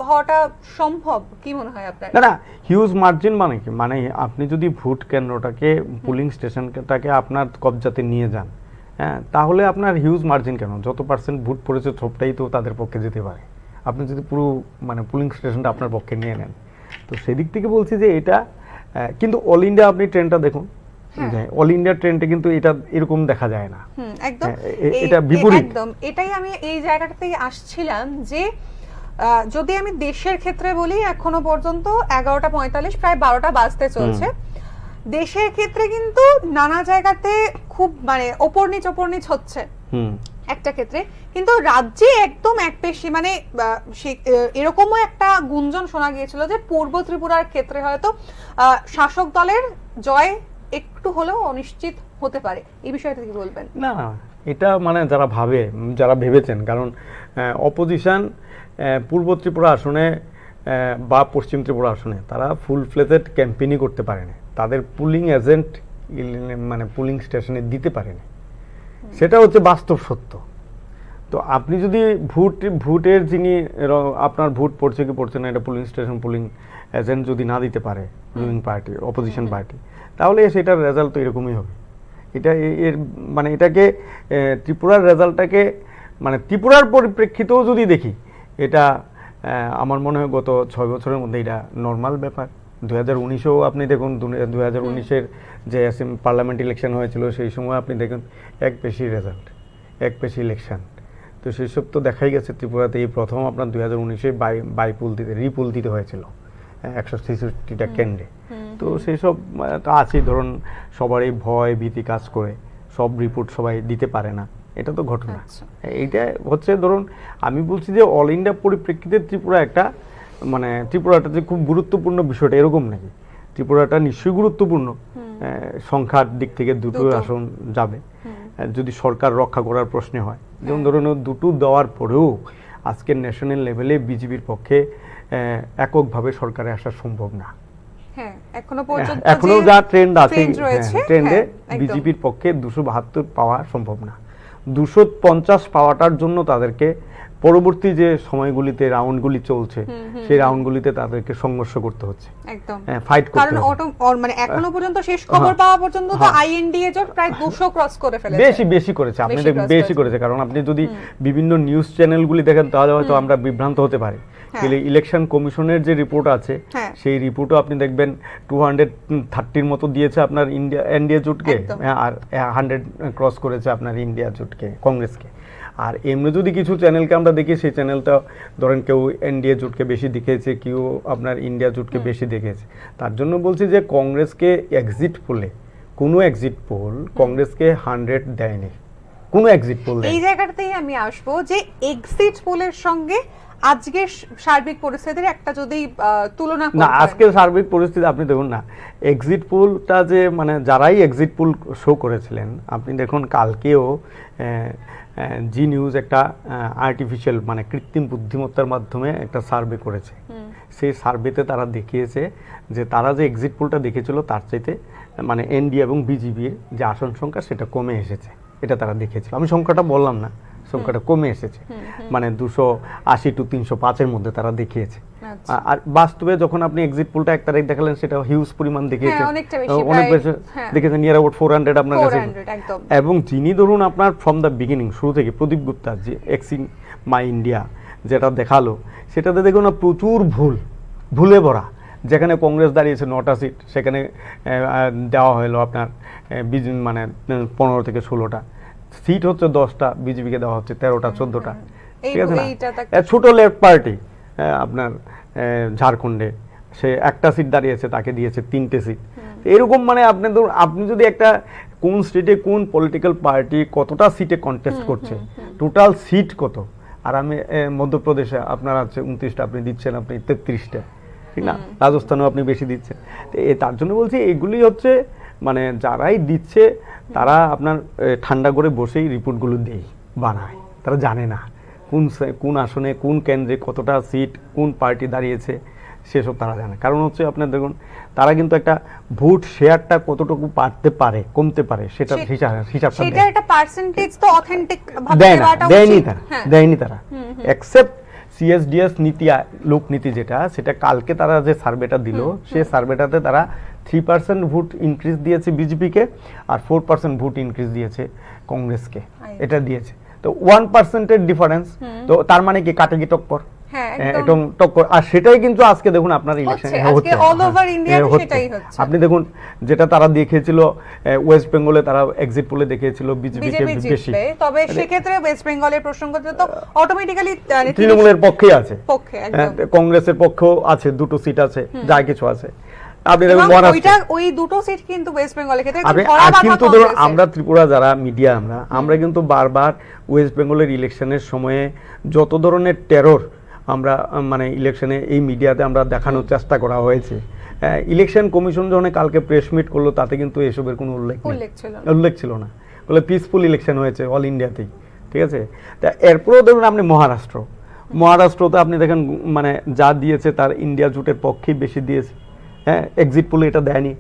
হওয়াটা সম্ভব? কি মনে হয় আপনার? না, হিউজ মার্জিন মানে কি, মানে আপনি যদি ভোট কেন্দ্রটাকে পুলিং স্টেশনটাকে আপনার কবজাতে নিয়ে যান, হ্যাঁ, তাহলে আপনার হিউজ মার্জিন কেন? যত পার্সেন্ট ভোট পড়েছে সবটাই তো তাদের পক্ষে যেতে পারে, আপনি যদি পুরো মানে পুলিং স্টেশনটা আপনার পক্ষে নিয়ে নেন। তো সেদিক থেকে বলছি যে এটা কিন্তু অল ইন্ডিয়া আপনি ট্রেন্ডটা দেখুন, অল ইন্ডিয়া ট্রেন্ডে কিন্তু এটা এরকম দেখা যায় না, একদম এটা বিপরীত। একদম এটাই আমি এই জায়গাটাতেই আসছিলাম যে যদি আমি দেশের ক্ষেত্রে বলি এখনো পর্যন্ত 11:45 প্রায় 12টা বাজতে চলছে। দেশের ক্ষেত্রে কিন্তু নানা জায়গাতে খুব মানে ওপর নিচ হচ্ছে, একটা ক্ষেত্রে, কিন্তু রাজ্যে একদম একপেশে মানে এরকমও একটা গুঞ্জন শোনা গিয়েছিল যে পূর্ব ত্রিপুরার ক্ষেত্রে হয়তো শাসক দলের জয় একটু হলেও অনিশ্চিত হতে পারে, এই বিষয়টা কি বলবেন? না না, এটা মানে যারা ভেবেছেন, কারণ অপোজিশন পূর্ব ত্রিপুরা আসনে বা পশ্চিম ত্রিপুরা আসনে তারা ফুল ফ্লেজেড ক্যাম্পেইনই করতে পারেনি, তাদের পুলিং এজেন্ট মানে পুলিং স্টেশনে দিতে পারেনি, সেটা হচ্ছে বাস্তব সত্য। তো আপনি যদি ভোটের যিনি আপনার ভোট পড়ছে কি পড়ছে না এটা পুলিং স্টেশন পুলিং এজেন্ট যদি না দিতে পারে রুলিং পার্টি অপোজিশন পার্টি, তাহলে সেটার রেজাল্ট তো এরকমই হবে। এটা এর মানে এটাকে ত্রিপুরার রেজাল্টটাকে মানে ত্রিপুরার পরিপ্রেক্ষিতেও যদি দেখি, এটা আমার মনে হয় গত 6 বছরের মধ্যে এটা নর্মাল ব্যাপার। 2019-এও আপনি দেখুন, 2019-এর যে পার্লামেন্ট ইলেকশন হয়েছিল সেই সময় আপনি দেখুন এক পেশি রেজাল্ট, এক পেশি ইলেকশন। তো সেই সব তো দেখাই গেছে ত্রিপুরাতে এই প্রথম আপনার 2019-এ রিপুল দিতে হয়েছিল 163টা কেন্দ্রে। তো সেই সব আছেই, ধরুন সবারই ভয় ভীতি কাজ করে, সব রিপোর্ট সবাই দিতে পারে না, এটা তো ঘটনা। এইটা হচ্ছে ধরুন আমি বলছি যে অল ইন্ডিয়া পরিপ্রেক্ষিতে ত্রিপুরা একটা মানে ত্রিপুরাটা যে খুব গুরুত্বপূর্ণ বিষয়টা এরকম নাকি, ত্রিপুরাটা নিশ্চয়ই গুরুত্বপূর্ণ, সংখ্যার দিক থেকে দুটো আসন যাবে যদি সরকার রক্ষা করার প্রশ্নে হয়। যেমন ধরুন দুটো দেওয়ার পরেও আজকের ন্যাশনাল লেভেলে বিজেপির পক্ষে এককভাবে সরকারে আসা সম্ভব না। এখনো যা ট্রেন্ড আছে ট্রেন্ডে বিজেপির পক্ষে 272 পাওয়া সম্ভব না। 250 পাওয়াটার জন্য তাদেরকে পরবর্তী যে সময়গুলিতে রাউন্ডগুলি চলছে সেই রাউন্ডগুলিতে তাদেরকে সংঘর্ষ করতে হচ্ছে, একদম ফাইট করতে হবে। কারণ মানে এখনো পর্যন্ত শেষ খবর পাওয়া পর্যন্ত তো আইএনডিএ জোট প্রায় 200 ক্রস করে ফেলেছে, বেশি করেছে। আপনি দেখুন বেশি করেছে, কারণ আপনি যদি বিভিন্ন নিউজ চ্যানেলগুলি দেখেন তাহলে হয়তো আমরা বিভ্রান্ত হতে পারি। ইলেকশন কমিশনের যে রিপোর্ট আছে সেই রিপোর্টও আপনি দেখবেন 230-র মতো দিয়েছে আপনার এনডিএ জোটকে, আর 100 ক্রস করেছে আপনার ইন্ডিয়া জোটকে, কংগ্রেসকে। আর এমনি যদি কিছু চ্যানেলকে আমরা দেখি, সেই চ্যানেলটা ধরেন কেউ এনডিএ জোটকে বেশি দেখেছে, কেউ আপনার ইন্ডিয়া জোটকে বেশি দেখেছে। তার জন্য বলছি যে কংগ্রেসকে কোনো এক্সিট পোল কংগ্রেসকে 100 দেয়নি, কোনো এক্সিট পোল। এই জায়গাটাতেই আমি আসবো যে এক্সিট পোলের সঙ্গে আজকের সার্বিক পরিস্থিতির একটা যদি তুলনা করেন। না, আজকের সার্বিক পরিস্থিতি আপনি দেখুন না, এক্সিট পোলটা যে মানে যারাই এক্সিট পোল শো করেছিলেন, আপনি দেখুন কালকেও জি নিউজ একটা আর্টিফিশিয়াল মানে কৃত্রিম বুদ্ধিমত্তার মাধ্যমে একটা সার্ভে করেছে। সেই সার্ভেতে তারা দেখিয়েছে যে তারা যে এক্সিট পোলটা দেখেছিল তার চাইতে মানে এনডিএ এবং বিজেপির যে আসন সংখ্যা সেটা কমে এসেছে, এটা তারা দেখেছিল। আমি সংখ্যাটা বললাম না, সংখ্যাটা কমে এসেছে, মানে 280 to 305-এর মধ্যে তারা দেখিয়েছে। আর বাস্তবে যখন আপনি এক্সিট পোলটা 1 তারিখ দেখালেন সেটা হিউজ পরিমাণ দেখিয়েছে, অনেক বেশি দেখেছেন, নিয়ার অ্যাবাউট 400 আপনার কাছে। এবং যিনি ধরুন আপনার ফ্রম দ্য বিগিনিং, শুরু থেকে প্রদীপ গুপ্তা যে এক্সিং মাই ইন্ডিয়া যেটা দেখালো, সেটাতে দেখুন না প্রচুর ভুলে ভরা। যেখানে কংগ্রেস দাঁড়িয়েছে 9টা সিট, সেখানে দেওয়া হলো আপনার মানে 15 থেকে 16টা সিট হচ্ছে, 10টা বিজেপিকে দেওয়া হচ্ছে, 13টা 14টা, ঠিক আছে না। ছোট লেফট পার্টি আপনার ঝাড়খণ্ডে সে একটা সিট দাঁড়িয়েছে, তাকে দিয়েছে 3টে সিট। এরকম মানে আপনি যদি একটা কোন স্টেটে কোন পলিটিক্যাল পার্টি কতটা সিটে কন্টেস্ট করছে, টোটাল সিট কত, আর আমি মধ্যপ্রদেশে আপনার আছে 29টা, আপনি দিচ্ছেন আপনি 33টা, ঠিক না, রাজস্থানেও আপনি বেশি দিচ্ছেন। তার জন্য বলছি এগুলি হচ্ছে মানে যারাই দিচ্ছে তারা আপনার ঠান্ডা করে বসেই রিপোর্টগুলো বানায়, তারা জানে না কোন আসনে কোন কেন্দ্রে কতটা সিট কোন পার্টি দাঁড়িয়েছে, সেসব তারা জানে। কারণ হচ্ছে আপনার দেখুন তারা কিন্তু একটা ভোট শেয়ারটা কতটুকু বাড়তে পারে কমতে পারে সেটা হিসাবটা দেয়নি তারা, এক্সেপ্ট সিএসডিএস নীতি লোকনীতি যেটা, সেটা কালকে তারা যে সার্ভেটা দিল, সেই সার্ভেটাতে তারা 3% ভোট ইনক্রিজ দিয়েছে বিজেপিকে, আর 4% ভোট ইনক্রিজ দিয়েছে কংগ্রেসকে, এটা দিয়েছে। তো 1%-এর ডিফারেন্স, তো তার মানে কি কাটে কি টক্কর, টক্কর। আর সেটাই কিন্তু আজকে দেখুন আপনার ইলেকশন আপনি দেখুন যেটা তারা দেখিয়েছিল ওয়েস্ট বেঙ্গলে, তারা এক্সিট পোলে দেখিয়েছিল বিজেপিকে বেশি, তবে সেক্ষেত্রে ওয়েস্ট বেঙ্গলের প্রসঙ্গ তো অটোমেটিক্যালি তৃণমূলের পক্ষে আছে, কংগ্রেসের পক্ষেও আছে, 2টো সিট আছে, যা কিছু আছে। আপনি দেখুন এবং মহারাষ্ট্র ওই দুটো সিট কিন্তু ওয়েস্ট বেঙ্গলের ক্ষেত্রে আপনি ধরা আর বাঁধা কিন্তু ধরুন কংগ্রেসের। আমরা ত্রিপুরা যারা মিডিয়া আমরা কিন্তু বারবার ওয়েস্ট বেঙ্গলের ইলেকশনের সময়ে যত ধরনের টেরর আমরা মানে ইলেকশনে এই মিডিয়াতে আমরা দেখানোর চেষ্টা করা হয়েছে। ইলেকশন কমিশন যখন কালকে প্রেস মিট করলো তাতে কিন্তু এসবের কোনো উল্লেখ ছিল না, বলে পিসফুল ইলেকশন হয়েছে অল ইন্ডিয়াতেই, ঠিক আছে। তা এরপরেও ধরুন আপনি মহারাষ্ট্রতে আপনি দেখেন মানে যা দিয়েছে তার ইন্ডিয়া জোটের পক্ষেই বেশি দিয়েছে, হ্যাঁ, এক্সিট পোলে এটা দেয়নি।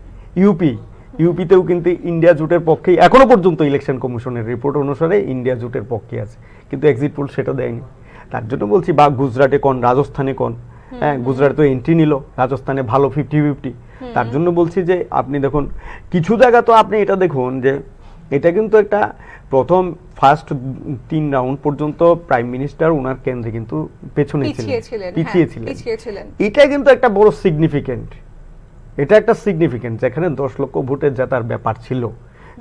ইউপিতেও কিন্তু ইন্ডিয়া জোটের পক্ষেই এখনো পর্যন্ত ইলেকশন কমিশনের রিপোর্ট অনুসারে ইন্ডিয়া জোটের পক্ষে আছে, কিন্তু এক্সিট পোল সেটা দেয়নি। তার জন্য বলছি বা গুজরাটে কোন, রাজস্থানে কোন, হ্যাঁ, গুজরাটে তো এন্ট্রি নিল, রাজস্থানে ভালো 50-50। তার জন্য বলছি যে আপনি দেখুন কিছু জায়গা তো আপনি এটা দেখুন যে এটা কিন্তু একটা প্রথম ফার্স্ট 3 রাউন্ড পর্যন্ত প্রাইম মিনিস্টার ওনার কেন্দ্রে কিন্তু পিছিয়ে ছিলেন। এটা কিন্তু একটা বড় সিগনিফিকেন্ট, এটা একটা সিগনিফিকেন্ট যেখানে 10 লক্ষ ভোটে জেতার ব্যাপার ছিল,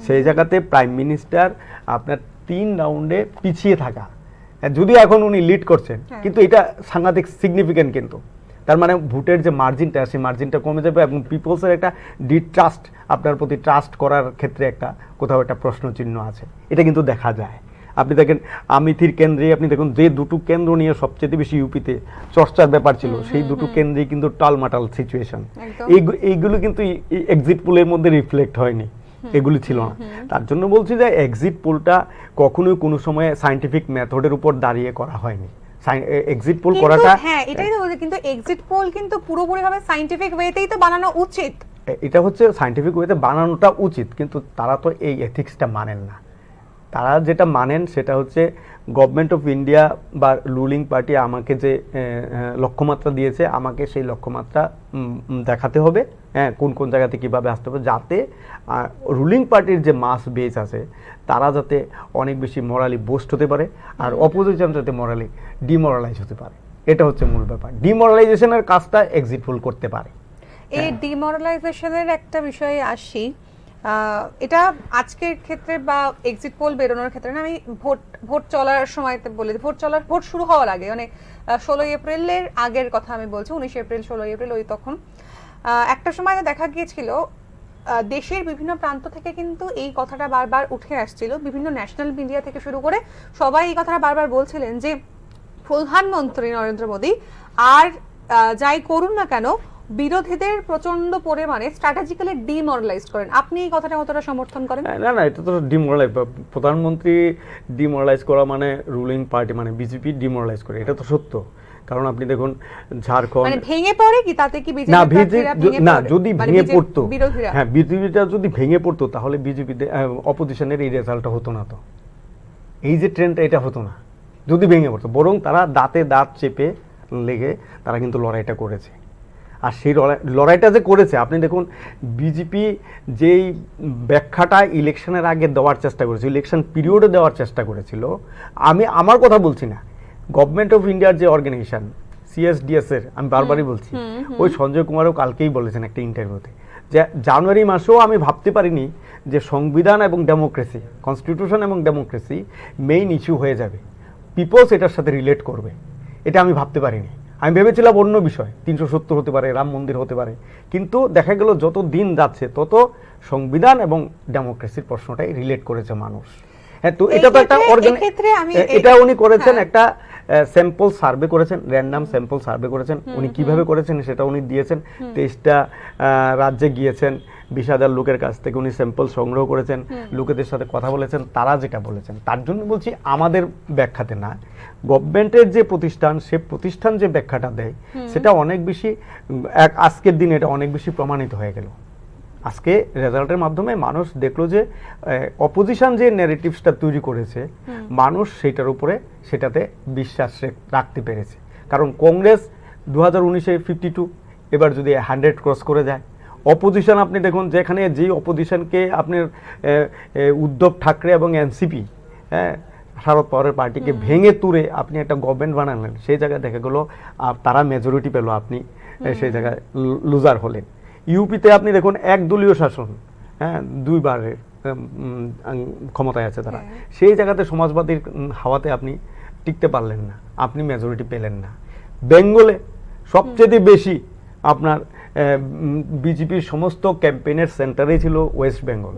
সেই জায়গাতে প্রাইম মিনিস্টার আপনার 3 রাউন্ডে পিছিয়ে থাকা, যদি এখন উনি লিড করছেন, কিন্তু এটা সাংঘাতিক সিগনিফিকেন্ট। কিন্তু তার মানে ভোটের যে মার্জিনটা, সেই মার্জিনটা কমে যাবে এবং পিপলসের একটা ডিট্রাস্ট, আপনার প্রতি ট্রাস্ট করার ক্ষেত্রে একটা কোথাও একটা প্রশ্নচিহ্ন আছে, এটা কিন্তু দেখা যায়। আপনি দেখেন আমিথির কেন্দ্রে আপনি দেখুন যে দুটো কেন্দ্র নিয়ে সবচেয়ে বেশি ইউপিতে চর্চার ব্যাপার ছিল, সেই দুটো কেন্দ্রে কিন্তু টালমাটাল সিচুয়েশন, এইগুলো কিন্তু এক্সিট পোলের মধ্যে রিফ্লেক্ট হয়নি, এগুলি ছিল না। তার জন্য বলছি যে এক্সিট পোলটা কখনোই কোনো সময় সায়েন্টিফিক মেথডের উপর দাঁড়িয়ে করা হয়নি। এক্সিট পোল করাটা, হ্যাঁ এটাই তো, কিন্তু এক্সিট পোল কিন্তু পুরোপুরিভাবে সায়েন্টিফিক ওয়েতেই তো বানানো উচিত। এটা হচ্ছে সায়েন্টিফিক ওয়েতে বানানোটা উচিত, কিন্তু তারা তো এই এথিক্সটা মানেন না। তারা যেটা মানেন সেটা হচ্ছে গভর্নমেন্ট অফ ইন্ডিয়া বা রুলিং পার্টি আমাকে যে লক্ষ্যমাত্রা দিয়েছে, আমাকে সেই লক্ষ্যমাত্রা দেখাতে হবে, হ্যাঁ, কোন কোন জায়গাতে কীভাবে আসতে হবে, যাতে রুলিং পার্টির যে মাস বেস আছে তারা যাতে অনেক বেশি মরালি বুস্ট হতে পারে, আর অপোজিশন যাতে মরালি ডিমোরালাইজ হতে পারে। এটা হচ্ছে মূল ব্যাপার। ডিমোরালাইজেশনের কাজটা এক্সিট পোল করতে পারে। এই ডিমোরালাইজেশনের একটা বিষয়ে আসি, এটা আজকের ক্ষেত্রে বা এক্সিট পোল বেরোনোর ক্ষেত্রে না, আমি ভোট চলার সময়তে বলি, ভোট শুরু হওয়ার আগে, মানে 16 এপ্রিলের আগের কথা আমি বলছি, 19 এপ্রিল 16 এপ্রিল, ওই তখন একটা সময় দেখা গিয়েছিল দেশের বিভিন্ন প্রান্ত থেকে কিন্তু এই কথাটা বারবার উঠে আসছিল, বিভিন্ন ন্যাশনাল মিডিয়া থেকে শুরু করে সবাই এই কথাটা বারবার বলছিলেন যে প্রধানমন্ত্রী নরেন্দ্র মোদী আর যাই করুন না কেন বিরোধীদের প্রচন্ড পরিমাণে স্ট্র্যাটেজিক্যালি ডিমোরালাইজ করেন। আপনি এই কথাটা কতটা সমর্থন করেন? না, এটা তো ডিমোরালাইজ, প্রধানমন্ত্রী ডিমোরালাইজ করা মানে রুলিং পার্টি মানে বিজেপি ডিমোরালাইজ করে, এটা তো সত্য। কারণ আপনি দেখুন ঝাড়খণ্ড মানে ভেঙে পড়ে কি, তাতে কি বিজেপি না, যদি ভেঙে পড়তো, হ্যাঁ, বিজেপিটা যদি ভেঙে পড়তো তাহলে বিজেপিতে অপোজিশনের এই রেজাল্টটা হতো না, তো এই যে ট্রেন্ডটা এটা হতো না যদি ভেঙে পড়তো, বরং তারা দাঁতে দাঁত চেপে লেগে তারা কিন্তু লড়াইটা করেছে। আর সেই লড়াইটা যে করেছে, আপনি দেখুন বিজেপি যেই ব্যাখ্যাটা ইলেকশনের আগে দেওয়ার চেষ্টা করেছিল, ইলেকশন পিরিয়ডে দেওয়ার চেষ্টা করেছিল, আমি আমার কথা বলছি না, গভর্নমেন্ট অফ ইন্ডিয়ার যে অর্গানাইজেশন CSDS এর, আমি বারবারই বলছি, ওই সঞ্জয় কুমারও কালকেই বলেছেন একটা ইন্টারভিউতে যে জানুয়ারি মাসেও আমি ভাবতে পারিনি যে সংবিধান এবং ডেমোক্রেসি, কনস্টিটিউশন এবং ডেমোক্রেসি মেইন ইস্যু হয়ে যাবে, পিপলস এটার সাথে রিলেট করবে, এটা আমি ভাবতে পারিনি। আমি ভেবেছিলাম অন্য বিষয়, 370 হতে পারে, রাম মন্দির হতে পারে, কিন্তু দেখা গেল যত দিন যাচ্ছে তত সংবিধান এবং ডেমোক্রেসির প্রশ্নটাই রিলেট করেছে মানুষ। হ্যাঁ, তো এটা তো একটা এটা উনি করেছেন, একটা স্যাম্পল সার্ভে করেছেন, র্যান্ডাম স্যাম্পল সার্ভে করেছেন। উনি কিভাবে করেছেন সেটা উনি দিয়েছেন, 23টা রাজ্যে গিয়েছেন, 20,000 লোকের কাছ থেকে উনি স্যাম্পল সংগ্রহ করেছেন, লোকেদের সাথে কথা বলেছেন, তারা যেটা বলেছেন। তার জন্য বলছি আমাদের ব্যাখ্যাতে না, গভর্নমেন্টের যে প্রতিষ্ঠান, সে প্রতিষ্ঠান যে ব্যাখ্যাটা দেয় সেটা অনেক বেশি, আজকের দিনে এটা অনেক বেশি প্রমাণিত হয়ে গেল। আজকে রেজাল্টের মাধ্যমে মানুষ দেখলো যে অপোজিশন যে ন্যারেটিভসটা তৈরি করেছে, মানুষ সেটাতে বিশ্বাস রাখতে পেরেছে। কারণ কংগ্রেস 2019-এ 52, এবার যদি 100 ক্রস করে যায়, অপোজিশন আপনি দেখুন যেখানে যেই অপোজিশনকে আপনার উদ্ধব ঠাকরে এবং এনসিপি, হ্যাঁ, শারদ পাওয়ারের পার্টিকে ভেঙে তুলে আপনি একটা গভর্নমেন্ট বানালেন, সেই জায়গায় দেখা গেল তারা মেজরিটি পেল, আপনি সেই জায়গায় লুজার হলেন। ইউপিতে আপনি দেখুন একদলীয় শাসন, হ্যাঁ, 2 বারের ক্ষমতায় আছে তারা, সেই জায়গাতে সমাজবাদীর হাওয়াতে আপনি টিকতে পারলেন না, আপনি মেজরিটি পেলেন না। বেঙ্গলে সবচেয়ে বেশি আপনার বিজেপির সমস্ত ক্যাম্পেইনের সেন্টারেই ছিল ওয়েস্ট বেঙ্গল।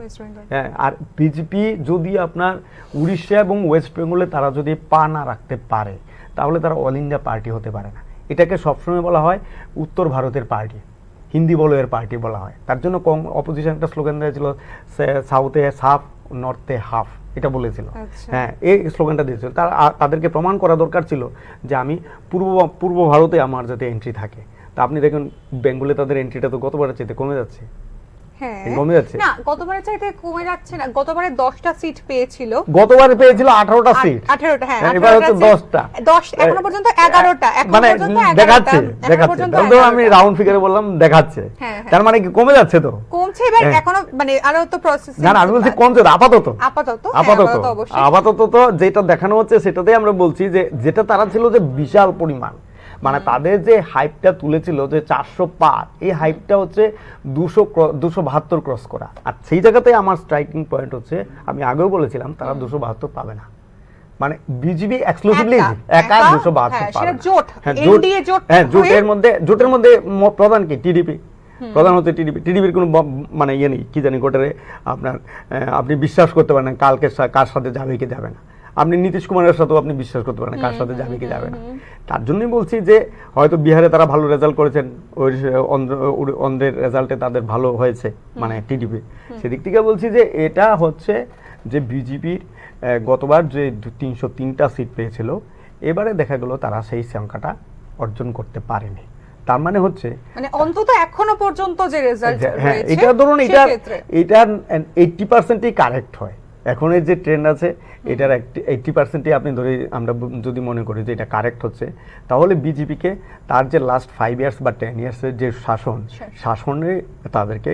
হ্যাঁ, আর বিজেপি যদি আপনার উড়িষ্যা এবং ওয়েস্ট বেঙ্গলে তারা যদি পা না রাখতে পারে তাহলে তারা অল ইন্ডিয়া পার্টি হতে পারে না। এটাকে সবসময় বলা হয় উত্তর ভারতের পার্টি, হিন্দি বলয়ের পার্টি বলা হয়। তার জন্য অপোজিশন একটা স্লোগান দিয়েছিল, সাউথে হাফ, নর্থে হাফ, এটা বলেছিল। হ্যাঁ, এই স্লোগানটা দিয়েছিল। তাদেরকে প্রমাণ করা দরকার ছিল যে আমি পূর্ব ভারতে আমার যাতে এন্ট্রি থাকে। তা আপনি দেখুন বেঙ্গলে তাদের এন্ট্রিটা তো গতবারের চাইতে কমে যাচ্ছে। হ্যাঁ, কমে যাচ্ছে না, গতবারের চাইতে কমে যাচ্ছে না। গতবারে 10টা সিট পেয়েছিল, গতবারে পেয়েছিল 18টা সিট, 18টা। হ্যাঁ, এবার হচ্ছে 10টা, 10 এখনো পর্যন্ত 11টা, মানে দেখাচ্ছে তাহলে আমি রাউন্ড ফিগারে বললাম দেখাচ্ছে, তার মানে কি কমে যাচ্ছে? তো কমছে, এবার এখনো মানে আরো তো প্রসেসিং। না, আমি বলছি কমছে আপাতত তো যেটা দেখানো হচ্ছে সেটাতেই আমরা বলছি যে যেটা তারা ছিল যে বিশাল পরিমাণ, মানে তাদের যে হাইপটা তুলেছিল যে 400 পার, এই হাইপটা হচ্ছে 272 ক্রস করা। আর সেই জায়গাতে আমার স্ট্রাইকিং পয়েন্ট হচ্ছে, আমি আগেও বলেছিলাম তারা 272 পাবে না, মানে বিজেপি এক্সক্লুসিভলি একা 272 পাবে। জোটের মধ্যে প্রধান কি? টিডিপি, প্রধান হচ্ছে টিডিপির কোনো মানে ইয়ে নেই, কি জানি গোটারে আপনার আপনি বিশ্বাস করতে পারেন কালকে কার সাথে যাবে কি যাবে না। আপনি নীতিশ কুমারের সাথেও আপনি বিশ্বাস করতে পারেন কার সাথে যাবে কি যাবে না। তার জন্যই বলছি যে হয়তো বিহারে তারা ভালো রেজাল্ট করেছেন, ওই অন্ধ্রের রেজাল্টে তাদের ভালো হয়েছে, মানে টিডিপি। সেদিক থেকে বলছি যে এটা হচ্ছে যে বিজেপির গতবার যে 303টা সিট পেয়েছিল, এবারে দেখা গেল তারা সেই সংখ্যাটা অর্জন করতে পারেনি। তার মানে হচ্ছে মানে অন্তত এখনো পর্যন্ত যে রেজাল্ট হ্যাঁ, এটা ধরুন এটা 80%ই কারেক্ট হয়। এখন এই যে ট্রেন্ড আছে এটার 80%ই আপনি ধরে আমরা যদি মনে করি যে এটা কারেক্ট হচ্ছে, তাহলে বিজেপিকে তার যে লাস্ট 5 ইয়ার্স বা 10 ইয়ার্সের যে শাসনে তাদেরকে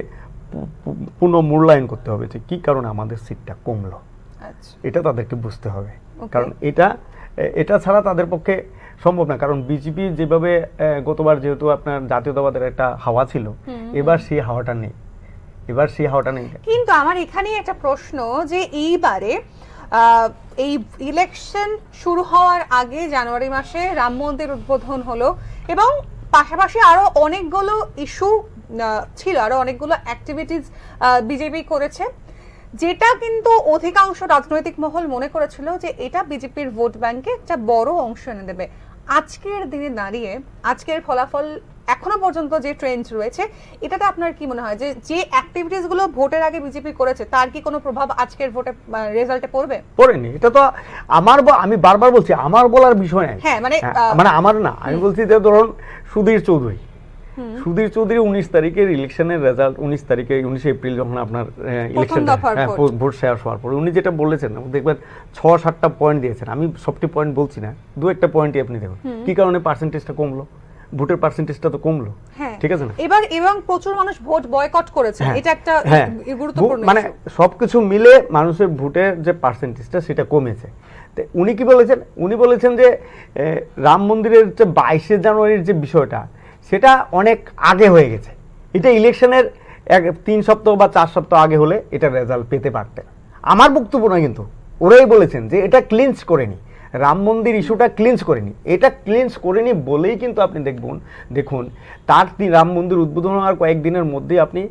পুনর্মূল্যায়ন করতে হবে যে কি কারণে আমাদের সিটটা কমলো, এটা তাদেরকে বুঝতে হবে। কারণ এটা ছাড়া তাদের পক্ষে সম্ভব না। কারণ বিজেপি যেভাবে গতবার যেহেতু আপনার জাতীয়তাবাদের একটা হাওয়া ছিল, এবার সেই হাওয়াটা নেই, কিন্তু আমার এখানেই একটা প্রশ্ন যে এইবারে এই ইলেকশন শুরু হওয়ার আগে জানুয়ারি মাসে রাম মন্দির উদ্বোধন হলো এবং পাশাপাশি আরো অনেকগুলো ইস্যু ছিল, আরো অনেকগুলো অ্যাক্টিভিটিস বিজেপি করেছে, যেটা কিন্তু অধিকাংশ রাজনৈতিক মহল মনে করেছিল যে এটা বিজেপির ভোট ব্যাংকে একটা বড় অংশ এনে দেবে। আজকের দিনে দাঁড়িয়ে আজকের ফলাফল এখনো পর্যন্ত যে ট্রেন্ড রয়েছে, এটাতে আপনার কি মনে হয় যে অ্যাক্টিভিটিস গুলো ভোটের আগে বিজেপি করেছে তার কি কোনো প্রভাব আজকের ভোটে রেজাল্টে পড়বে? পড়েনি। এটা তো আমি বারবার বলছি আমার বলার বিষয় নাই। হ্যাঁ, মানে আমার না, আমি বলছি যে ধরুন সুধীর চৌধুরী 19 তারিখের ইলেকশনের রেজাল্ট 19 এপ্রিল যখন আপনার ইলেকশন ভোট শেষ হওয়ার পর উনি যেটা বলেছেন, দেখবেন 6-7টা পয়েন্ট দিয়েছেন। আমি সবটি পয়েন্ট বলছি না, 2-1টা পয়েন্টই আপনি দেখুন কি কারণে পার্সেন্টেজটা কমলো, ভোটের পার্সেন্টেজটা তো কমলো, ঠিক আছে না? এবং প্রচুর মানুষ ভোট বয়কট করেছে, এটা একটা গুরুত্বপূর্ণ, মানে সবকিছু মিলে মানুষের ভোটের যে পার্সেন্টেজটা সেটা কমেছে। উনি কি বলেছেন? উনি বলেছেন যে রাম মন্দিরের যে 22শে জানুয়ারির যে বিষয়টা সেটা অনেক আগে হয়ে গেছে, এটা ইলেকশনের 3 সপ্তাহ বা 4 সপ্তাহ আগে হলে এটা রেজাল্ট পেতে পারতেন। আমার বক্তব্য না, কিন্তু ওরাই বলেছেন যে এটা ক্লিনস করেনি, রাম মন্দির ইস্যুটা ক্লিনস করেনি। এটা ক্লিনস করেনি বলেই কিন্তু আপনি দেখুন তার রাম মন্দির উদ্বোধন হওয়ার কয়েকদিনের মধ্যেই আপনি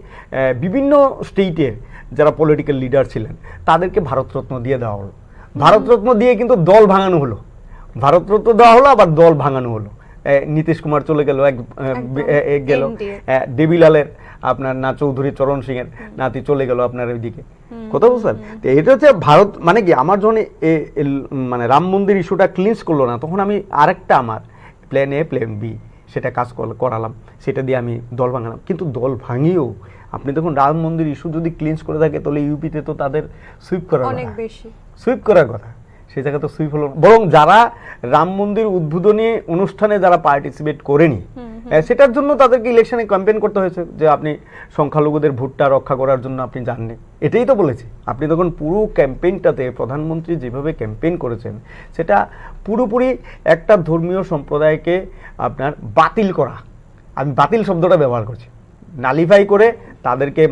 বিভিন্ন স্টেটের যারা পলিটিক্যাল লিডার ছিলেন তাদেরকে ভারতরত্ন দিয়ে দেওয়া হলো। ভারতরত্ন দিয়ে কিন্তু দল ভাঙানো হলো, ভারতরত্ন দেওয়া হলো আবার দল ভাঙানো হলো। নীতিশ কুমার চলে গেল, গেল দেবিলালের আপনার না চৌধুরী চরণ সিং এর নাতি চলে গেল আপনার ওইদিকে, কথা বুঝলেন? তো এটা হচ্ছে ভারত মানে কি আমার যখন মানে রাম মন্দির ইস্যুটা ক্লিনস করলো না, তখন আমি আরেকটা আমার প্ল্যান এ প্ল্যান বি সেটা কাজ করালাম, সেটা দিয়ে আমি দল ভাঙালাম। কিন্তু দল ভাঙিয়েও আপনি দেখুন রাম মন্দির ইস্যু যদি ক্লিনস করে থাকে তাহলে ইউপিতে তো তাদের সুইপ করার কথা, সেই জায়গায় তো সুইপ হলো। বরং যারা রাম মন্দির উদ্বোধনী অনুষ্ঠানে যারা পার্টিসিপেট করেনি সেটার জন্য তাদেরকে ইলেকশনে ক্যাম্পেইন করতে হয়েছে যে আপনি সংখ্যালঘুদের ভোটটা রক্ষা করার জন্য আপনি জাননি, এটাই তো বলেছি। আপনি তখন পুরো ক্যাম্পেইনটাতে প্রধানমন্ত্রী যেভাবে ক্যাম্পেইন করেছেন সেটা পুরোপুরি একটা ধর্মীয় সম্প্রদায়কে আপনার বাতিল করা, আমি বাতিল শব্দটা ব্যবহার করছি, নালিফাই করে তাদেরকে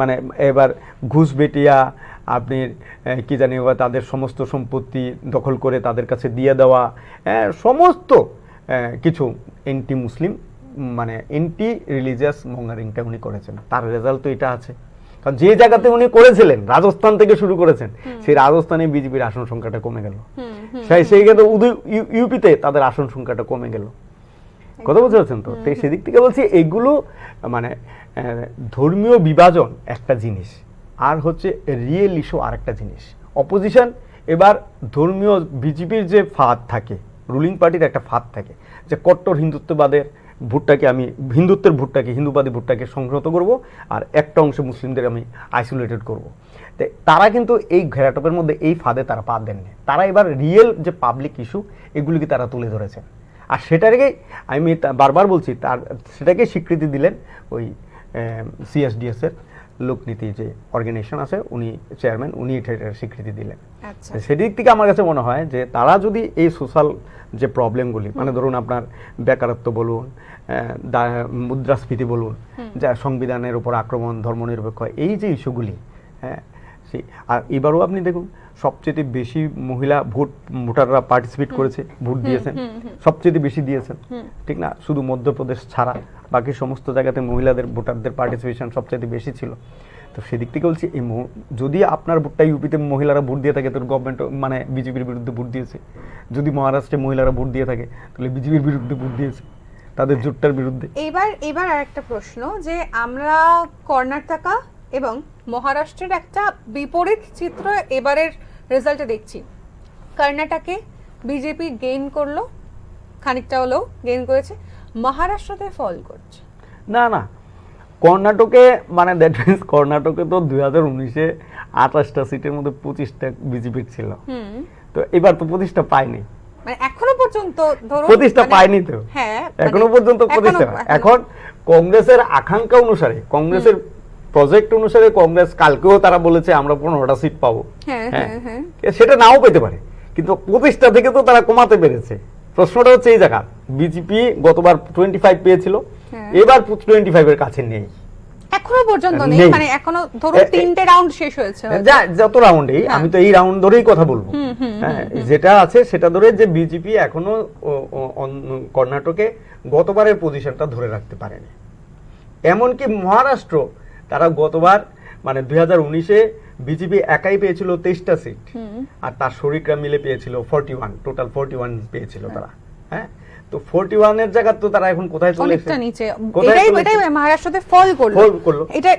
মানে এবার ঘুষ বেটিয়া আপনি কি জানি তাদের সমস্ত সম্পত্তি দখল করে তাদের কাছে দিয়ে দেওয়া, সমস্ত কিছু অ্যান্টি মুসলিম মানে এন্টি রিলিজিয়াস মঙ্গারিংটা উনি করেছেন, তার রেজাল্ট তো এটা আছে। কারণ যে জায়গাতে উনি করেছিলেন, রাজস্থান থেকে শুরু করেছেন, সেই রাজস্থানে বিজেপির আসন সংখ্যাটা কমে গেল, সেই ক্ষেত্রে ইউপিতে তাদের আসন সংখ্যাটা কমে গেল। কথা বুঝতে পারছেন তো? সেদিক থেকে বলছি এগুলো মানে ধর্মীয় বিভাজন একটা জিনিস, আর হচ্ছে রিয়েল ইস্যু আর একটা জিনিস। অপোজিশন এবার ধর্মীয় বিজেপির যে ফাঁদ থাকে, রুলিং পার্টির একটা ফাঁদ থাকে যে কট্টর হিন্দুত্ববাদের ভোটটাকে আমি, হিন্দুত্বের ভোটটাকে, হিন্দুবাদী ভোটটাকে সংহত করব, আর একটা অংশ মুসলিমদের আমি আইসোলেটেড করব। তারা কিন্তু এই ঘেরাটোপের মধ্যে, এই ফাঁদে তারা পা দেননি। তারা এবার রিয়েল যে পাবলিক ইস্যু এগুলিকে তারা তুলে ধরেছেন, আর সেটাকে আমি বারবার বলছি, তার সেটাকে স্বীকৃতি দিলেন ওই CSDS এর লোকনীতি যে অর্গানাইজেশন আছে, উনি চেয়ারম্যান, উনি এটা স্বীকৃতি দিলেন। সেদিক থেকে আমার কাছে মনে হয় যে তারা যদি এই সোশ্যাল যে প্রবলেমগুলি, মানে ধরুন আপনার বেকারত্ব বলুন, মুদ্রাস্ফীতি বলুন, যা সংবিধানের উপর আক্রমণ, ধর্মনিরপেক্ষ, এই যে ইস্যুগুলি, হ্যাঁ, সেই আর এবারও আপনি দেখুন সবচেয়ে বেশি মহিলা ভোটাররা পার্টিসিপেট করেছে, ভোট দিয়েছেন, সবচেয়ে বেশি দিয়েছেন, ঠিক না? শুধু মধ্যপ্রদেশ ছাড়া বাকি সমস্ত জায়গাতে মহিলাদের ভোটারদের পার্টিসিপেশন সবচেয়ে বেশি ছিল। তো সেদিক থেকে বলছি, এই যদি আপনার ভোটটা ইউপিতে মহিলারা ভোট দিয়ে থাকে, তো গভর্নমেন্ট মানে বিজেপির বিরুদ্ধে ভোট দিয়েছে। যদি মহারাষ্ট্রে মহিলারা ভোট দিয়ে থাকে, তাহলে বিজেপির বিরুদ্ধে ভোট দিয়েছে, তাদের জোটটার বিরুদ্ধে। এবার আরেকটা প্রশ্ন, যে আমরা কর্ণাটক এবং মহারাষ্ট্রের একটা বিপরীত চিত্র এবারের রেজাল্টে দেখছি। কর্ণাটকে বিজেপি গেইন করলো, খানিকটা হলেও গেইন করেছে, মহারাষ্ট্রতে ফল করছে। না, কর্ণাটকে মানে দ্যাট মিনস কর্ণাটকে তো 2019-এ 28টা সিটের মধ্যে 25টা বিজেপির ছিল, তো এবার তো 25টা পায়নি, মানে এখনো পর্যন্ত ধরো 25টা পায়নি তো, হ্যাঁ এখনো পর্যন্ত 25টা। এখন কংগ্রেসের আকাঙ্ক্ষা অনুসারে, কংগ্রেসের প্রজেক্ট অনুসারে, কংগ্রেস কালকেও তারা বলেছে আমরা 15টা সিট পাবো, হ্যাঁ, সেটা নাও পেতে পারে, কিন্তু 25টা থেকে তো তারা কমাতে পেরেছে। প্রশ্নটা হচ্ছে এই জায়গা, বিজেপি গতবার 25 পেয়েছিল, এবার 25 এর কাছে নেই, এখনো পর্যন্ত নেই, মানে এখনো ধরো 3টে রাউন্ড শেষ হয়েছে, যত রাউন্ডেই, আমি তো এই রাউন্ড ধরেই কথা বলবো, হ্যাঁ, যেটা আছে সেটা ধরে, যে বিজেপি এখনো কর্ণাটকে গতবারের পজিশনটা ধরে রাখতে পারেনি। এমনকি মহারাষ্ট্র, তারা গতবার মানে 2019-এ বিজেপি একাই পেয়েছিল 23টা সিট, আর তার শরিকরা মিলে পেয়েছিল 41, টোটাল 41 পেয়েছিল তারা, হ্যাঁ। তো 41-এর জায়গা তো তারা এখন কোথায় চলে এসেছে, নিচে। এটাই মহারাষ্ট্রতে ফল করলো। এটা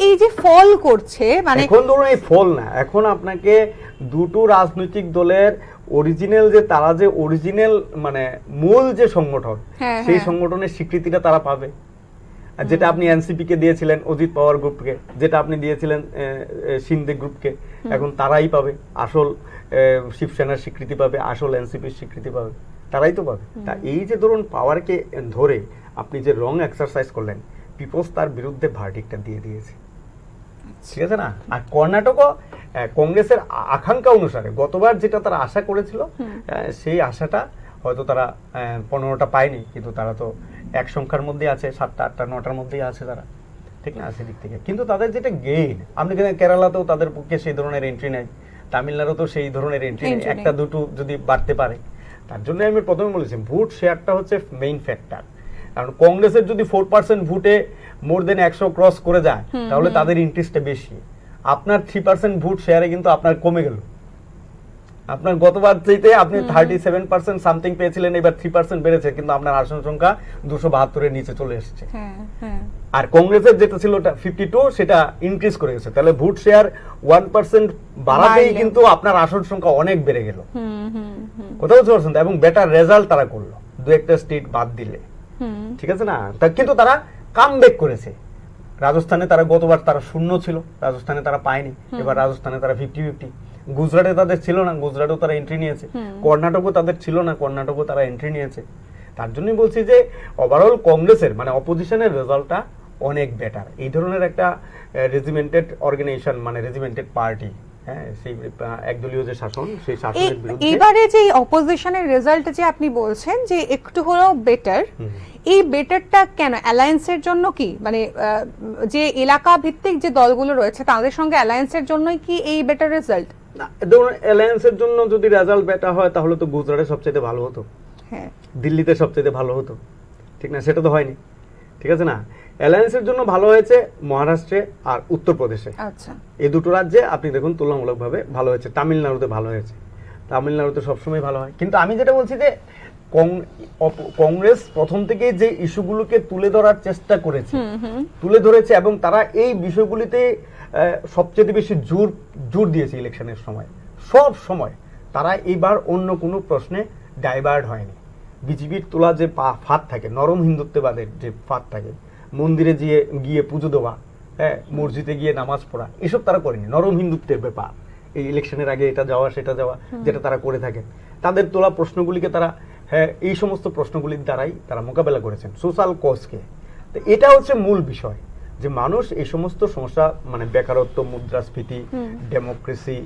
এই যে ফল করছে, মানে এখন ধরুন এই ফল না, এখন আপনাকে দুটো রাজনৈতিক দলের অরিজিনাল যে, তারা যে অরিজিনাল মানে মূল যে সংগঠন, সেই সংগঠনের স্বীকৃতিটা তারা পাবে। যেটা আপনি এনসিপি কে দিয়েছিলেন, অজিত পাওয়ার গ্রুপকে, যেটা আপনি দিয়েছিলেন শিন্দে গ্রুপকে, এখন তারাই পাবে আসল শিবসেনার স্বীকৃতি পাবে, আসল এনসিপির স্বীকৃতি পাবে, তারাই তো পাবে। তা এই যে ধরুন পাওয়ারকে ধরে আপনি যে রং এক্সারসাইজ করলেন, পিপলস তার বিরুদ্ধে ভার্ডিক্টটা দিয়ে দিয়েছে, ঠিক আছে না? আর কর্ণাটকও কংগ্রেসের আকাঙ্ক্ষা অনুসারে গতবার যেটা তারা আশা করেছিল, সেই আশাটা হয়তো তারা 15টা পায়নি, কিন্তু তারা তো এক সংখ্যার মধ্যে আছে, 7টা 8টা 9টার মধ্যেই আছে তারা, ঠিক না? সেদিক থেকে কিন্তু তাদের যেটা গেইন, আপনি কেরালাতেও তাদের পক্ষে সেই ধরনের এন্ট্রি নেই, তামিলনাড়ুতেও সেই ধরনের এন্ট্রি নেই, একটা দুটো যদি বাড়তে পারে। তার জন্য আমি প্রথমে বলেছি ভোট শেয়ারটা হচ্ছে মেইন ফ্যাক্টর। কারণ কংগ্রেসের যদি 4% ভোটে মোর দেন 100 ক্রস করে যায়, তাহলে তাদের ইন্টারেস্টটা বেশি। আপনার 3% ভোট শেয়ারে কিন্তু আপনার কমে গেল, আপনার গতবার চাইতে আপনি 37% সামথিং পেয়েছিলেন, এবার 3% বেড়েছে, কিন্তু আপনার আসন সংখ্যা 272-এর নিচে চলে এসেছে। আর কংগ্রেসের যেটা ছিল 52, সেটা ইনক্রিজ করে গেছে। তাহলে ভোট শেয়ার 1% বাড়াতেই কিন্তু আপনার আসন সংখ্যা অনেক বেড়ে গেল, কথা বলতে পারছেন? এবং বেটার রেজাল্ট তারা করলো, দু একটা স্টেট বাদ দিলে, ঠিক আছে না? কিন্তু তারা কামব্যাক করেছে। রাজস্থানে তারা গতবার তারা 0 ছিল, রাজস্থানে তারা পায়নি, এবার রাজস্থানে তারা 50-50। গুজরাটে তাদের ছিল না, গুজরাটেও তারা এন্ট্রি নিয়েছে। কর্ণাটকও তাদের ছিল না, কর্ণাটকও তারা এন্ট্রি নিয়েছে। তার জন্যই বলছি যে ওভারঅল কংগ্রেসের মানে অপোজিশনের রেজাল্টটা অনেক বেটার। এই ধরনের একটা রেজিমেন্টেড অর্গানাইজেশন, মানে রেজিমেন্টেড পার্টি, হ্যাঁ, সেই একদলীয় যে শাসন, সেই শাসনের বিরুদ্ধে এবারে যে অপোজিশনের রেজাল্ট যে আপনি বলছেন যে একটু হলেও বেটার, এই বেটারটা কেন? অ্যালায়েন্সের জন্য কি, মানে যে এলাকা ভিত্তিক যে দলগুলো রয়েছে তাদের সঙ্গে অ্যালায়েন্সের জন্যই কি এই বেটার রেজাল্ট? না, ধরুন অ্যালায়েন্সের জন্য যদি রেজাল্ট বেটার হয়, তাহলে তো গুজরাটে সবচেয়ে ভালো হতো, হ্যাঁ, দিল্লিতে সবচেয়ে ভালো হতো, ঠিক না? সেটা তো হয়নি, ঠিক আছে না? অ্যালায়েন্সের জন্য ভালো হয়েছে মহারাষ্ট্রে আর উত্তরপ্রদেশে, আচ্ছা এই দুটো রাজ্যে আপনি দেখুন তুলনামূলকভাবে ভালো হয়েছে। তামিলনাড়ুতে ভালো হয়েছে, তামিলনাড়ুতে সবসময় ভালো হয়। কিন্তু আমি যেটা বলছি যে কংগ্রেস প্রথম থেকে যে ইস্যুগুলোকে তুলে ধরার চেষ্টা করেছে, তুলে ধরেছে, এবং তারা এই বিষয়গুলিতে সবচেয়ে বেশি জোর দিয়েছে ইলেকশনের সময়, সব সময়। তারা এবার অন্য কোনো প্রশ্নে ডাইভার্ট হয়নি। বিজেপির তোলা যে ফাঁদ থাকে, নরম হিন্দুত্ববাদের যে ফাঁদ থাকে, মন্দিরে গিয়ে পুজো দেওয়া, হ্যাঁ, মসজিদে গিয়ে নামাজ পড়া, এসব তারা করেনি। নরম হিন্দুত্বের ব্যাপার, এই ইলেকশনের আগে এটা যাওয়া সেটা যাওয়া, যেটা তারা করে থাকেন। তাদের তোলা প্রশ্নগুলিকে তারা, হ্যাঁ, এই সমস্ত প্রশ্নগুলির দ্বারাই তারা মোকাবেলা করেছেন, সোশ্যাল কজকে। তো এটা হচ্ছে মূল বিষয়, যে মানুষ এই সমস্ত সমস্যা, মানে বেকারত্ব, মুদ্রাস্ফীতি, ডেমোক্রেসি,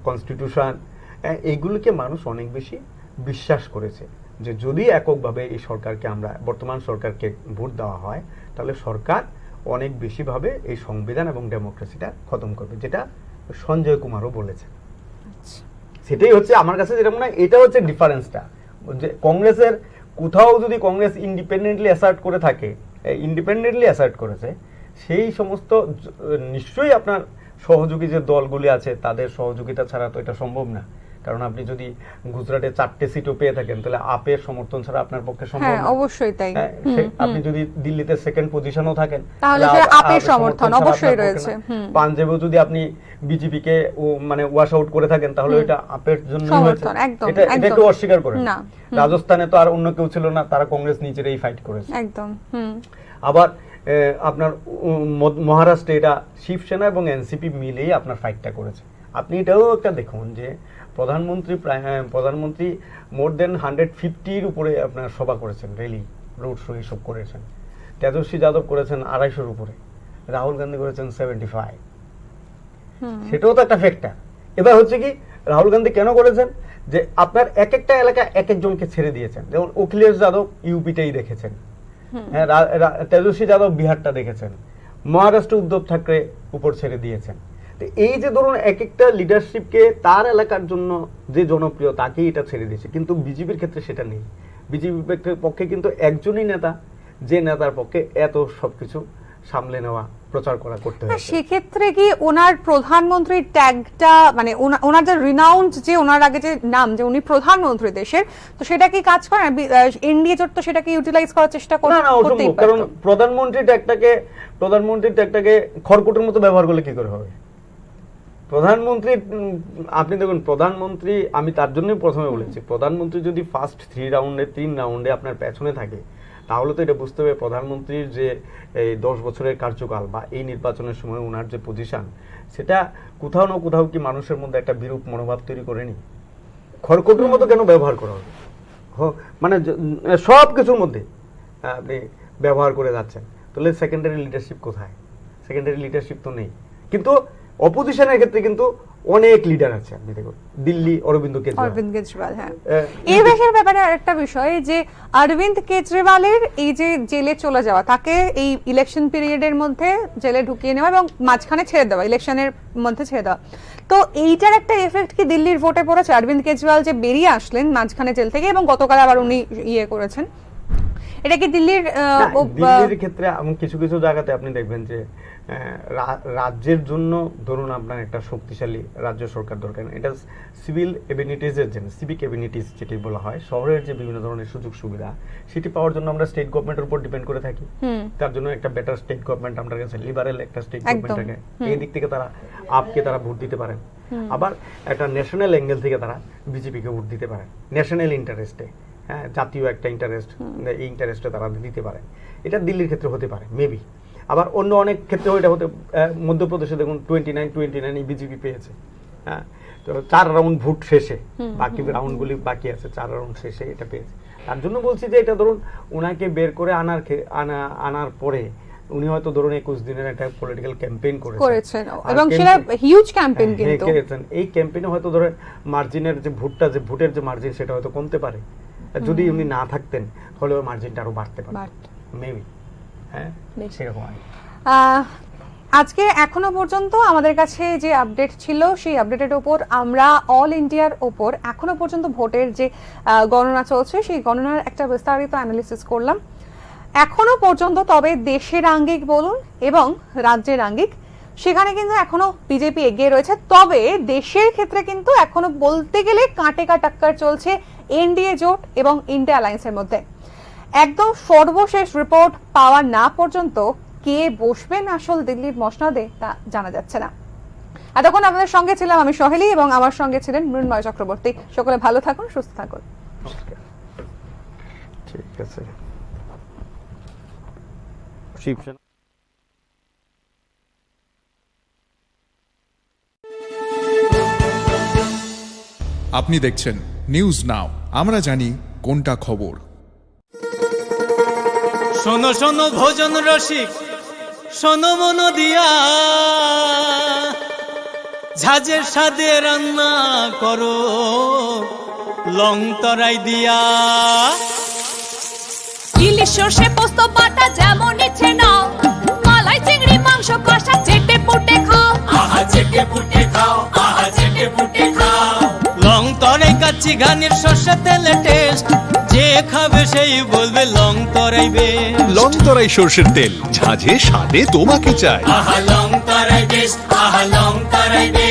কনস্টিটিউশন, এইগুলিকে মানুষ অনেক বেশি বিশ্বাস করেছে যে যদি এককভাবে এই সরকারকে, আমরা বর্তমান সরকারকে ভোট দেওয়া হয়, তাহলে সরকার অনেক বেশিভাবে এই সংবিধান এবং ডেমোক্রেসিটা খতম করবে, যেটা সঞ্জয় কুমারও বলেছে। সেটাই হচ্ছে আমার কাছে যেটা মনে হয়, এটা হচ্ছে ডিফারেন্সটা। যে কংগ্রেসের কোথাও যদি কংগ্রেস ইন্ডিপেন্ডেন্টলি অ্যাসার্ট করে থাকে, ইন্ডিপেন্ডেন্টলি অ্যাসার্ট করেছে, সেই সমস্ত নিশ্চয়ই আপনার সহযোগী যে দলগুলি আছে তাদের সহযোগিতা ছাড়া তো এটা সম্ভব না। কারণ আপনি যদি গুজরাটে 4টে সিটও পেয়ে থাকেন, তাহলে আপের সমর্থন ছাড়া আপনার পক্ষে সম্ভব না। অবশ্যই তাই। আপনি যদি দিল্লিতে সেকেন্ড পজিশনও থাকেন, তাহলে আপের সমর্থন অবশ্যই রয়েছে। পাঞ্জাবেও যদি আপনি বিজেপিকে মানে ওয়াশ আউট করে থাকেন, তাহলে এটা আপের জন্য হয়েছে, এটা কেউ অস্বীকার করে না। রাজস্থানে তো আর অন্য কেউ ছিল না, তারা কংগ্রেস নিজেরাই ফাইট করেছে একদম। আবার আপনার মহারাষ্ট্রে এটা শিবসেনা এবং এনসিপি মিলেই আপনার ফাইটটা করেছে। আপনি এটাও একটা দেখুন যে প্রধানমন্ত্রী মোর দেন 150-র উপরে আপনার সভা করেছেন, র্যালি, রোড শো এসব করেছেন। তেজস্বী যাদব করেছেন 250-র উপরে, রাহুল গান্ধী করেছেন 75। সেটাও তো একটা ফ্যাক্টর। এবার হচ্ছে কি, রাহুল গান্ধী কেন করেছেন, যে আপনার এক একটা এলাকা এক একজনকে ছেড়ে দিয়েছেন। যেমন অখিলেশ যাদব ইউপিটাই দেখেছেন, হ্যাঁ, তেজস্বী যাদব বিহারটা দেখেছেন, মহারাষ্ট্র উদ্ধব ঠাকরে উপর ছেড়ে দিয়েছেন। এই যে ধরুন এক একটা লিডারশিপকে তার এলাকার জন্য যে জনপ্রিয় তাকেই এটা ছেড়ে দিয়েছে। কিন্তু বিজেপির ক্ষেত্রে সেটা নেই। বিজেপির পক্ষে কিন্তু একজনই নেতা, যে নেতার পক্ষে এত সবকিছু সামলে নেওয়া, প্রচার করা করতে হয়। সেক্ষেত্রে কি ওনার প্রধানমন্ত্রীর ট্যাগটা, মানে ওনার যে রিনাউন্ড, যে ওনার আগে যে নাম, যে উনি প্রধানমন্ত্রী দেশের, তো সেটা কি কাজ করে? এনডিএ জোট তো সেটাকে ইউটিলাইজ করার চেষ্টা করে না, কারণ প্রধানমন্ত্রীর ট্যাগটাকে খড়কুটোর মতো ব্যবহার করলে কি করে হবে? প্রধানমন্ত্রী, আপনি দেখুন, প্রধানমন্ত্রী, আমি তার জন্যই প্রথমে বলেছি, প্রধানমন্ত্রী যদি ফার্স্ট 3 রাউন্ডে আপনার পেছনে থাকে, তাহলে তো এটা বুঝতে হবে প্রধানমন্ত্রীর যে এই 10 বছরের কার্যকাল বা এই নির্বাচনের সময় ওনার যে পজিশন, সেটা কোথাও না কোথাও কি মানুষের মধ্যে একটা বিরূপ মনোভাব তৈরি করেনি? খড়কুটোর মতো কেন ব্যবহার করা হবে? মানে সব কিছুর মধ্যে আপনি ব্যবহার করে যাচ্ছেন, তাহলে সেকেন্ডারি লিডারশিপ কোথায়? সেকেন্ডারি লিডারশিপ তো নেই। কিন্তু অপোজিশনের ক্ষেত্রে কিন্তু অনেক লিডার আছে। আপনি দেখুন দিল্লি অরবিন্দ কেজরিওয়াল, হ্যাঁ। এই বিষয়ের ব্যাপারে আরেকটা বিষয়, যে অরবিন্দ কেজরিওয়ালের এই যে জেলে চলে যাওয়া, তাকে এই ইলেকশন পিরিয়ডের মধ্যে জেলে ঢুকিয়ে নেওয়া এবং মাঝখানে ছেড়ে দেওয়া, ইলেকশনের মধ্যে ছেড়ে দেওয়া, তো এইটার একটা এফেক্ট কি দিল্লির ভোটে পড়েছে? অরবিন্দ কেজরিওয়াল যে বেরিয়ে আসলেন মাঝখানে জেল থেকে, এবং গতকাল আবার উনি করেছেন, এটা কি দিল্লির ক্ষেত্রে কিছু কিছু জায়গাতে আপনি দেখবেন যে রাজ্যের জন্য ধরুন আপনার একটা শক্তিশালী রাজ্য সরকার দরকার। এটা সিভিল এবিলিটিজের জন্য, সিভিক এবিলিটিজ যেটি বলা হয়, শহরের যে বিভিন্ন ধরনের সুযোগ সুবিধা, সেটি পাওয়ার জন্য আমরা স্টেট গভর্নমেন্টের উপর ডিপেন্ড করে থাকি। তার জন্য একটা বেটার স্টেট গভর্নমেন্ট আমাদের কাছে, লিবারেল একটা স্টেট গভর্নমেন্ট থাকে, এই দিক থেকে তারা আপকে তারা ভোট দিতে পারেন। আবার একটা ন্যাশনাল অ্যাঙ্গেল থেকে তারা বিজেপিকে ভোট দিতে পারেন, ন্যাশনাল ইন্টারেস্টে, হ্যাঁ, জাতীয় একটা ইন্টারেস্ট, এই ইন্টারেস্টে তারা দিতে পারে। এটা দিল্লির ক্ষেত্রে হতে পারে মেবি। আবার অন্য অনেক ক্ষেত্রে এটা হতে, মধ্যপ্রদেশে দেখুন 29 বিজেপি পেয়েছে, হ্যাঁ, তো 4 রাউন্ড ভোট শেষে, বাকি রাউন্ডগুলি বাকি আছে, 4 রাউন্ড শেষে এটা পেয়েছে। তার জন্য বলছি যে এটা ধরুন ওনাকে বের করে আনার পরে উনি হয়তো ধরুন 21 দিনের একটা পলিটিক্যাল ক্যাম্পেইন করেছেন, এবং সেটা হিউজ ক্যাম্পেইন। কিন্তু এই ক্যাম্পেইনে হয়তো ধরেন মার্জিনের যে ভোটের যে মার্জিন, সেটা হয়তো কমতে পারে। যদি উনি না থাকতেন তাহলে ওই মার্জিনটা আরো বাড়তে পারে মেবি। হ্যাঁ, সেরকম। আজকে এখনো পর্যন্ত আমাদের কাছে যে আপডেট ছিল, সেই আপডেটের উপর আমরা অল ইন্ডিয়ার উপর এখনো পর্যন্ত ভোটের যে গণনা চলছে, সেই গণনার একটা বিস্তারিত অ্যানালিসিস করলাম। এখনো পর্যন্ত তবে দেশের আঙ্গিক বলুন এবং রাজ্যের আঙ্গিক, সেখানে কিন্তু এখনো বিজেপি এগিয়ে রয়েছে। তবে দেশের ক্ষেত্রে কিন্তু এখনো বলতে গেলে কাঁটে টাক্কর চলছে এনডিএ জোট এবং ইন্ডিয়া অ্যালায়েন্সের মধ্যে। একদম সর্বশেষ রিপোর্ট পাওয়া না পর্যন্ত কে বসবেন আসল দিল্লির মসনদে তা জানা যাচ্ছে না। এতক্ষণ আপনাদের সঙ্গে ছিলাম আমি সহেলি এবং আমার সঙ্গে ছিলেন মৃন্ময় চক্রবর্তী। সকলে ভালো থাকুন, সুস্থ থাকুন। ঠিক আছে। শিবসেনা আপনি দেখছেন নিউজ নাও, আমরা জানি কোনটা খবর। শোনো শোনো ভোজন রসিক, শোনো মন দিয়া, ঝাঁঝের স্বাদে রান্না করো লং তরাই দিয়া। ইলিশ সর্ষে পোস্ত বাটা যেমন ইচ্ছে নাও, মালাই চিংড়ি মাংস কষা চেটে পুটে খাও, আহা চেটে পুটে খাও, আহা চেটে পুটে খাও। লং তরাই কাচ্চি ঘানির সর্ষে তেলে টেস্ট, যে খাবে সেই বলবে লং তরাই বেশ। লং তরাই সর্ষের তেল, ঝাঁঝে স্বাদে তোমাকে চাই। আহা লং তরাই বেশ, আহা লং তরাই বেশ।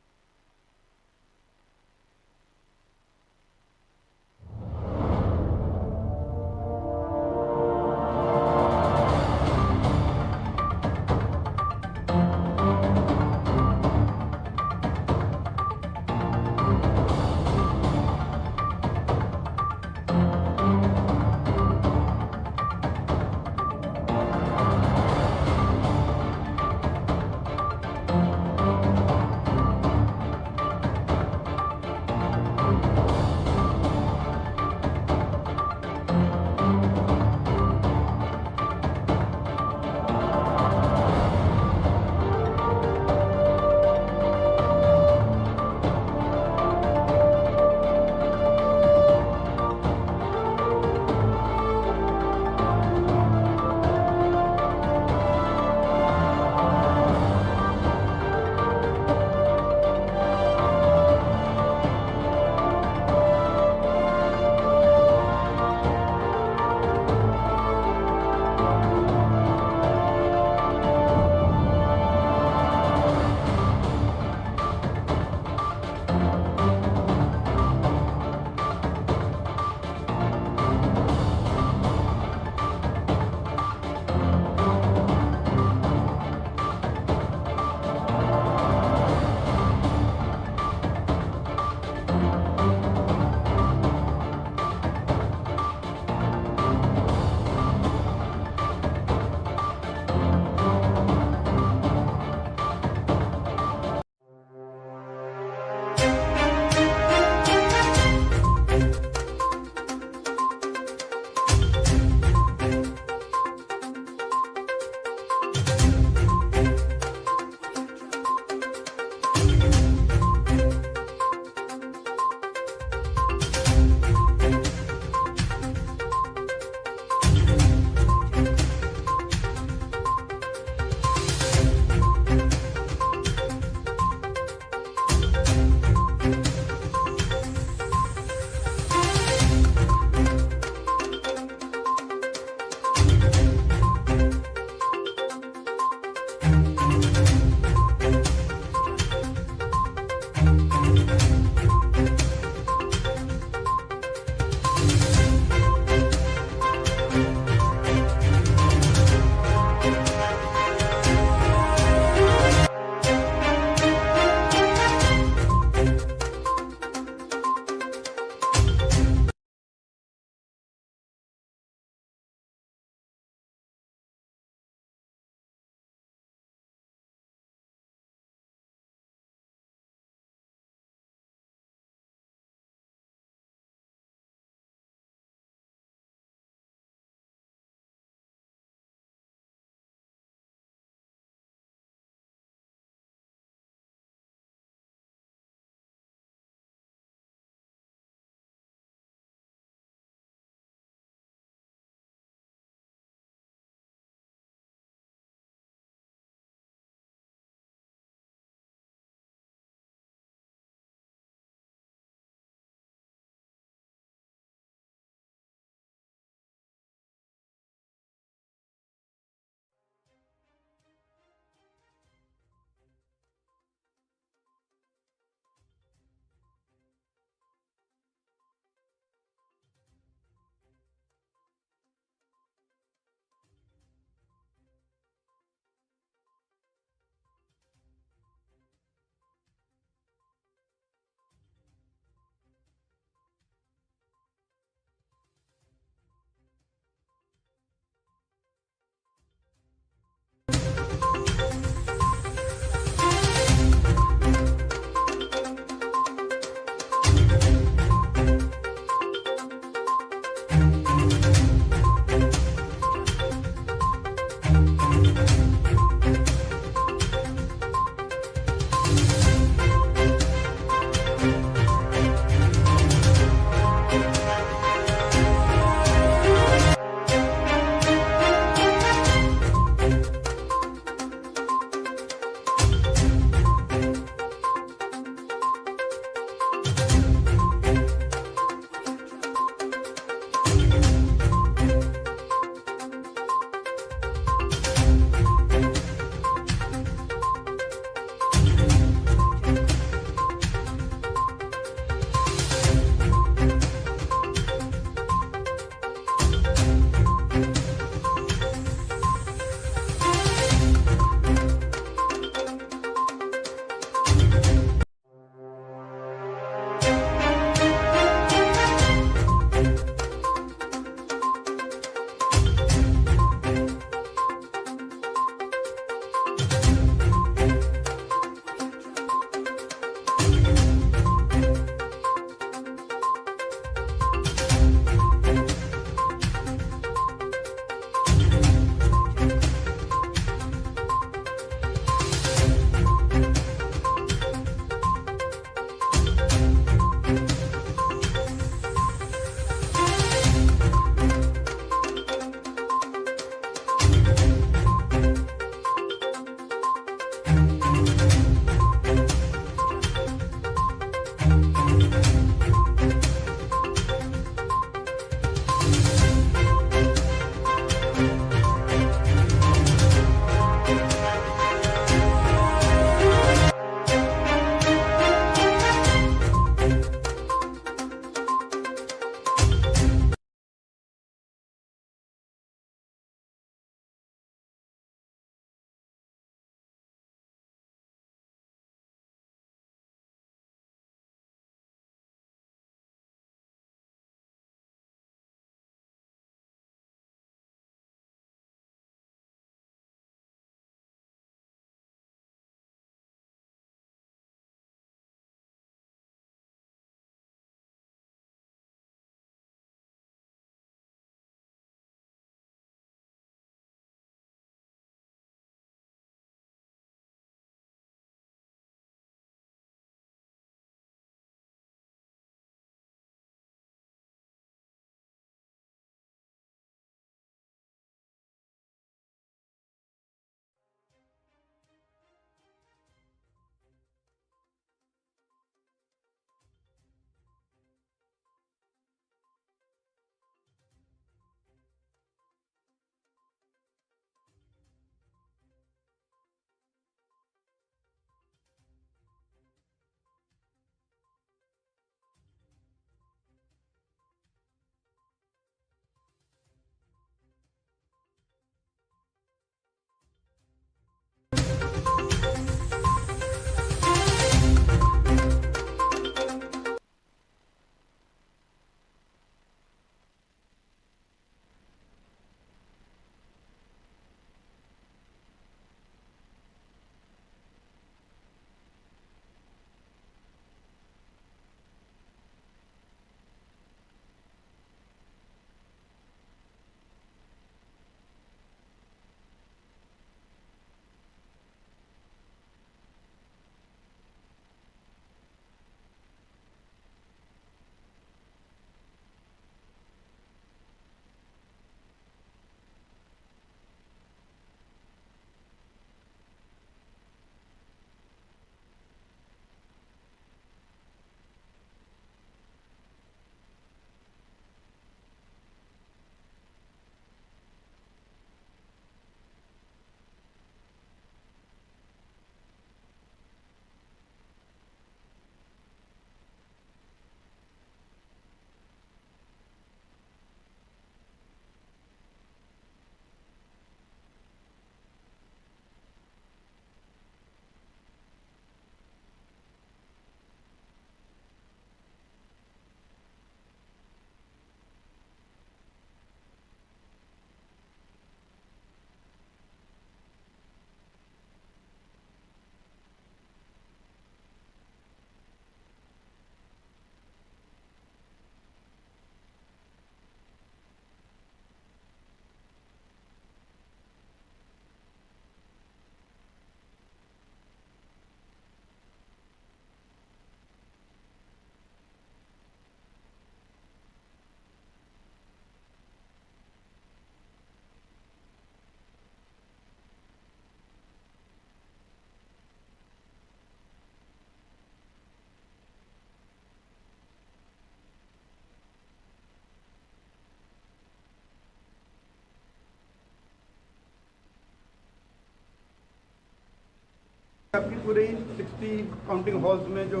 पूरे 60 काउंटिंग हॉल्स में जो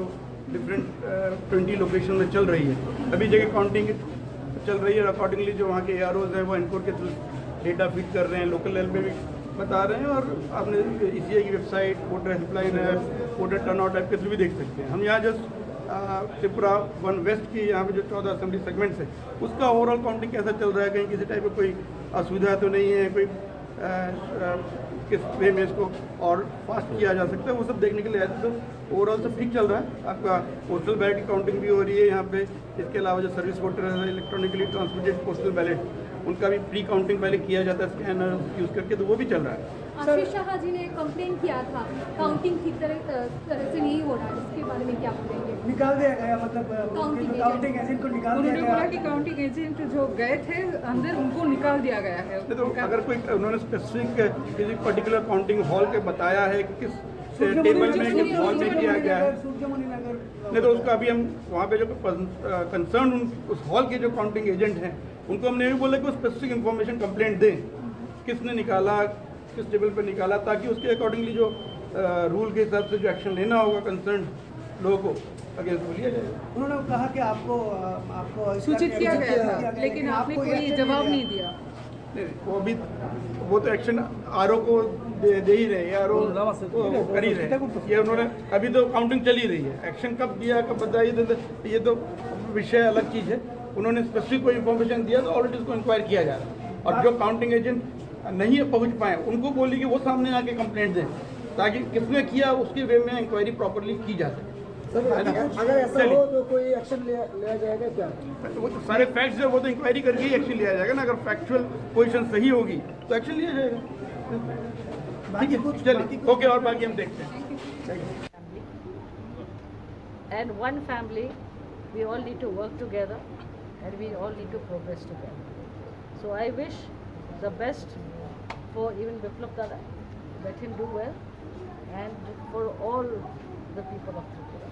डिफरेंट 20 लोकेशन में चल रही है। अभी जगह काउंटिंग चल रही है, अकॉर्डिंगली जो वहाँ के AROs हैं वो एनकोर के थ्रू डेटा फीड कर रहे हैं, लोकल लेवल पे भी बता रहे हैं, और आपने ECI की website, voter helpline app, voter turnout app के थ्रू भी देख सकते हैं। हम यहाँ जस्ट त्रिपुरा 1 वेस्ट की यहाँ पे जो 14 असेंबली सेगमेंट्स है उसका ओवरऑल काउंटिंग कैसा चल रहा है, कहीं किसी टाइप का कोई असुविधा तो नहीं है, कोई किस वे में इसको और फास्ट किया जा सकता है, वो सब देखने के लिए आए थे। तो ओवरऑल सब ठीक चल रहा है। आपका पोस्टल बैलेट की काउंटिंग भी हो रही है यहाँ पे। इसके अलावा जो सर्विस वोटर है, इलेक्ट्रॉनिकली ट्रांसमिटेड पोस्टल बैलेट, उनका भी प्री काउंटिंग पहले किया जाता है स्कैनर यूज़ करके, तो वो भी चल रहा है। आशीष शाह जी ने कंप्लेन किया था काउंटिंग ठीक तरह से नहीं हो रहा है, इसके बारे में क्या बोलेंगे? निकाल दिया गया, मतलब काउंटिंग एजेंट को निकाल दिया गया। बोला कि काउंटिंग एजेंट जो गए थे अंदर उनको निकाल दिया गया है। तो अगर कोई उन्होंने स्पेसिफिक किसी पर्टिकुलर काउंटिंग हॉल के बताया है कि किस टेबल में किस हॉल में किया गया है, नहीं तो उसका अभी हम वहाँ पे जो कंसर्न उस हॉल के जो काउंटिंग एजेंट हैं उनको हमने ये भी बोला कि वो स्पेसिफिक इन्फॉर्मेशन कंप्लेंट दें, किसने निकाला, किस टेबल पर निकाला, ताकि उसके अकॉर्डिंगली जो रूल के हिसाब से जो एक्शन लेना होगा कंसर्न लोगों को अगेंस्ट वो लिया जाएगा। उन्होंने कहा कि आपको सूचित किया गया था, लेकिन आपने कोई जवाब नहीं दिया। नहीं, वो तो एक्शन आरओ को दे ही रहे, आरओ कर ही रहे। ये उन्होंने अभी तो काउंटिंग चल ही रही है, एक्शन कब दिया कब बताइए ये तो विषय अलग चीज़ है। उन्होंने स्पेसिफिक कोई इन्फॉर्मेशन दिया तो ऑलरेडी उसको इंक्वायर किया जा रहा है, और जो काउंटिंग एजेंट नहीं पहुंच पाए उनको बोली कि वो सामने आके कंप्लेंट दें, ताकि किसने किया उसके वे में इंक्वायरी प्रॉपरली की जा सके। अगर ऐसा हो तो कोई एक्शन लिया जाएगा क्या? वो तो सारे फैक्ट्स है, वो तो इंक्वायरी करके ही एक्शन लिया जाएगा ना। अगर फैक्चुअल पोजीशन सही होगी तो एक्शन लिया जाएगा। ठीक है, चलिए ओके, और बाकी हम देखते हैं। And one family, we all need to work together and we all need to progress together. So I wish the best for even Biplab Dada, let him do well, and for all the people of Tripura.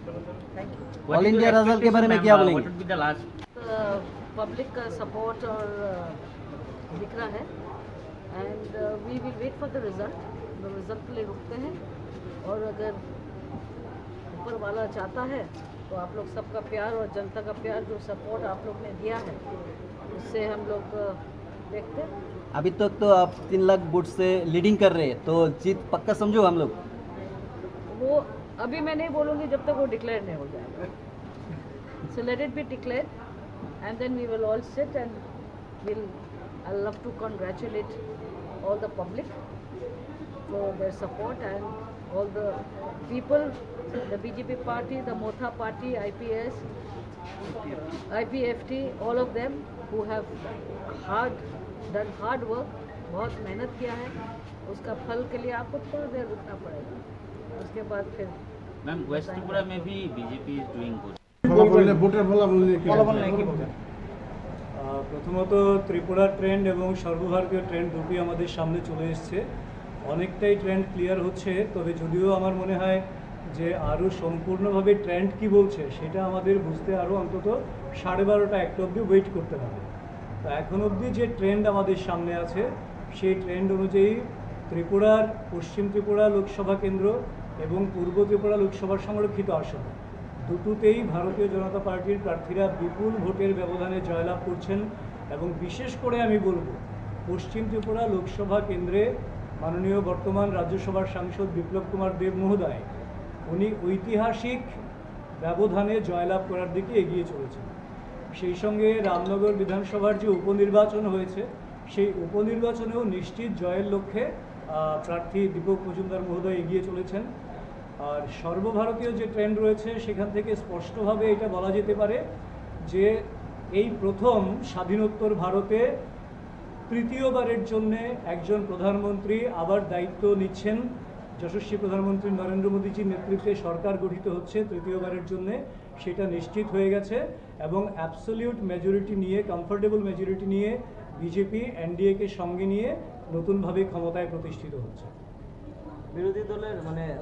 Thank you. All India result के बारे में क्या बोलेंगे? What would be the last? Public support और दिख रहा है, and we will wait for the result. The result के लिए रुकते हैं, और अगर ऊपर वाला चाहता है तो आप लोग सबका प्यार और जनता का प्यार, जो सपोर्ट आप लोग ने दिया है, उससे हम लोग देखते हैं। अभी तक तो आप 3 लाख वोट से लीडिंग कर रहे हैं, तो जीत पक्का समझो हम लोग। वो अभी मैं नहीं बोलूँगी जब तक वो डिक्लेयर नहीं हो जाएगा। So let it be declare and then we will all sit and will I love to congratulate all the public for their support and all the people, the BJP party, the Motha party, IPS, IPFT, all of them who have done hard work, बहुत मेहनत किया है, उसका फल के लिए आपको थोड़ा देर रुकना पड़ेगा, उसके बाद फिर। मैम, वेस्ट त्रिपुरा में भी बीजेपी इज डूइंग गुड। প্রথমত ত্রিপুরার ট্রেন্ড এবং সর্বভারতীয় ট্রেন্ড দুটোই আমাদের সামনে চলে এসছে, অনেকটাই ট্রেন্ড ক্লিয়ার হচ্ছে। তবে যদিও আমার মনে হয় যে আরও সম্পূর্ণভাবে ট্রেন্ড কি বলছে সেটা আমাদের বুঝতে আরও অন্তত 12:30 একটা অবধি ওয়েট করতে হবে। তো এখন অবধি যে ট্রেন্ড আমাদের সামনে আছে সেই ট্রেন্ড অনুযায়ী ত্রিপুরার পশ্চিম ত্রিপুরা লোকসভা কেন্দ্র এবং পূর্ব ত্রিপুরা লোকসভার সংরক্ষিত আসন দুটোতেই ভারতীয় জনতা পার্টির প্রার্থীরা বিপুল ভোটের ব্যবধানে জয়লাভ করছেন। এবং বিশেষ করে আমি বলবো, পশ্চিম ত্রিপুরা লোকসভা কেন্দ্রে মাননীয় বর্তমান রাজ্যসভার সাংসদ বিপ্লব কুমার দেব মহোদয় উনি ঐতিহাসিক ব্যবধানে জয়লাভ করার দিকে এগিয়ে চলেছেন। সেই সঙ্গে রামনগর বিধানসভার যে উপনির্বাচন হয়েছে সেই উপনির্বাচনেও নিশ্চিত জয়ের লক্ষ্যে প্রার্থী দীপক মজুমদার মহোদয় এগিয়ে চলেছেন। আর সর্বভারতীয় যে ট্রেন্ড রয়েছে সেখান থেকে স্পষ্টভাবে এটা বলা যেতে পারে যে এই প্রথম স্বাধীনোত্তর ভারতে তৃতীয়বারের জন্যে একজন প্রধানমন্ত্রী আবার দায়িত্ব নিচ্ছেন। যশস্বী প্রধানমন্ত্রী নরেন্দ্র মোদীজির নেতৃত্বে সরকার গঠিত হচ্ছে তৃতীয়বারের জন্য, সেটা নিশ্চিত হয়ে গেছে। এবং অ্যাবসলিউট মেজরিটি নিয়ে, কমফোর্টেবল মেজরিটি নিয়ে বিজেপি এনডিএকে সঙ্গে নিয়ে নতুনভাবে ক্ষমতায় প্রতিষ্ঠিত হচ্ছে। বিরোধী দলের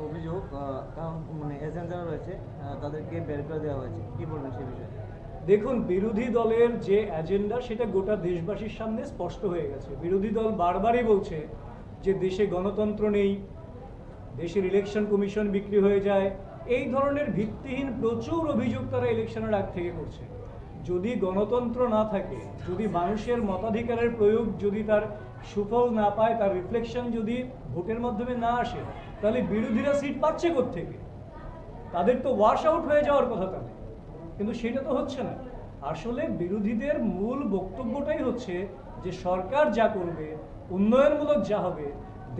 অভিযোগ, এজেন্ট যারা রয়েছে তাদেরকে বের করে দেওয়া হয়েছে, কি বলবেন সেই বিষয়ে? দেখুন, বিরোধী দলের যে এজেন্ডা সেটা গোটা দেশবাসীর সামনে স্পষ্ট হয়ে গেছে। বিরোধী দল বারবারই বলছে যে দেশে গণতন্ত্র নেই, দেশের ইলেকশন কমিশন বিক্রি হয়ে যায়, এই ধরনের ভিত্তিহীন প্রচুর অভিযোগ তারা ইলেকশনের আগ থেকে করছে। যদি গণতন্ত্র না থাকে, যদি মানুষের মতাধিকারের প্রয়োগ যদি তার সুফল না পায়, তার রিফ্লেকশন যদি ভোটের মাধ্যমে না আসে, তাহলে বিরোধীরা সিট পাচ্ছে কোত্থেকে? তাদের তো ওয়াশ আউট হয়ে যাওয়ার কথা তাহলে, কিন্তু সেটা তো হচ্ছে না। আসলে বিরোধীদের মূল বক্তব্যটাই হচ্ছে যে সরকার যা করবে, উন্নয়নমূলক যা হবে,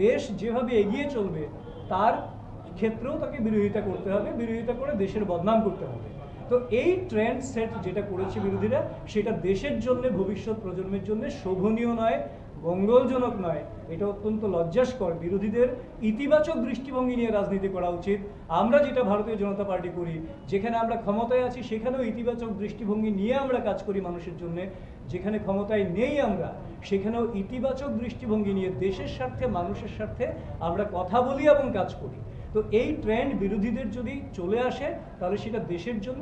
দেশ যেভাবে এগিয়ে চলবে, তার ক্ষেত্রেও তাকে বিরোধিতা করতে হবে, বিরোধিতা করে দেশের বদনাম করতে হবে। তো এই ট্রেন্ড সেট যেটা করেছে বিরোধীরা, সেটা দেশের জন্য, ভবিষ্যৎ প্রজন্মের জন্য শোভনীয় নয়, মঙ্গলজনক নয়। এটা অত্যন্ত লজ্জাস্কর। বিরোধীদের ইতিবাচক দৃষ্টিভঙ্গি নিয়ে রাজনীতি করা উচিত। আমরা যেটা ভারতীয় জনতা পার্টি করি, যেখানে আমরা ক্ষমতায় আছি সেখানেও ইতিবাচক দৃষ্টিভঙ্গি নিয়ে আমরা কাজ করি মানুষের জন্য। যেখানে ক্ষমতায় নেই আমরা, সেখানেও ইতিবাচক দৃষ্টিভঙ্গি নিয়ে দেশের স্বার্থে, মানুষের স্বার্থে আমরা কথা বলি এবং কাজ করি। তো এই ট্রেন্ড বিরোধীদের যদি চলে আসে, তাহলে সেটা দেশের জন্য,